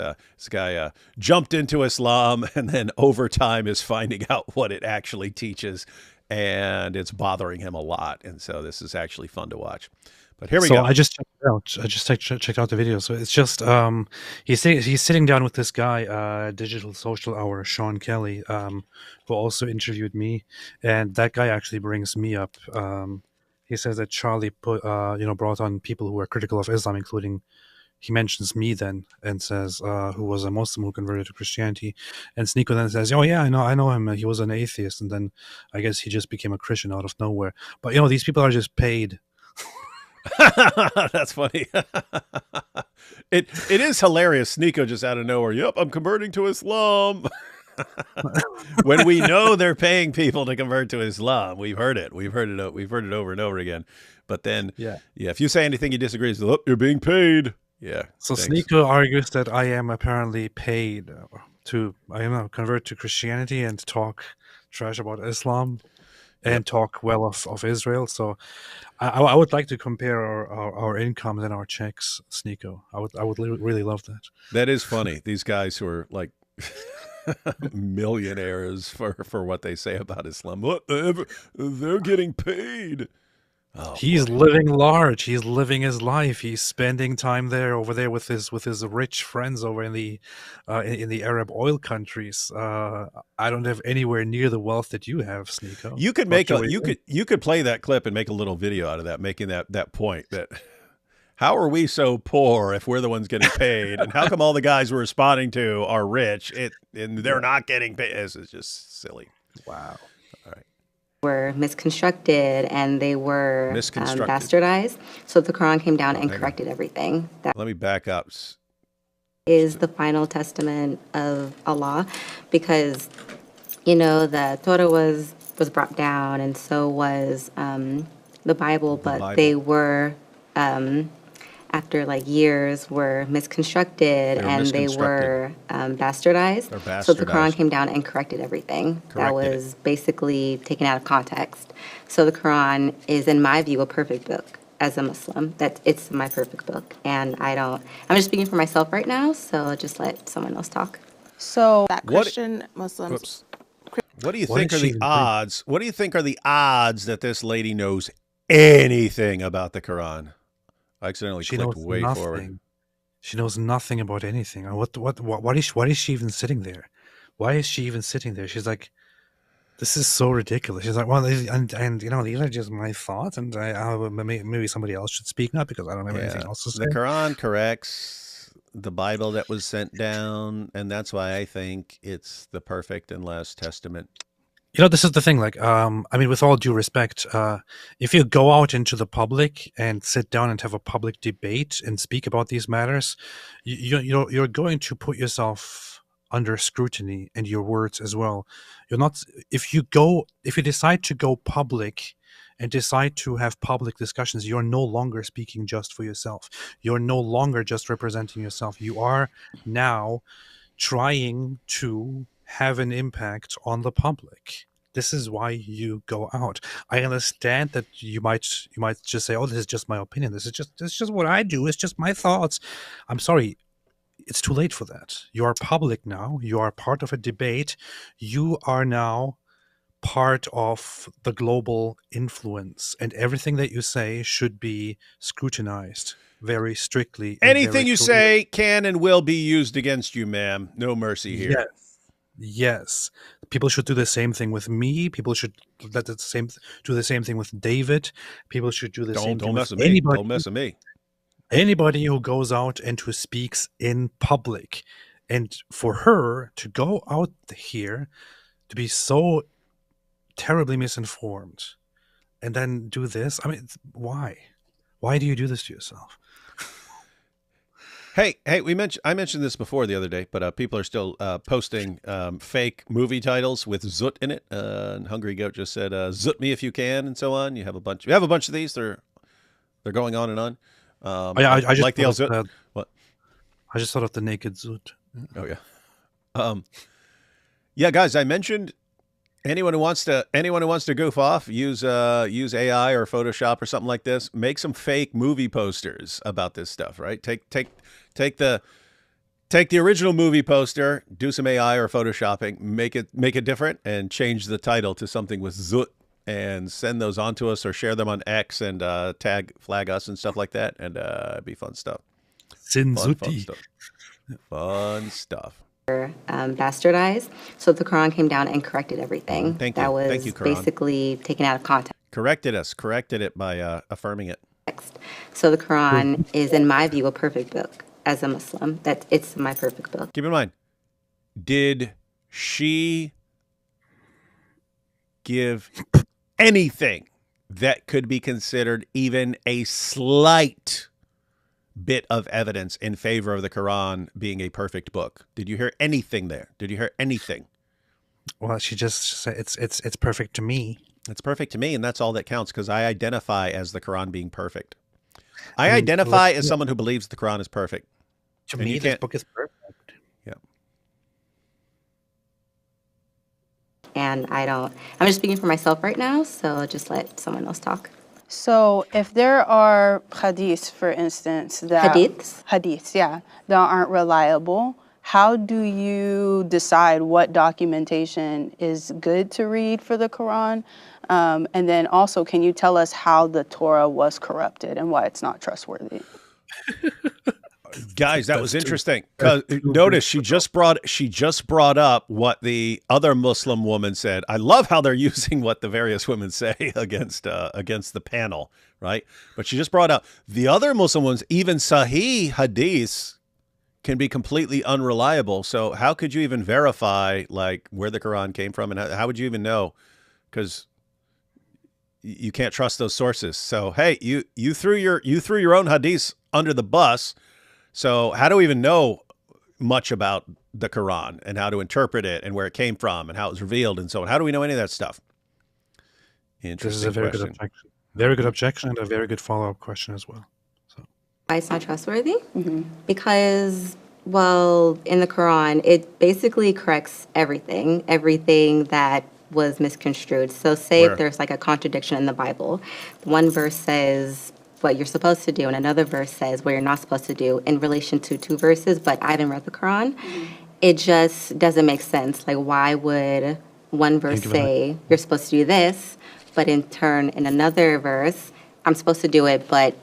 guy jumped into Islam and then over time is finding out what it actually teaches, and it's bothering him a lot. And so this is actually fun to watch. But here we go. I just checked it out. I just checked out the video. So it's just he's sitting down with this guy, Digital Social Hour, Sean Kelly, who also interviewed me, and that guy actually brings me up. He says that Charlie brought on people who were critical of Islam, including, he mentions me then and says, who was a Muslim who converted to Christianity. And Sneeko then says, oh yeah, I know him. He was an atheist. And then I guess he just became a Christian out of nowhere. But these people are just paid. That's funny. It is hilarious. Sneeko just out of nowhere. Yep, I'm converting to Islam. When we know they're paying people to convert to Islam, we've heard it over and over again. But then, yeah, if you say anything you disagree, it's, you're being paid. Yeah. So Sneeko argues that I am apparently paid to, convert to Christianity and talk trash about Islam and talk well of Israel. So I would like to compare our incomes and our checks, Sneeko. I would really love that. That is funny. These guys who are like millionaires for what they say about Islam. Whatever, they're getting paid. Oh, he's living large. He's living his life. He's spending time over there with his rich friends over in the Arab oil countries. I don't have anywhere near the wealth that you have, Sneeko. You could you could play that clip and make a little video out of that, making that point that how are we so poor if we're the ones getting paid, and how come all the guys we're responding to are rich and they're not getting paid? This is just silly. Wow. All right. Were misconstructed and they were bastardized. So the Quran came down and corrected everything. Let me back up. Is the final testament of Allah, because the Torah was brought down and so was the Bible, but they were after like years were misconstructed and they were bastardized. So the Quran came down and corrected everything that was basically taken out of context. So the Quran is, in my view, a perfect book as a Muslim. It's my perfect book, and I'm just speaking for myself right now, so I'll just let someone else talk. So that Christian Muslims. What do you think are the odds? What do you think are the odds that this lady knows anything about the Quran? I accidentally clicked way forward. She knows nothing about anything. Why is she even sitting there? Why is she even sitting there? She's like, this is so ridiculous. She's like, well, and these are just my thoughts, and maybe somebody else should speak up because I don't have anything else to say. The Quran corrects the Bible that was sent down, and that's why I think it's the perfect and last testament. This is the thing, like, with all due respect, if you go out into the public and sit down and have a public debate and speak about these matters, you're going to put yourself under scrutiny and your words as well. If you decide to go public and decide to have public discussions, you're no longer speaking just for yourself. You're no longer just representing yourself. You are now trying to have an impact on the public. This is why you go out. I understand that you might just say, "Oh, this is just my opinion. This is just what I do. It's just my thoughts." I'm sorry. It's too late for that. You are public now. You are part of a debate. You are now part of the global influence, and everything that you say should be scrutinized very strictly. Anything you say can and will be used against you, ma'am. No mercy here. Yes. People should do the same thing with me. People should do the same thing with David. People should do the same thing with anybody. Don't mess with me. Anybody who goes out and who speaks in public. And for her to go out here to be so terribly misinformed and then do this, I mean, why? Why do you do this to yourself? Hey, I mentioned this before the other day, but people are still posting fake movie titles with Zut in it. And Hungry Goat just said, "Zut me if you can," and so on. You have a bunch of these. They're going on and on. I just like the Zut. What? I just thought of the naked Zut. Oh yeah. Yeah, guys, I mentioned anyone who wants to goof off, use AI or Photoshop or something like this. Make some fake movie posters about this stuff, right? Take the original movie poster, do some AI or Photoshopping, make it different, and change the title to something with Zut, and send those on to us or share them on X and flag us and stuff like that, and it'd be fun stuff. Fun stuff. Bastardized. So the Quran came down and corrected everything. Thank you. That was Thank you, Quran. basically taken out of context. Corrected it by affirming it. So the Quran is, in my view, a perfect book. As a Muslim, it's my perfect book. Keep in mind, did she give anything that could be considered even a slight bit of evidence in favor of the Quran being a perfect book? Did you hear anything there? Did you hear anything? Well, she just said it's perfect to me. It's perfect to me, and that's all that counts, because I identify as the Quran being perfect. I identify as someone who believes the Quran is perfect. To me, this book is perfect. Yeah. And I'm just speaking for myself right now, so I'll just let someone else talk. So if there are hadiths, for instance, hadiths, yeah, that aren't reliable, how do you decide what documentation is good to read for the Quran? And then also, can you tell us how the Torah was corrupted and why it's not trustworthy? Guys, that was interesting. Notice she just brought up what the other Muslim woman said. I love how they're using what the various women say against the panel, right? But she just brought up the other Muslim ones. Even Sahih hadiths can be completely unreliable. So how could you even verify like where the Quran came from, and how would you even know? Because you can't trust those sources. So hey, you threw your own hadiths under the bus. So how do we even know much about the Quran and how to interpret it and where it came from and how it was revealed and so on? How do we know any of that stuff? Interesting. This is a very good objection. Very good objection, and a very good follow-up question as well. So why it's not trustworthy? Mm-hmm. Because, well, in the Quran, it basically corrects everything that was misconstrued. So say if there's like a contradiction in the Bible, one verse says what you're supposed to do, and another verse says what you're not supposed to do in relation to two verses, but I haven't read the Quran. It just doesn't make sense. Like, why would one verse say you're supposed to do this, but in turn, in another verse, I'm supposed to do it, but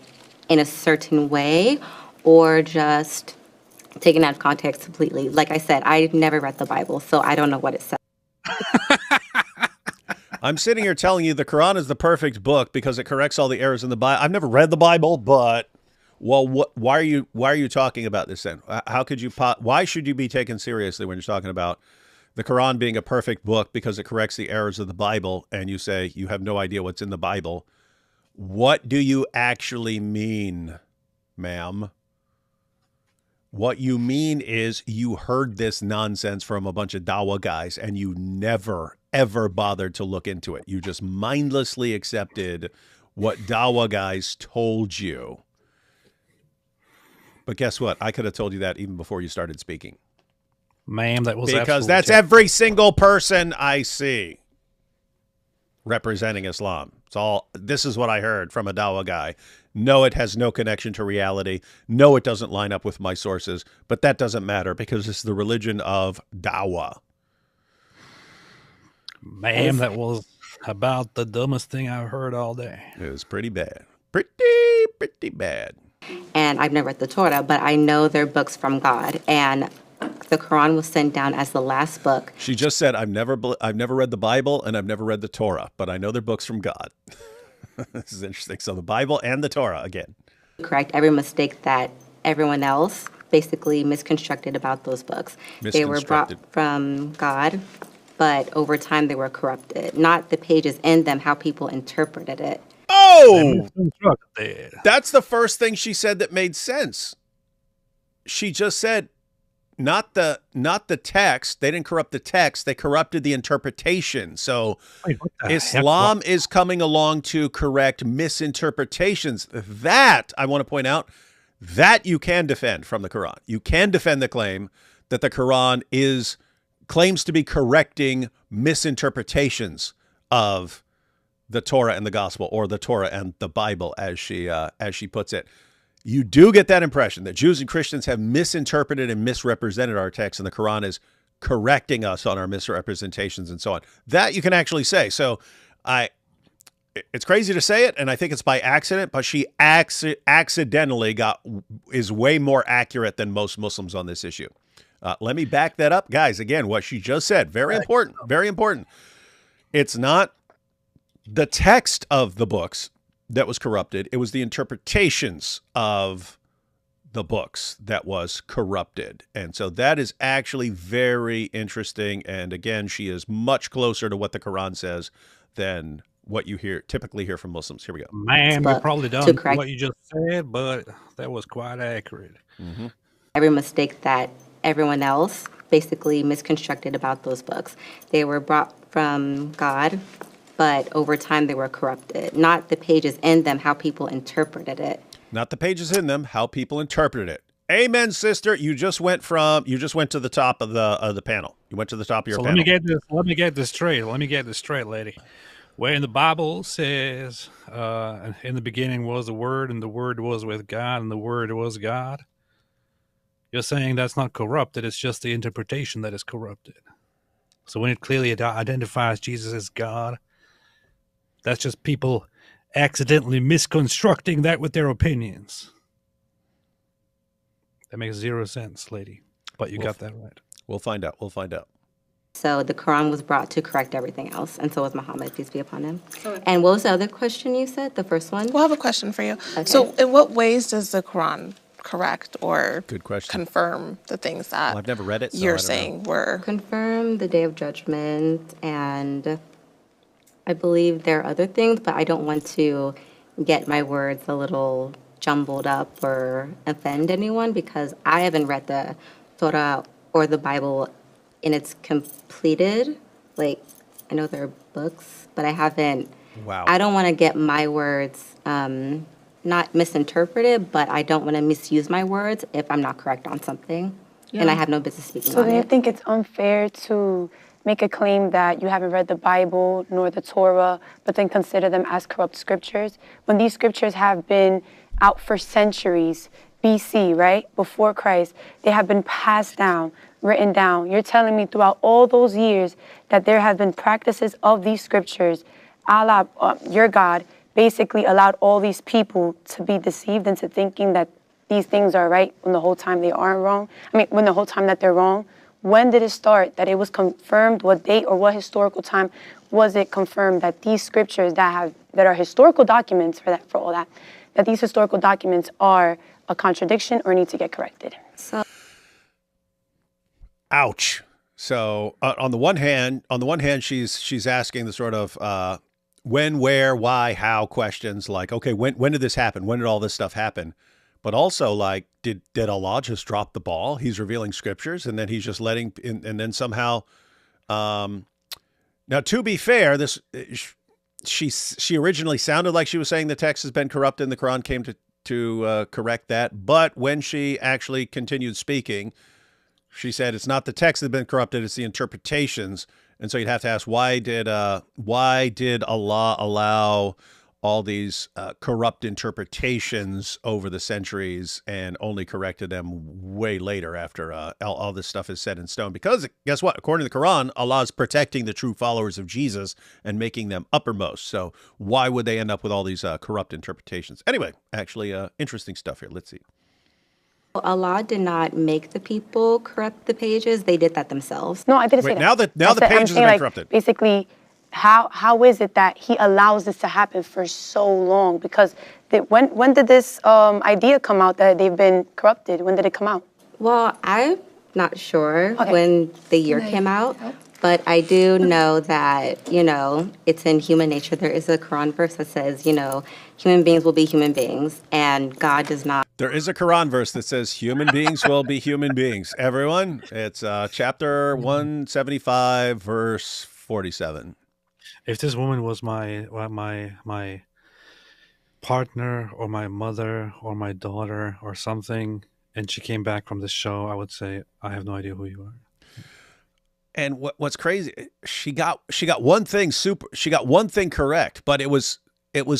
in a certain way, or just taken out of context completely? Like I said, I never read the Bible, so I don't know what it says. I'm sitting here telling you the Quran is the perfect book because it corrects all the errors in the Bible. I've never read the Bible, but why are you talking about this then? How could you? Why should you be taken seriously when you're talking about the Quran being a perfect book because it corrects the errors of the Bible, and you say you have no idea what's in the Bible? What do you actually mean, ma'am? What you mean is you heard this nonsense from a bunch of dawah guys and you never, ever bothered to look into it. You just mindlessly accepted what dawah guys told you. But guess what? I could have told you that even before you started speaking. Ma'am, that was because that's every single person I see. representing Islam. This is what I heard from a Dawah guy. No, it has no connection to reality. No, it doesn't line up with my sources, but that doesn't matter because it's the religion of Dawah. Man, that was about the dumbest thing I've heard all day. It was pretty bad. Pretty bad. And I've never read the Torah, but I know they're books from God. And the Quran was sent down as the last book. She just said, I've never read the Bible and I've never read the Torah, but I know they're books from God. This is interesting. So the Bible and the Torah again. Correct every mistake that everyone else basically misconstructed about those books. They were brought from God, but over time they were corrupted. Not the pages in them, how people interpreted it. Oh! That's the first thing she said that made sense. She just said, not the text. They didn't corrupt the text. They corrupted the interpretation. So Islam is coming along to correct misinterpretations. That, I want to point out, that you can defend from the Quran. You can defend the claim that the Quran claims to be correcting misinterpretations of the Torah and the Gospel, or the Torah and the Bible, as she puts it. You do get that impression that Jews and Christians have misinterpreted and misrepresented our text, and the Quran is correcting us on our misrepresentations and so on. That you can actually say. So it's crazy to say it, and I think it's by accident, but she accidentally is way more accurate than most Muslims on this issue. Let me back that up. Guys, again, what she just said, very important, very important. It's not the text of the books that was corrupted. It was the interpretations of the books that was corrupted. And so that is actually very interesting. And again, she is much closer to what the Quran says than what you typically hear from Muslims. Here we go. Man, we probably done what you just said, but that was quite accurate. Mm-hmm. Every mistake that everyone else basically misconstructed about those books. They were brought from God, but over time they were corrupted. Not the pages in them, how people interpreted it. Not the pages in them, how people interpreted it. Amen, sister. You just went to the top of the panel. You went to the top of your panel. Let me get this straight, lady. Where in the Bible says, in the beginning was the Word, and the Word was with God, and the Word was God. You're saying that's not corrupted. It's just the interpretation that is corrupted. So when it clearly identifies Jesus as God, that's just people accidentally misconstructing that with their opinions. That makes zero sense, lady. But you got that right. We'll find out. So the Quran was brought to correct everything else, and so was Muhammad, peace be upon him. Okay. And what was the other question you said, the first one? We'll have a question for you. Okay. So in what ways does the Quran correct or confirm the things that I've never read it, so you're saying were... Confirm the Day of Judgment, and I believe there are other things, but I don't want to get my words a little jumbled up or offend anyone, because I haven't read the Torah or the Bible in its completed. Like, I know there are books, but I haven't. Wow. I don't want to get my words not misinterpreted, but I don't want to misuse my words if I'm not correct on something. Yeah. And I have no business speaking on it. So do you think it's unfair to make a claim that you haven't read the Bible nor the Torah, but then consider them as corrupt scriptures, when these scriptures have been out for centuries, BC, right? Before Christ, they have been passed down, written down. You're telling me throughout all those years that there have been practices of these scriptures. Allah, your God, basically allowed all these people to be deceived into thinking that these things are right when the whole time they aren't wrong. When the whole time that they're wrong. When did it start that it was confirmed? What date or what historical time was it confirmed that these scriptures that are historical documents for all that these historical documents are a contradiction or need to get corrected? Ouch. So on the one hand, she's asking the sort of when, where, why, how questions, like, okay, when did this happen? When did all this stuff happen? But also, like, did Allah just drop the ball? He's revealing scriptures, and then he's just letting, and then somehow, now to be fair, she originally sounded like she was saying the text has been corrupted, and the Quran came to correct that. But when she actually continued speaking, She said it's not the text that has been corrupted, it's the interpretations. And so you'd have to ask, why did Allah allow all these corrupt interpretations over the centuries and only corrected them way later after all this stuff is set in stone? Because guess what? According to the Quran, Allah is protecting the true followers of Jesus and making them uppermost. So why would they end up with all these corrupt interpretations? Anyway, actually, interesting stuff here. Let's see. Allah did not make the people corrupt the pages. They did that themselves. No, I didn't say Wait, that. now the pages have been corrupted. Basically, how is it that he allows this to happen for so long? Because when did this idea come out that they've been corrupted? When did it come out? Well, I'm not sure when the year came out, but I do know that, it's in human nature. There is a Quran verse that says, human beings will be human beings, and God does not. There is a Quran verse that says human beings will be human beings. Everyone, it's chapter 175, verse 47. If this woman was my partner or my mother or my daughter or something, and she came back from this show, I would say, I have no idea who you are. And what's crazy, she got one thing correct, but it was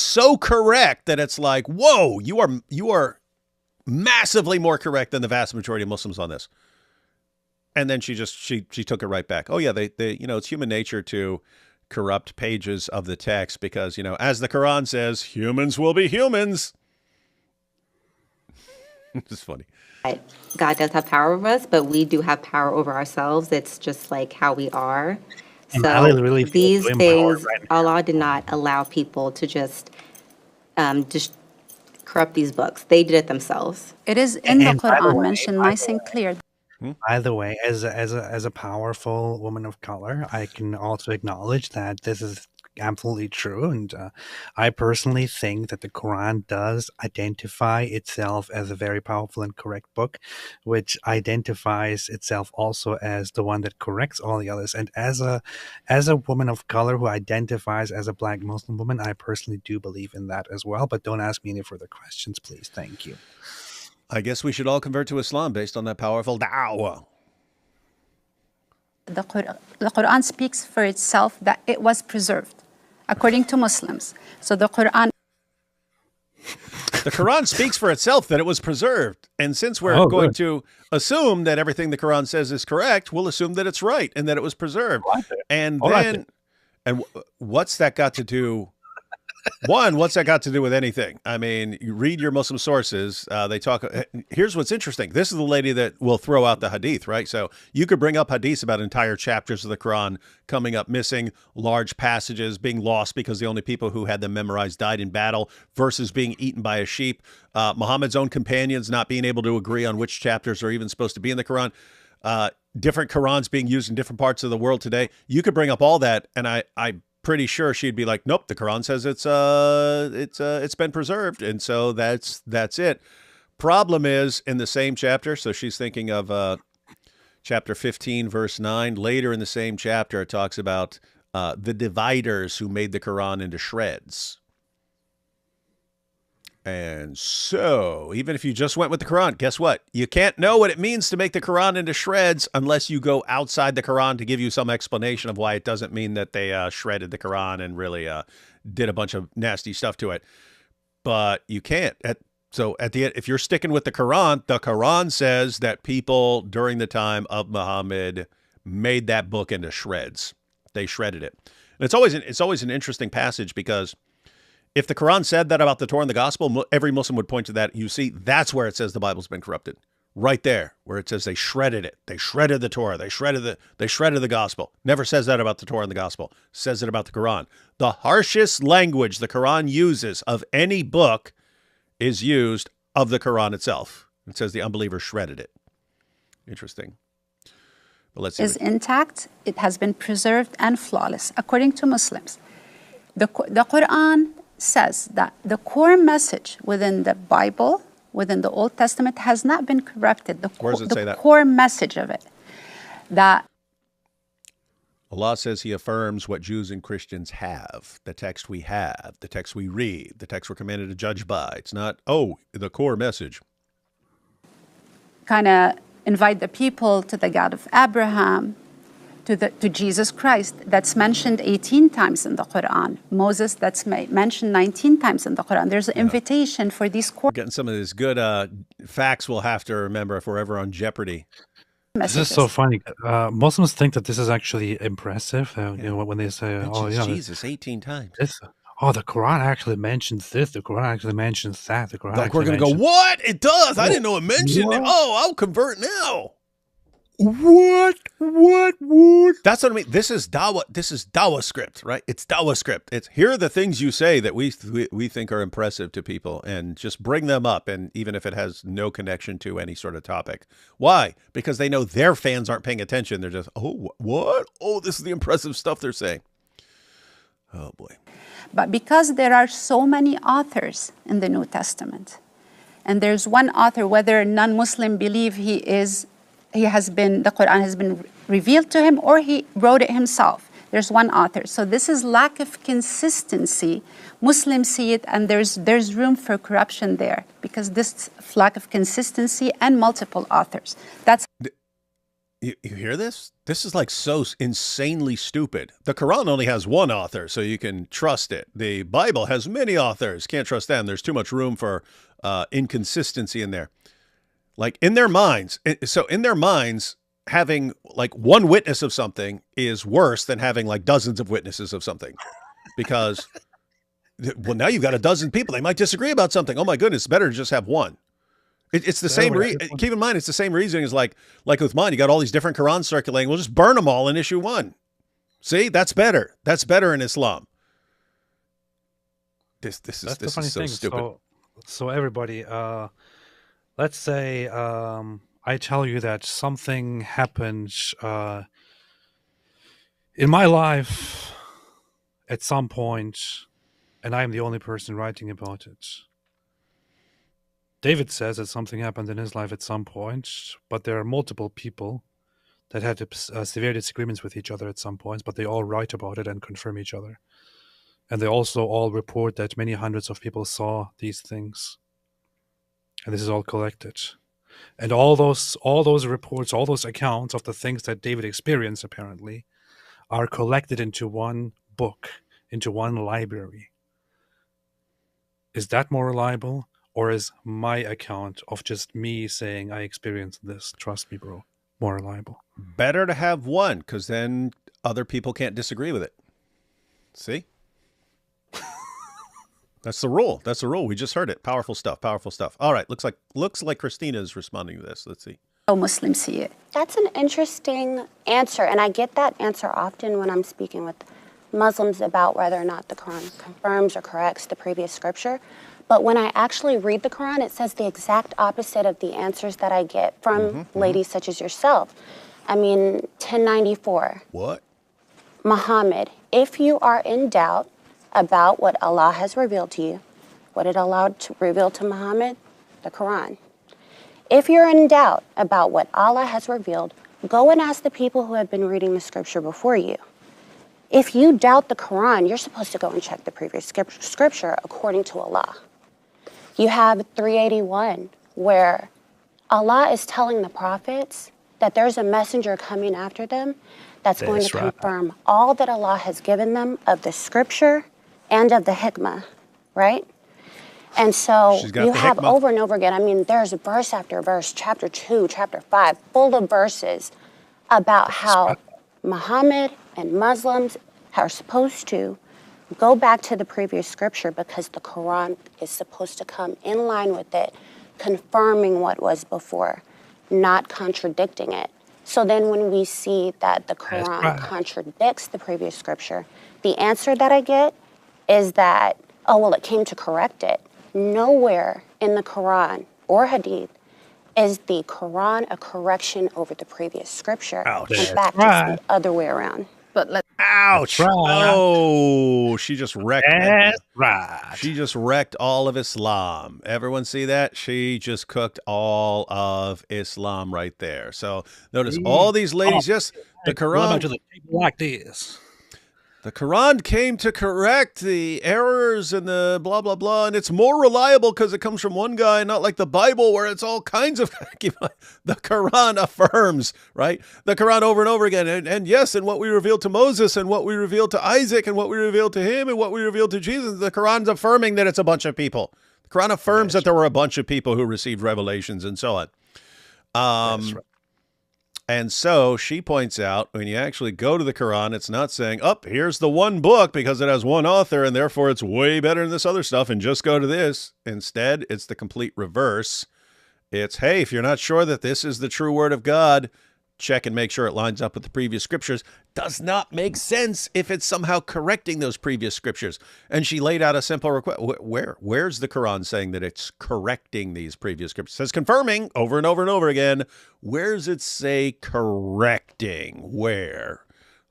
so correct that it's like, whoa, you are massively more correct than the vast majority of Muslims on this. And then she took it right back. Oh yeah, they it's human nature to corrupt pages of the text because, as the Quran says, humans will be humans. It's funny. God does have power over us, but we do have power over ourselves. It's just like how we are. So really these things, Allah did not allow people to just corrupt these books. They did it themselves. It is in the Quran mentioned nice and clear. By the way, as a powerful woman of color, I can also acknowledge that this is absolutely true, and I personally think that the Quran does identify itself as a very powerful and correct book, which identifies itself also as the one that corrects all the others. And as a woman of color who identifies as a Black Muslim woman, I personally do believe in that as well. But don't ask me any further questions, please. Thank you. I guess we should all convert to Islam based on that powerful da'wah. The Quran speaks for itself that it was preserved, according to Muslims. So the Quran speaks for itself that it was preserved. And since we're going to assume that everything the Quran says is correct, we'll assume that it's right and that it was preserved. And then, what's that got to do? What's that got to do with anything? I mean, you read your Muslim sources. They talk. Here's what's interesting. This is the lady that will throw out the hadith, right? So you could bring up hadiths about entire chapters of the Quran coming up missing, large passages being lost because the only people who had them memorized died in battle, versus being eaten by a sheep. Muhammad's own companions not being able to agree on which chapters are even supposed to be in the Quran. Different Qurans being used in different parts of the world today. You could bring up all that, and I pretty sure she'd be like, nope, the Quran says it's been preserved, and so that's it. Problem is, in the same chapter, so she's thinking of chapter 15, verse 9. Later in the same chapter, it talks about the dividers who made the Quran into shreds. And so, even if you just went with the Quran, guess what? You can't know what it means to make the Quran into shreds unless you go outside the Quran to give you some explanation of why it doesn't mean that they shredded the Quran and really did a bunch of nasty stuff to it. But you can't. So at the end, if you're sticking with the Quran says that people during the time of Muhammad made that book into shreds. They shredded it. And it's always an interesting passage because if the Quran said that about the Torah and the Gospel, every Muslim would point to that. You see, that's where it says the Bible's been corrupted. Right there, where it says they shredded it. They shredded the Torah. They shredded the Gospel. Never says that about the Torah and the Gospel. Says it about the Quran. The harshest language the Quran uses of any book is used of the Quran itself. It says the unbelievers shredded it. Interesting. But let's see. Is intact. It has been preserved and flawless, according to Muslims. The Quran says that the core message within the Bible, within the Old Testament, has not been corrupted. Where does it say that? The core message of it, that Allah says he affirms what Jews and Christians have, the text we have, the text we read, the text we're commanded to judge by. It's not, the core message. kind of invite the people to the God of Abraham, to Jesus Christ. That's mentioned 18 times in the Quran. Moses, that's mentioned 19 times in the Quran. There's an invitation for these Getting some of these good facts we'll have to remember if we're ever on Jeopardy. This is so funny. Muslims think that this is actually impressive. You know, when they say, "Oh, yeah, Jesus 18 times." The Quran actually mentions this. The Quran actually mentions that. The Quran Like we're gonna go, what? It does. I didn't know it mentioned it. Oh, I'll convert now. What? That's what I mean. This is Dawah. This is Dawah script, right? It's Dawah script. It's here are the things you say that we think are impressive to people, and just bring them up. And even if it has no connection to any sort of topic, why? Because they know their fans aren't paying attention. They're just, oh, what? Oh, this is the impressive stuff they're saying. Oh boy. But because there are so many authors in the New Testament, and there's one author, whether non-Muslim believe the Quran has been revealed to him or he wrote it himself. There's one author. So this is lack of consistency. Muslims see it, and there's room for corruption there because this lack of consistency and multiple authors. That's. You hear this? This is like so insanely stupid. The Quran only has one author, so you can trust it. The Bible has many authors. Can't trust them. There's too much room for inconsistency in there. Like in their minds. So in their minds, having like one witness of something is worse than having like dozens of witnesses of something. Because, well, now you've got a dozen people. They might disagree about something. Oh my goodness, it's better to just have one. It's the same. Keep in mind, it's the same reasoning as like with mine. You got all these different Qurans circulating. We'll just burn them all and issue one. See, that's better. That's better in Islam. This is so stupid. So everybody, let's say I tell you that something happened in my life at some point, and I'm the only person writing about it. David says that something happened in his life at some point, but there are multiple people that had severe disagreements with each other at some points, but they all write about it and confirm each other. And they also all report that many hundreds of people saw these things. And this is all collected. And all those reports, all those accounts of the things that David experienced, apparently, are collected into one book, into one library. Is that more reliable? Or is my account of just me saying I experienced this, trust me, bro, more reliable? Better to have one, because then other people can't disagree with it. See? That's the rule. That's the rule. We just heard it. Powerful stuff. Powerful stuff. All right. Looks like Christina is responding to this. Let's see. How Muslims see it. That's an interesting answer, and I get that answer often when I'm speaking with Muslims about whether or not the Quran confirms or corrects the previous scripture. But when I actually read the Quran, it says the exact opposite of the answers that I get from ladies such as yourself. I mean, 1094. What? Muhammad, if you are in doubt about what Allah has revealed to you, what did Allah reveal to Muhammad? The Quran. If you're in doubt about what Allah has revealed, go and ask the people who have been reading the scripture before you. If you doubt the Quran, you're supposed to go and check the previous scripture according to Allah. You have 381, where Allah is telling the prophets that there's a messenger coming after them that's going to confirm all that Allah has given them of the scripture and of the hikmah, right? And so you have over and over again, I mean, there's verse after verse, chapter 2, chapter 5, full of verses about how Muhammad and Muslims are supposed to go back to the previous scripture because the Quran is supposed to come in line with it, confirming what was before, not contradicting it. So then when we see that the Quran contradicts the previous scripture, the answer that I get is that, oh, well, it came to correct it. Nowhere in the Quran or Hadith is the Quran a correction over the previous scripture. Ouch. In fact, it's the other way around. But ouch! Oh, she just wrecked. She just wrecked all of Islam. Everyone see that? She just cooked all of Islam right there. So notice all these ladies, just the Quran. Like this. The Quran came to correct the errors and the blah, blah, blah, and it's more reliable because it comes from one guy, not like the Bible where it's all kinds of... The Quran affirms, right? The Quran over and over again. And yes, and what we revealed to Moses and what we revealed to Isaac and what we revealed to him and what we revealed to Jesus, the Quran's affirming that it's a bunch of people. The Quran affirms that there were a bunch of people who received revelations and so on. That's right. And so she points out when you actually go to the Quran, it's not saying, here's the one book because it has one author and therefore it's way better than this other stuff and just go to this. Instead, it's the complete reverse. It's, hey, if you're not sure that this is the true word of God, check and make sure it lines up with the previous scriptures. Does not make sense if it's somehow correcting those previous scriptures. And she laid out a simple request. Where's the Quran saying that it's correcting these previous scriptures? It says confirming over and over and over again. Where's it say correcting? Where?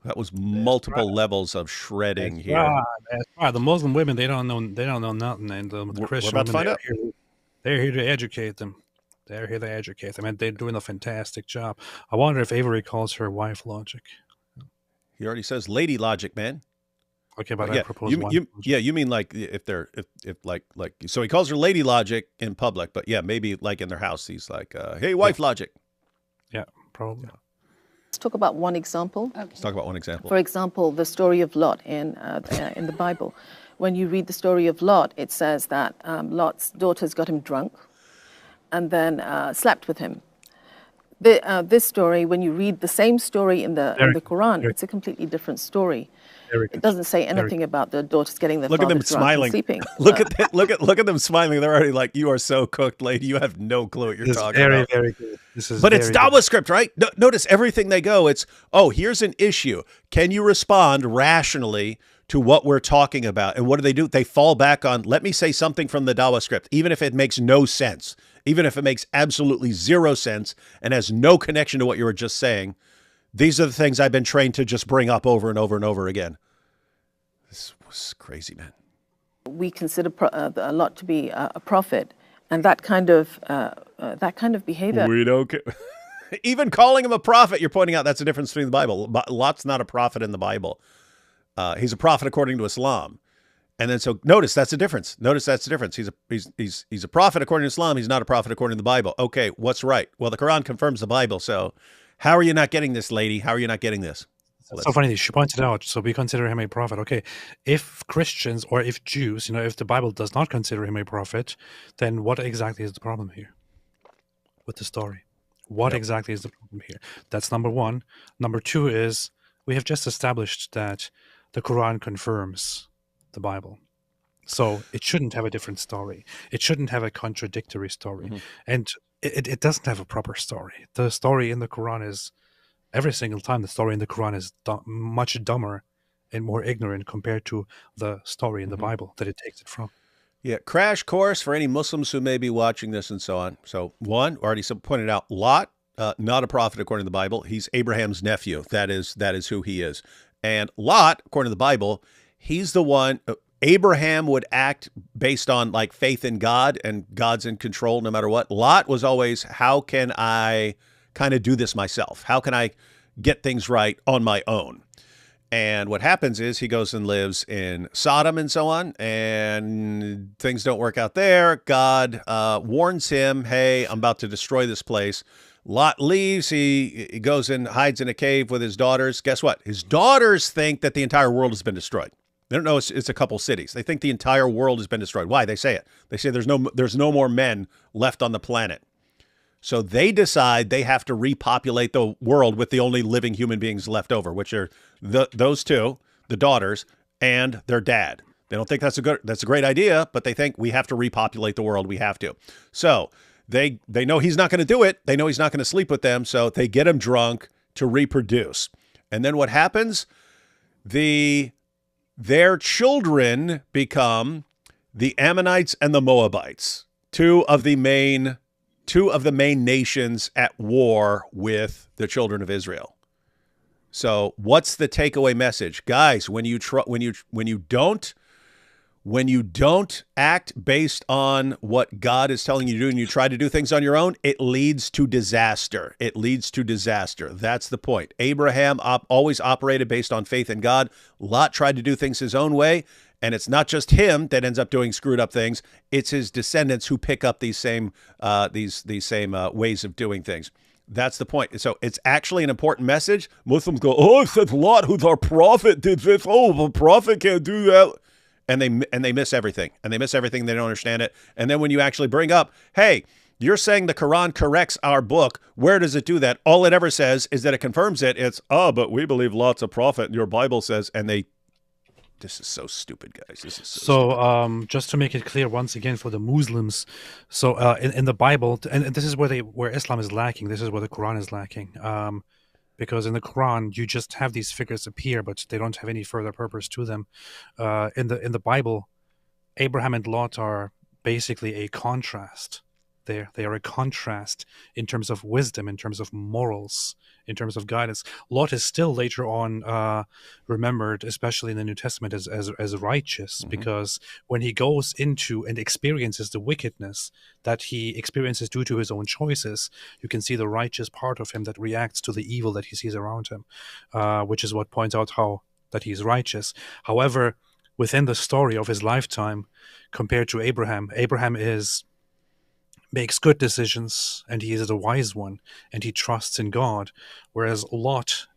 That was multiple levels of shredding here. That's right. The Muslim women, they don't know nothing, and the Christian we're about women, to find out. they're here to educate them. They're here to educate them, and they're doing a fantastic job. I wonder if Avery calls her wife logic. He already says lady logic, man. Okay, but yeah, I propose you mean like if so he calls her lady logic in public, but yeah, maybe like in their house he's like, hey, wife logic. Yeah, probably. Let's talk about one example. Okay. Let's talk about one example. For example, the story of Lot in the Bible. When you read the story of Lot, it says that Lot's daughters got him drunk and then slept with him. This story, when you read the same story in the Quran, it's a completely different story. It doesn't say anything about the daughters getting their fathers drunk smiling. and sleeping. Look at them smiling. They're already like, you are so cooked, lady. You have no clue what you're talking about. Very good. But it's Dawa script, right? Notice everything they go. It's, here's an issue. Can you respond rationally to what we're talking about? And what do? They fall back on, let me say something from the Dawa script, even if it makes no sense, even if it makes absolutely zero sense and has no connection to what you were just saying. These are the things I've been trained to just bring up over and over and over again. This was crazy, man. We consider Lot to be a prophet, and that kind of behavior. We don't care. Even calling him a prophet, you're pointing out that's the difference between the Bible. Lot's not a prophet in the Bible. He's a prophet according to Islam. And then so notice that's the difference. He's a prophet according to Islam. He's not a prophet according to the Bible. Okay, what's right? Well, the Quran confirms the Bible. So how are you not getting this, lady? How are you not getting this? So funny. She pointed out, so we consider him a prophet. Okay, if Christians or if Jews, if the Bible does not consider him a prophet, then what exactly is the problem here with the story? What exactly is the problem here? That's number one. Number two is we have just established that the Quran confirms the Bible. So it shouldn't have a different story. It shouldn't have a contradictory story. Mm-hmm. And it doesn't have a proper story. The story in the Quran is, every single time, the story in the Quran is much dumber and more ignorant compared to the story in the Bible that it takes it from. Yeah, crash course for any Muslims who may be watching this and so on. So one, already pointed out, Lot, not a prophet according to the Bible. He's Abraham's nephew. That is who he is. And Lot, according to the Bible, he's the one... Abraham would act based on like faith in God, and God's in control no matter what. Lot was always, how can I kind of do this myself? How can I get things right on my own? And what happens is he goes and lives in Sodom and so on, and things don't work out there. God warns him, hey, I'm about to destroy this place. Lot leaves. He goes and hides in a cave with his daughters. Guess what? His daughters think that the entire world has been destroyed. They don't know it's a couple cities. They think the entire world has been destroyed. Why? They say it. They say there's no more men left on the planet. So they decide they have to repopulate the world with the only living human beings left over, which are those two, the daughters, and their dad. They don't think that's a great idea, but they think we have to repopulate the world. We have to. So they know he's not going to do it. They know he's not going to sleep with them. So they get him drunk to reproduce. And then what happens? Their children become the Ammonites and the Moabites, two of the main nations at war with the children of Israel. So what's the takeaway message? Guys, when you when you don't act based on what God is telling you to do and you try to do things on your own, it leads to disaster. It leads to disaster. That's the point. Abraham always operated based on faith in God. Lot tried to do things his own way. And it's not just him that ends up doing screwed up things. It's his descendants who pick up these same ways of doing things. That's the point. So it's actually an important message. Muslims go, oh, it says Lot, who's our prophet, did this. Oh, the prophet can't do that. And they miss everything. And they miss everything. They don't understand it. And then when you actually bring up, hey, you're saying the Quran corrects our book. Where does it do that? All it ever says is that it confirms it. It's, but we believe Lot's a prophet. Your Bible says, and this is so stupid, guys. This is so stupid. Just to make it clear once again for the Muslims, so in the Bible, and this is where Islam is lacking. This is where the Quran is lacking, because in the Quran you just have these figures appear, but they don't have any further purpose to them. In the Bible, Abraham and Lot are basically a contrast. They are a contrast in terms of wisdom, in terms of morals, in terms of guidance. Lot is still later on remembered, especially in the New Testament, as righteous, because when he goes into and experiences the wickedness that he experiences due to his own choices, you can see the righteous part of him that reacts to the evil that he sees around him, which is what points out that he's righteous. However, within the story of his lifetime, compared to Abraham makes good decisions, and he is a wise one, and he trusts in God, whereas Lot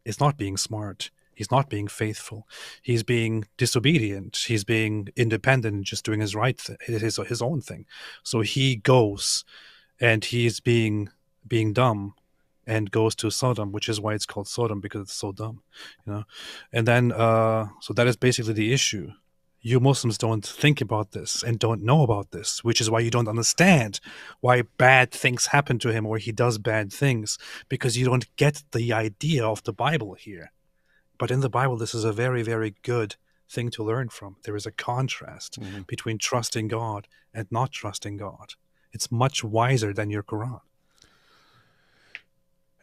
is not being smart. He's not being faithful. He's being disobedient. He's being independent, just doing his his own thing. So he goes, and he's being dumb, and goes to Sodom, which is why it's called Sodom, because it's so dumb, And then, so that is basically the issue. You Muslims don't think about this and don't know about this, which is why you don't understand why bad things happen to him or he does bad things, because you don't get the idea of the Bible here. But in the Bible, this is a very, very good thing to learn from. There is a contrast between trusting God and not trusting God. It's much wiser than your Quran.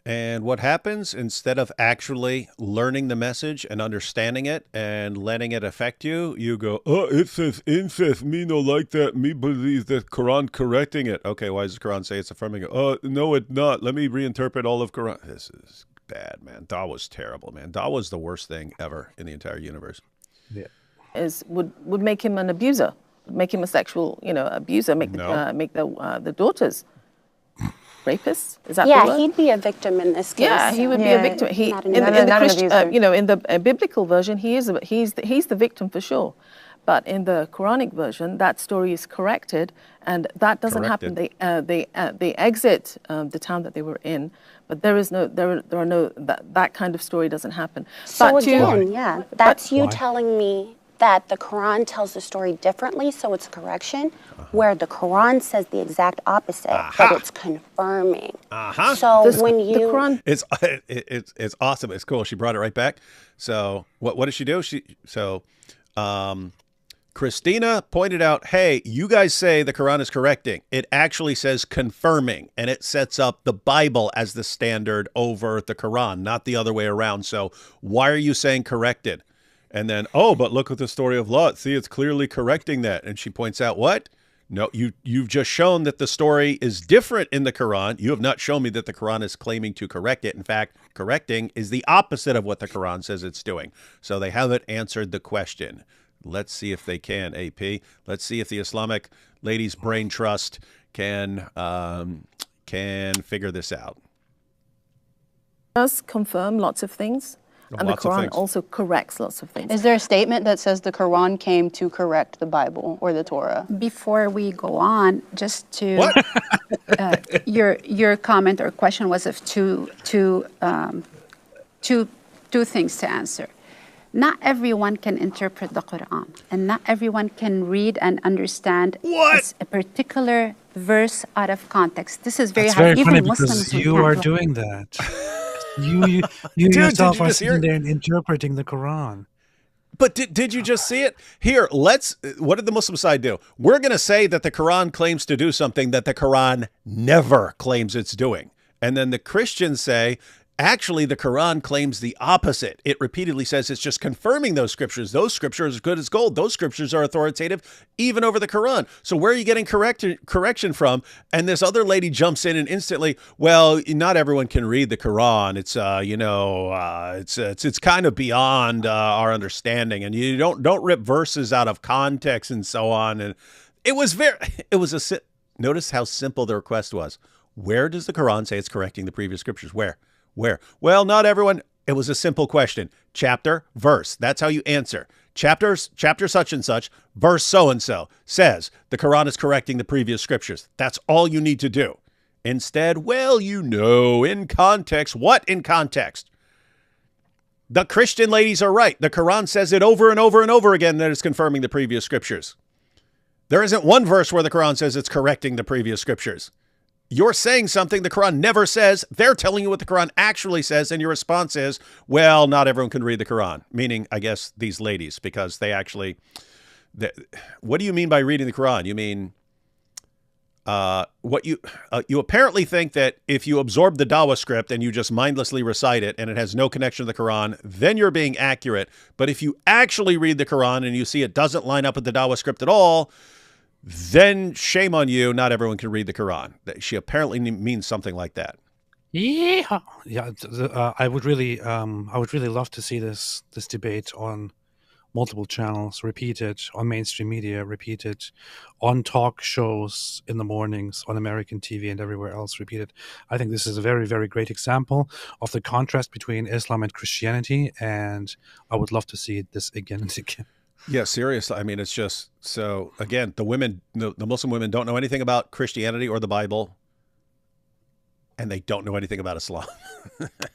And what happens, instead of actually learning the message and understanding it and letting it affect you, you go, it says incest. Me no like that. Me believe the Quran correcting it. Okay, why does the Quran say it's affirming it? No, it's not. Let me reinterpret all of Quran. This is bad, man. Dawah's terrible, man. Dawah's the worst thing ever in the entire universe. Yeah. Would make him an abuser, make him a sexual, abuser, make the daughters rapists. Is that the word? He'd be a victim in this case. Yeah, he would be a victim. In the biblical version, he's the victim for sure. But in the Quranic version, that story is corrected, and that doesn't happen. They exit the town that they were in, but that kind of story doesn't happen. So again, that's you telling me that the Quran tells the story differently, so it's correction, where the Quran says the exact opposite, but it's confirming. So when you... The Quran... It's awesome. It's cool. She brought it right back. So what did she do? Christina pointed out, hey, you guys say the Quran is correcting. It actually says confirming, and it sets up the Bible as the standard over the Quran, not the other way around. So why are you saying corrected? And then, but look at the story of Lot. See, it's clearly correcting that. And she points out, what? No, you've just shown that the story is different in the Quran. You have not shown me that the Quran is claiming to correct it. In fact, correcting is the opposite of what the Quran says it's doing. So they haven't answered the question. Let's see if they can, AP. Let's see if the Islamic Ladies Brain Trust can figure this out. It does confirm lots of things. And the Quran also corrects lots of things. Is there a statement that says the Quran came to correct the Bible or the Torah? Before we go on, just to your comment or question was of two things to answer. Not everyone can interpret the Quran, and not everyone can read and understand a particular verse out of context. This is very hard. Very funny because you are doing that. You yourself are sitting there and interpreting the Quran. But did you just see it? Here, what did the Muslim side do? We're going to say that the Quran claims to do something that the Quran never claims it's doing. And then the Christians say, Actually, the Quran claims the opposite. It repeatedly says it's just confirming those scriptures. Those scriptures are as good as gold. Those scriptures are authoritative even over the Quran. So where are you getting correction from? And this other lady jumps in and instantly, well, not everyone can read the Quran. It's it's kind of beyond our understanding, and you don't rip verses out of context and so on. And notice how simple the request was. Where does the Quran say it's correcting the previous scriptures? Where? Well, not everyone. It was a simple question. Chapter, verse. That's how you answer. Chapter such and such, verse so-and-so says the Quran is correcting the previous scriptures. That's all you need to do. Instead, in context. What in context? The Christian ladies are right. The Quran says it over and over and over again that it's confirming the previous scriptures. There isn't one verse where the Quran says it's correcting the previous scriptures. You're saying something the Quran never says. They're telling you what the Quran actually says, and your response is, well, not everyone can read the Quran. Meaning, I guess, these ladies, because they actually... what do you mean by reading the Quran? You mean... you apparently think that if you absorb the Dawah script and you just mindlessly recite it and it has no connection to the Quran, then you're being accurate. But if you actually read the Quran and you see it doesn't line up with the Dawah script at all... then shame on you. Not everyone can read the Quran. She apparently means something like that. Yeah. I would really love to see this debate on multiple channels, repeated on mainstream media, repeated on talk shows in the mornings, on American TV and everywhere else, repeated. I think this is a very, very great example of the contrast between Islam and Christianity, and I would love to see this again and again. Yeah, seriously. I mean, it's just so, again, the Muslim women don't know anything about Christianity or the Bible, and they don't know anything about Islam.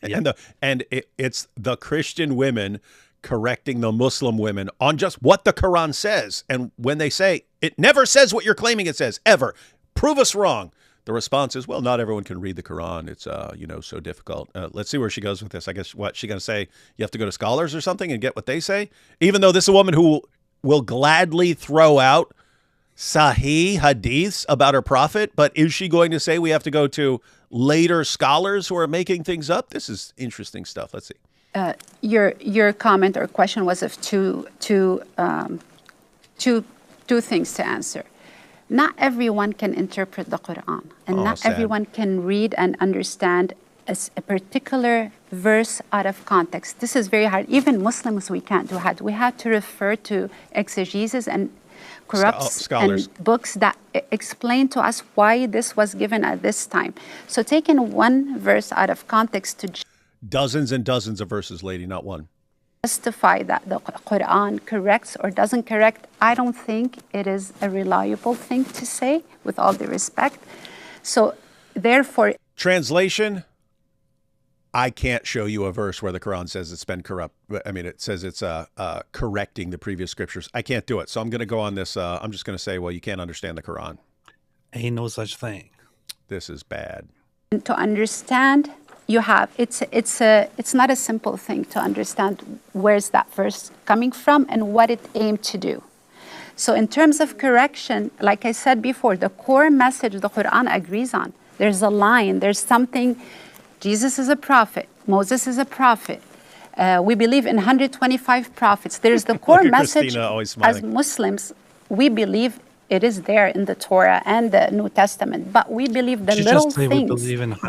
Yeah. It's the Christian women correcting the Muslim women on just what the Quran says. And when they say, it never says what you're claiming it says, ever. Prove us wrong. The response is, well, not everyone can read the Quran. It's, so difficult. Let's see where she goes with this. I guess what she's going to say, you have to go to scholars or something and get what they say, even though this is a woman who will gladly throw out Sahih hadiths about her prophet. But is she going to say we have to go to later scholars who are making things up? This is interesting stuff. Let's see. Your comment or question was of two things to answer. Not everyone can interpret the Quran, and not everyone can read and understand a particular verse out of context. This is very hard. Even Muslims, we can't do that. We have to refer to exegesis and corrupts and books that explain to us why this was given at this time. So taking one verse out of context to dozens and dozens of verses, lady, not one. Justify that the Quran corrects or doesn't correct, I don't think it is a reliable thing to say, with all due respect. So therefore... Translation, I can't show you a verse where the Quran says it's been corrupt. I mean, it says it's correcting the previous scriptures. I can't do it. So I'm going to go on this. I'm just going to say, well, you can't understand the Quran. Ain't no such thing. This is bad. To understand... it's not a simple thing to understand where's that verse coming from and what it aimed to do. So in terms of correction, like I said before, the core message the Quran agrees on. There's a line, there's something. Jesus is a prophet, Moses is a prophet. We believe in 125 prophets. There's the core message as Muslims. We believe it is there in the Torah and the New Testament, but we believe the little things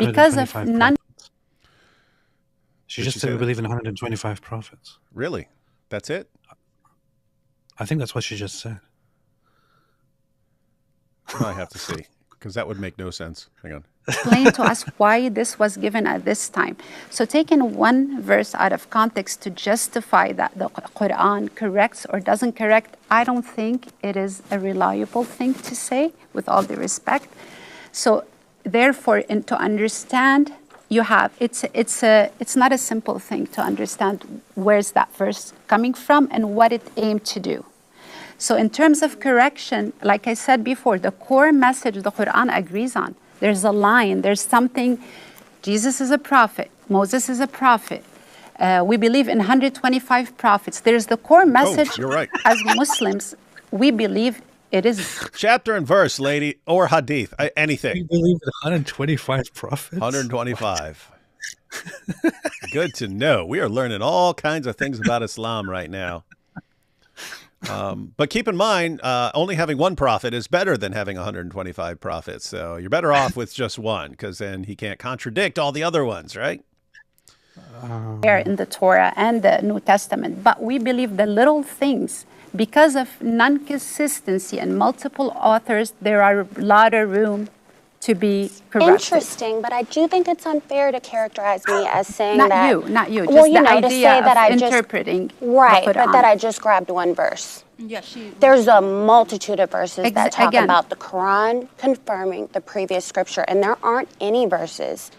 because of none. She just said we believe in 125 prophets. Really? That's it? I think that's what she just said. I have to see, because that would make no sense. Hang on. Explain to us why this was given at this time. So taking one verse out of context to justify that the Quran corrects or doesn't correct, I don't think it is a reliable thing to say, with all due respect. So therefore, to understand... it's not a simple thing to understand where's that verse coming from and what it aimed to do. So in terms of correction, like I said before, the core message the Quran agrees on. There's a line, there's something. Jesus is a prophet, Moses is a prophet. We believe in 125 prophets. There's the core message you're right. As Muslims, we believe it is. Chapter and verse, lady, or hadith, anything. You believe in 125 prophets? 125. Good to know. We are learning all kinds of things about Islam right now. But keep in mind, only having one prophet is better than having 125 prophets. So you're better off with just one, because then he can't contradict all the other ones, right? There in the Torah and the New Testament. But we believe the little things, because of non-consistency and multiple authors, there are a lot of room to be corrupted. Interesting, but I do think it's unfair to characterize me as saying Not that. not you. Just Well, you the know, to idea say that of I just interpreting right, the but Quran. that I just grabbed one verse. Yeah, There's a multitude of verses that talk again. about the Quran confirming the previous scripture, and there aren't any verses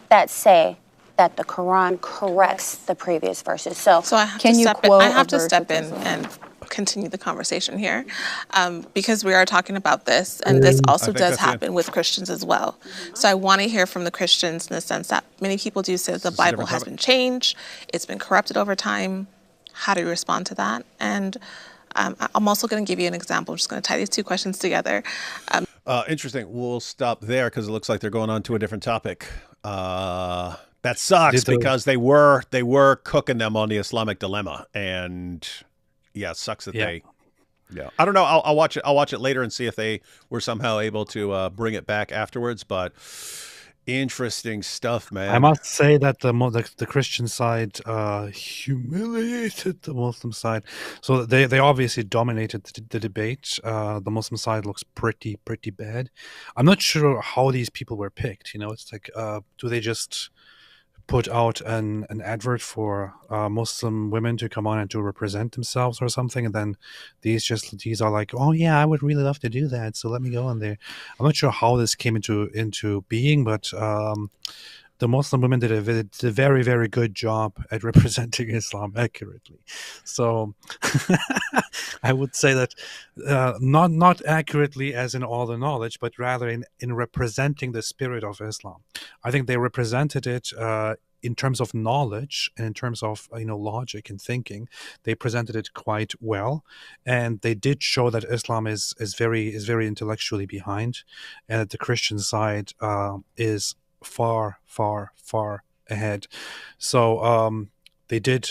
that say that the Quran corrects the previous verses. So I have Can to you step in. quote I a have to verse step that in says that? and continue the conversation here, because we are talking about this, and this also think does that's it. happen with Christians as well. So I want to hear from the Christians in the sense that many people do say that the This is a Bible different has topic. been changed, it's been corrupted over time. How do you respond to that? And I'm also going to give you an example. I'm just going to tie these two questions together. Interesting. We'll stop there because it looks like they're going on to a different topic. That sucks because they were cooking them on the Islamic dilemma, and yeah, it sucks that they. Yeah, I don't know. I'll watch it. I'll watch it later and see if they were somehow able to bring it back afterwards. But interesting stuff, man. I must say that the Christian side humiliated the Muslim side. So they obviously dominated the debate. The Muslim side looks pretty bad. I'm not sure how these people were picked. You know, it's like, do they just put out an advert for Muslim women to come on and to represent themselves or something, and then these are like, oh yeah, I would really love to do that, so let me go on there. I'm not sure how this came into being, but the Muslim women did a very, very good job at representing Islam accurately. So I would say that not accurately as in all the knowledge, but rather in representing the spirit of Islam. I think they represented it in terms of knowledge and in terms of logic and thinking. They presented it quite well, and they did show that Islam is very intellectually behind, and that the Christian side is far ahead. So they did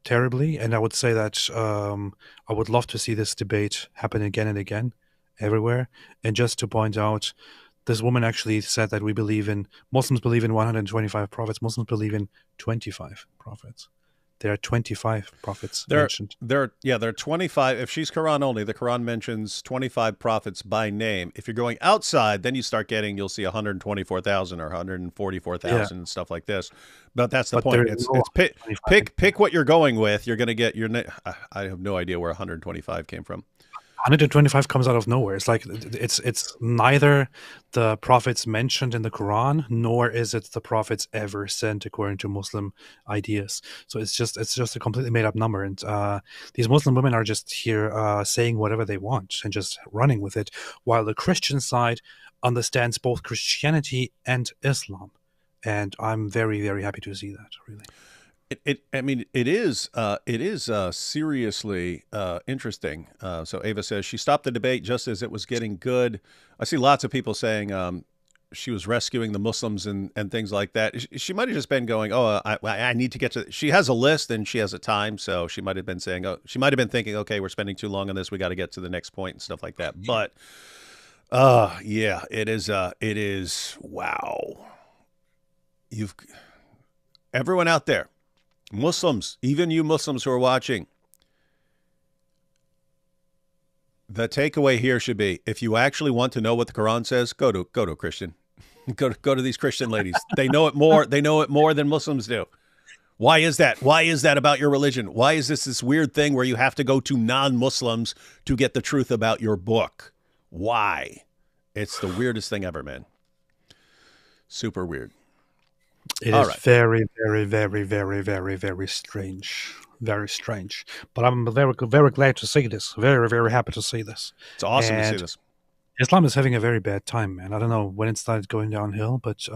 terribly, and I would say that I would love to see this debate happen again and again everywhere. And just to point out, this woman actually said that Muslims believe in 125 prophets. Muslims believe in 25 prophets. There are 25 prophets mentioned. There are 25. If she's Quran only, the Quran mentions 25 prophets by name. If you're going outside, then you'll see 124,000 or 144,000 and stuff like this. But that's the point. It's pick what you're going with. You're going to get I have no idea where 125 came from. 125 comes out of nowhere. It's like it's neither the prophets mentioned in the Quran, nor is it the prophets ever sent according to Muslim ideas. So it's just a completely made up number. And these Muslim women are just here saying whatever they want and just running with it, while the Christian side understands both Christianity and Islam. And I'm very, very happy to see that, really. It is seriously interesting. So Ava says she stopped the debate just as it was getting good. I see lots of people saying she was rescuing the Muslims and things like that. She might have just been going, I need to get to. She has a list and she has a time, so she might have been saying, she might have been thinking, okay, we're spending too long on this. We got to get to the next point and stuff like that. But yeah, it is. Wow, everyone out there. Muslims, even you Muslims who are watching, the takeaway here should be: if you actually want to know what the Quran says, go to a Christian, go to these Christian ladies. They know it more. They know it more than Muslims do. Why is that? Why is that about your religion? Why is this weird thing where you have to go to non-Muslims to get the truth about your book? Why? It's the weirdest thing ever, man. Super weird. It is very, very, very, very, very, very strange. Very strange. But I'm very, very glad to see this. Very, very happy to see this. It's awesome to see this. Islam is having a very bad time, man. I don't know when it started going downhill, but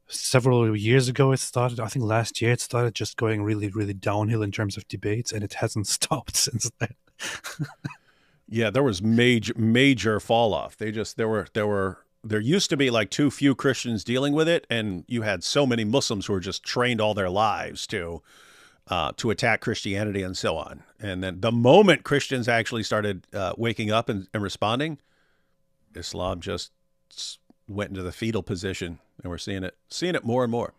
several years ago it started. I think last year it started just going really, really downhill in terms of debates, and it hasn't stopped since then. Yeah, there was major fall off. There were there used to be like too few Christians dealing with it, and you had so many Muslims who were just trained all their lives to attack Christianity and so on. And then the moment Christians actually started waking up and responding, Islam just went into the fetal position, and we're seeing it more and more.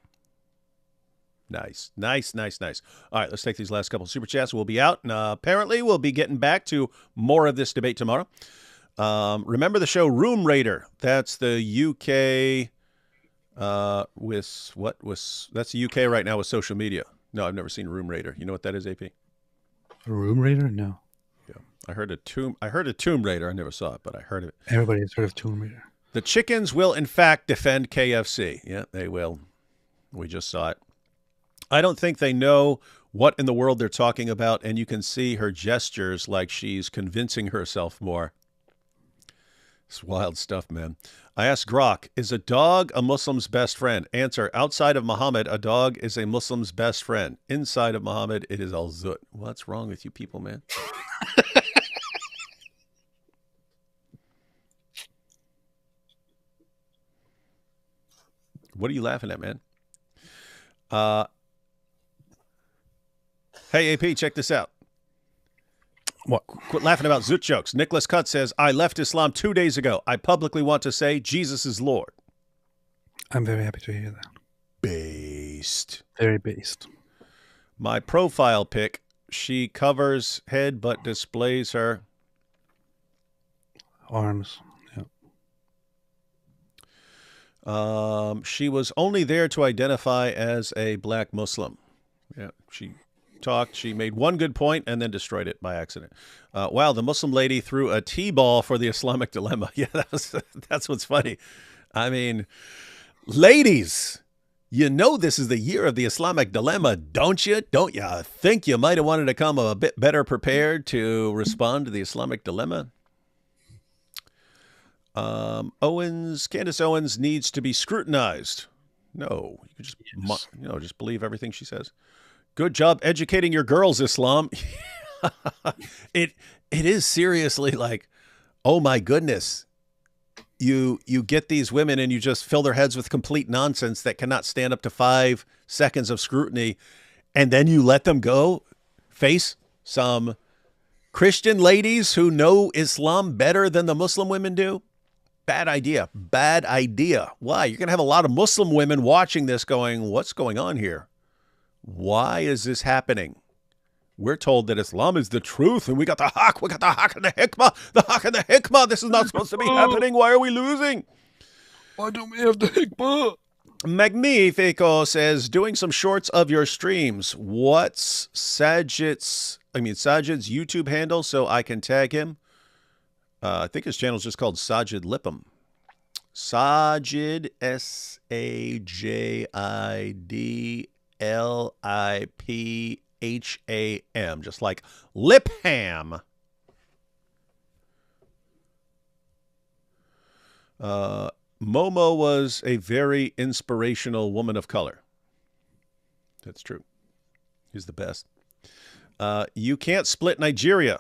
Nice. All right, let's take these last couple of super chats. We'll be out, and apparently we'll be getting back to more of this debate tomorrow. Remember the show Room Raider? That's the UK that's the UK right now with social media. No, I've never seen Room Raider. You know what that is, AP? Room Raider? No. Yeah, I heard a Tomb Raider. I never saw it, but I heard of it. Everybody's heard of Tomb Raider. The chickens will in fact defend KFC. Yeah, they will. We just saw it. I don't think they know what in the world they're talking about, and you can see her gestures like she's convincing herself more. It's wild stuff, man. I asked Grok, is a dog a Muslim's best friend? Answer, outside of Muhammad, a dog is a Muslim's best friend. Inside of Muhammad, it is al-Zut. What's wrong with you people, man? What are you laughing at, man? Hey, AP, check this out. What? Quit laughing about Zut jokes. Nicholas Cutt says, I left Islam 2 days ago. I publicly want to say Jesus is Lord. I'm very happy to hear that. Based. Very based. My profile pic, she covers head but displays her arms. Yeah. She was only there to identify as a black Muslim. Yeah, she talked. She made one good point and then destroyed it by accident. Wow, the Muslim lady threw a T-ball for the Islamic dilemma. Yeah, that's what's funny. I mean, ladies, you know this is the year of the Islamic dilemma, don't you? Don't you think you might have wanted to come a bit better prepared to respond to the Islamic dilemma? Candace Owens needs to be scrutinized. No, you can just believe everything she says. Good job educating your girls, Islam. It is seriously like, oh my goodness. You get these women and you just fill their heads with complete nonsense that cannot stand up to 5 seconds of scrutiny, and then you let them go face some Christian ladies who know Islam better than the Muslim women do. Bad idea. Bad idea. Why? You're going to have a lot of Muslim women watching this going, what's going on here? Why is this happening? We're told that Islam is the truth, and we got the haq and the hikmah. The haq and the hikmah. This is not supposed to be happening. Why are we losing? Why don't we have the hikmah? Magnifico says, doing some shorts of your streams. What's Sajid's YouTube handle so I can tag him? I think his channel is just called Sajid Lipham. Sajid, SAJIDLIPHAM, just like Lipham. Momo was a very inspirational woman of color. That's true. He's the best. You can't split Nigeria.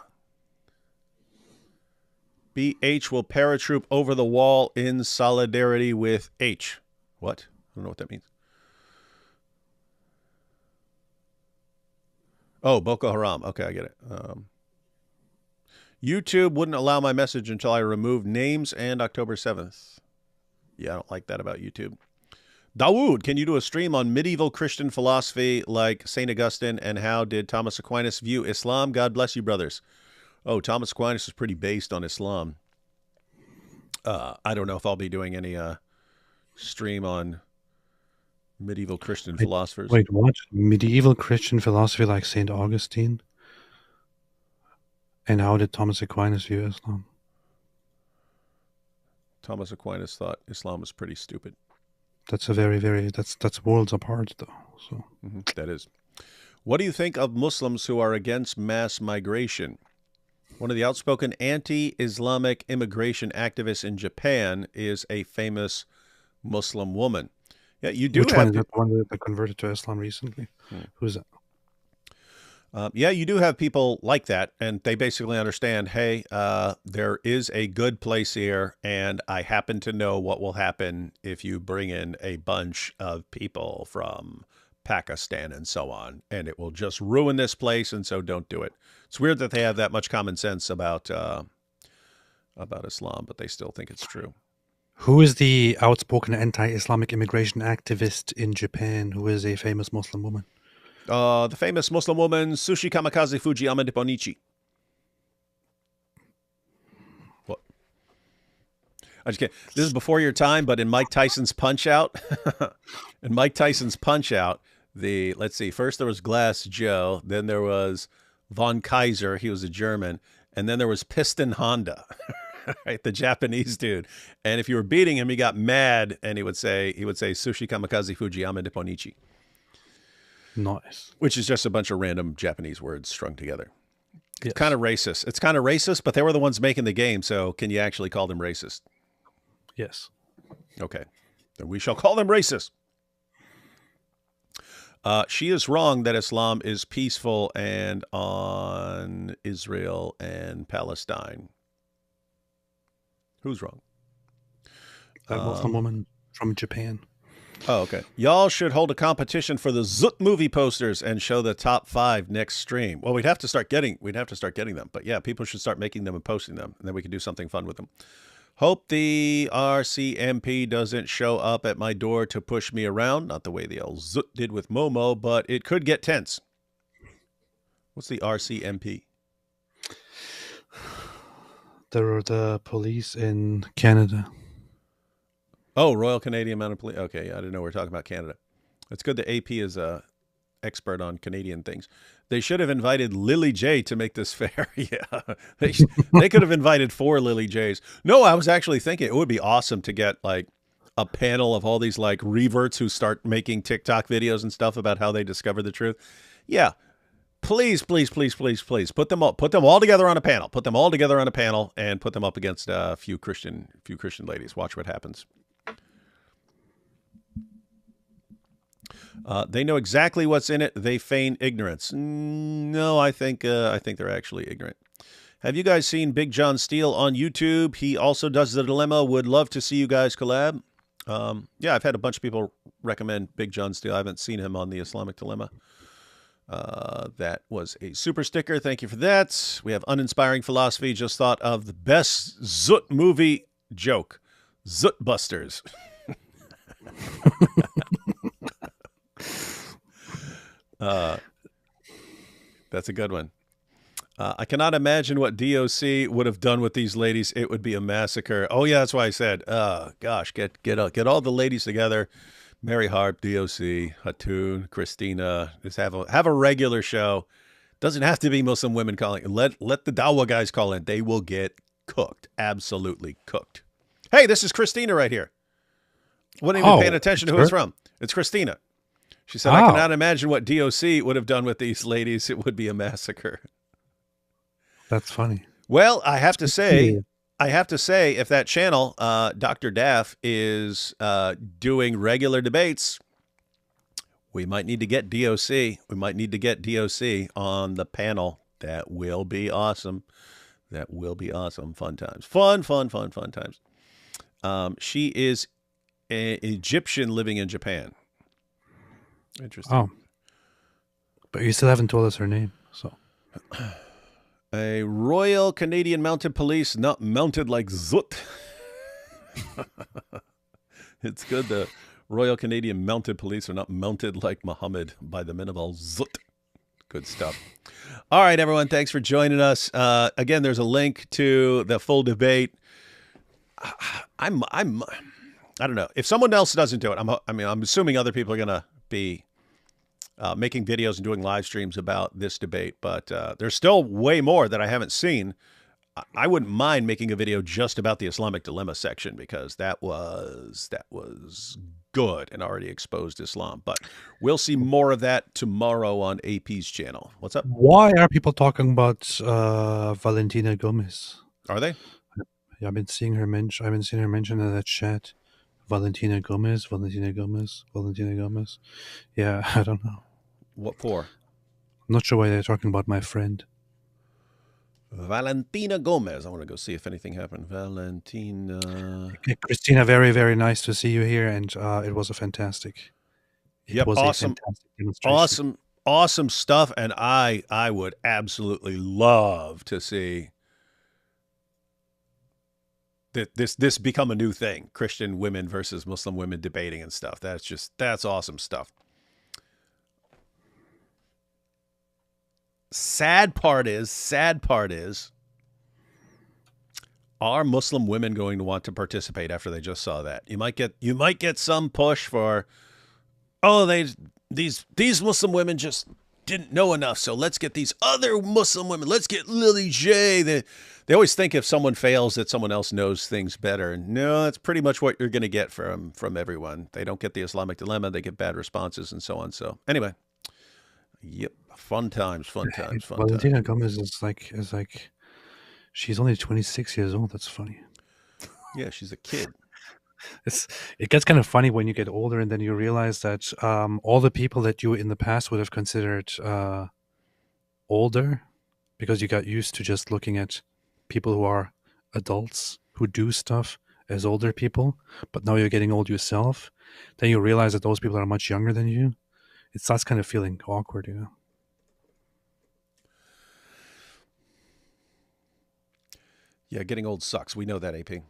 BH will paratroop over the wall in solidarity with H. What? I don't know what that means. Oh, Boko Haram. Okay, I get it. YouTube wouldn't allow my message until I removed names and October 7th. Yeah, I don't like that about YouTube. Dawood, can you do a stream on medieval Christian philosophy like St. Augustine, and how did Thomas Aquinas view Islam? God bless you, brothers. Oh, Thomas Aquinas is pretty based on Islam. I don't know if I'll be doing any stream on medieval Christian philosophers. Wait, what? Medieval Christian philosophy like St. Augustine? And how did Thomas Aquinas view Islam? Thomas Aquinas thought Islam was pretty stupid. That's a very, that's worlds apart, though. So that is. What do you think of Muslims who are against mass migration? One of the outspoken anti-Islamic immigration activists in Japan is a famous Muslim woman. Yeah, you do. Which one is that? The one that converted to Islam recently? Who's that? Yeah, you do have people like that, and they basically understand, hey, there is a good place here, and I happen to know what will happen if you bring in a bunch of people from Pakistan and so on, and it will just ruin this place, and so don't do it. It's weird that they have that much common sense about Islam, but they still think it's true. Who is the outspoken anti-Islamic immigration activist in Japan who is a famous Muslim woman? The famous Muslim woman, Sushi Kamikaze Fujiyama Nipponichi. What? I just can't. This is before your time, but in Mike Tyson's Punch-Out, let's see, first there was Glass Joe, then there was Von Kaiser, he was a German, and then there was Piston Honda, right, the Japanese dude. And if you were beating him, he got mad, and he would say Sushi Kamikaze Fujiyama Nipponichi. Nice. Which is just a bunch of random Japanese words strung together. It's Yes. kind of racist. It's kind of racist, but they were the ones making the game, so can you actually call them racist? Yes. Okay. Then we shall call them racist. She is wrong that Islam is peaceful and on Israel and Palestine. Who's wrong? That Muslim woman from Japan. Oh, okay. Y'all should hold a competition for the Zut movie posters and show the top 5 next stream. Well, we'd have to start getting them. But yeah, people should start making them and posting them, and then we can do something fun with them. Hope the RCMP doesn't show up at my door to push me around. Not the way the old Zut did with Momo, but it could get tense. What's the RCMP? There are the police in Canada. Oh, Royal Canadian Mounted Police. Okay, yeah, I didn't know we were talking about Canada. It's good the AP is a expert on Canadian things. They should have invited Lily J to make this fair. Yeah, they could have invited 4 Lily J's. No, I was actually thinking it would be awesome to get like a panel of all these like reverts who start making TikTok videos and stuff about how they discover the truth. Yeah. Please, please, please, please, please put them all together on a panel. Put them all together on a panel and put them up against a few Christian ladies. Watch what happens. They know exactly what's in it. They feign ignorance. No, I think they're actually ignorant. Have you guys seen Big John Steele on YouTube? He also does The Dilemma. Would love to see you guys collab. Yeah, I've had a bunch of people recommend Big John Steele. I haven't seen him on The Islamic Dilemma. That was a super sticker. Thank you for that. We have Uninspiring Philosophy. Just thought of the best Zut movie joke. Zut Busters. That's a good one. I cannot imagine what DOC would have done with these ladies. It would be a massacre. Oh yeah, that's why I said, gosh, get all the ladies together. Mary Harp, DOC, Hatun, Christina. Just have a regular show. Doesn't have to be Muslim women calling. Let the Dawa guys call in. They will get cooked. Absolutely cooked. Hey, this is Christina right here. Wasn't even paying attention to who it's from. It's Christina. She said, I cannot imagine what DOC would have done with these ladies. It would be a massacre. That's funny. Well, I have to say, if that channel, Dr. Daff, is doing regular debates, we might need to get DOC. We might need to get DOC on the panel. That will be awesome. That will be awesome. Fun times. Fun times. She is an Egyptian living in Japan. Interesting. Oh. But you still haven't told us her name, so. A Royal Canadian Mounted Police, not mounted like Zut. It's good the Royal Canadian Mounted Police are not mounted like Muhammad by the men of Al Zut. Good stuff. All right, everyone. Thanks for joining us. Again, there's a link to the full debate. I don't know. If someone else doesn't do it, I'm assuming other people are going to be making videos and doing live streams about this debate, but there's still way more that I haven't seen. I wouldn't mind making a video just about the Islamic Dilemma section because that was good and already exposed Islam. But we'll see more of that tomorrow on AP's channel. What's up? Why are people talking about Valentina Gomez? Are they? Yeah, I've been seeing her mentioned in that chat. Valentina Gomez. Yeah, I don't know. What for? not sure why they're talking about my friend. Valentina Gomez. I want to go see if anything happened. Valentina. Okay, Christina, very, very nice to see you here, and it was a fantastic. It was awesome, a fantastic demonstration. awesome stuff, and I would absolutely love to see that this become a new thing. Christian women versus Muslim women debating and stuff. That's awesome stuff. Sad part is, are Muslim women going to want to participate after they just saw that? You might get some push for, oh, these Muslim women just didn't know enough, so let's get these other Muslim women. Let's get Lily J. They always think if someone fails that someone else knows things better. No, that's pretty much what you're going to get from everyone. They don't get the Islamic dilemma. They get bad responses and so on. So anyway, yep. Fun times. Valentina Gomez is like, she's only 26 years old. That's funny. Yeah, she's a kid. It gets kind of funny when you get older and then you realize that all the people that you in the past would have considered older, because you got used to just looking at people who are adults who do stuff as older people, but now you're getting old yourself. Then you realize that those people are much younger than you. It starts kind of feeling awkward, you know. Yeah, getting old sucks. We know that, AP.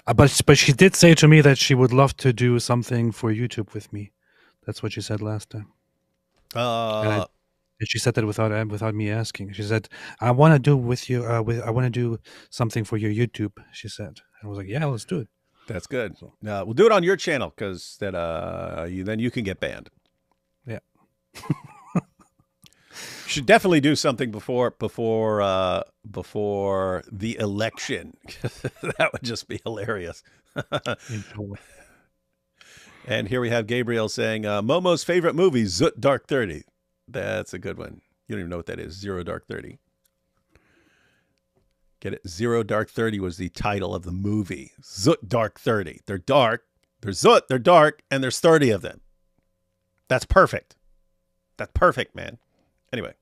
But she did say to me that she would love to do something for YouTube with me. That's what she said last time. And she said that without me asking. She said, "I want to do with you. I want to do something for your YouTube." She said, and I was like, "Yeah, let's do it." That's good. We'll do it on your channel because then you can get banned. Yeah. Should definitely do something before the election. That would just be hilarious. And here we have Gabriel saying, Momo's favorite movie, Zut Dark 30. That's a good one. You don't even know what that is. Zero Dark 30. Get it? Zero Dark 30 was the title of the movie. Zut Dark 30. They're dark. They're Zut. They're dark. And there's 30 of them. That's perfect. That's perfect, man. Anyway.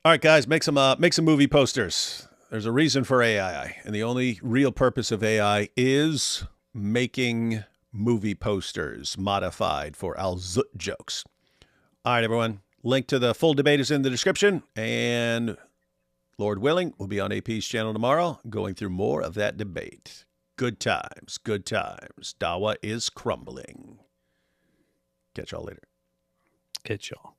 All right, guys, make some movie posters. There's a reason for AI, and the only real purpose of AI is making movie posters modified for Al-Zut jokes. All right, everyone. Link to the full debate is in the description, and Lord willing, we'll be on AP's channel tomorrow going through more of that debate. Good times, good times. Dawa is crumbling. Catch y'all later. Catch y'all.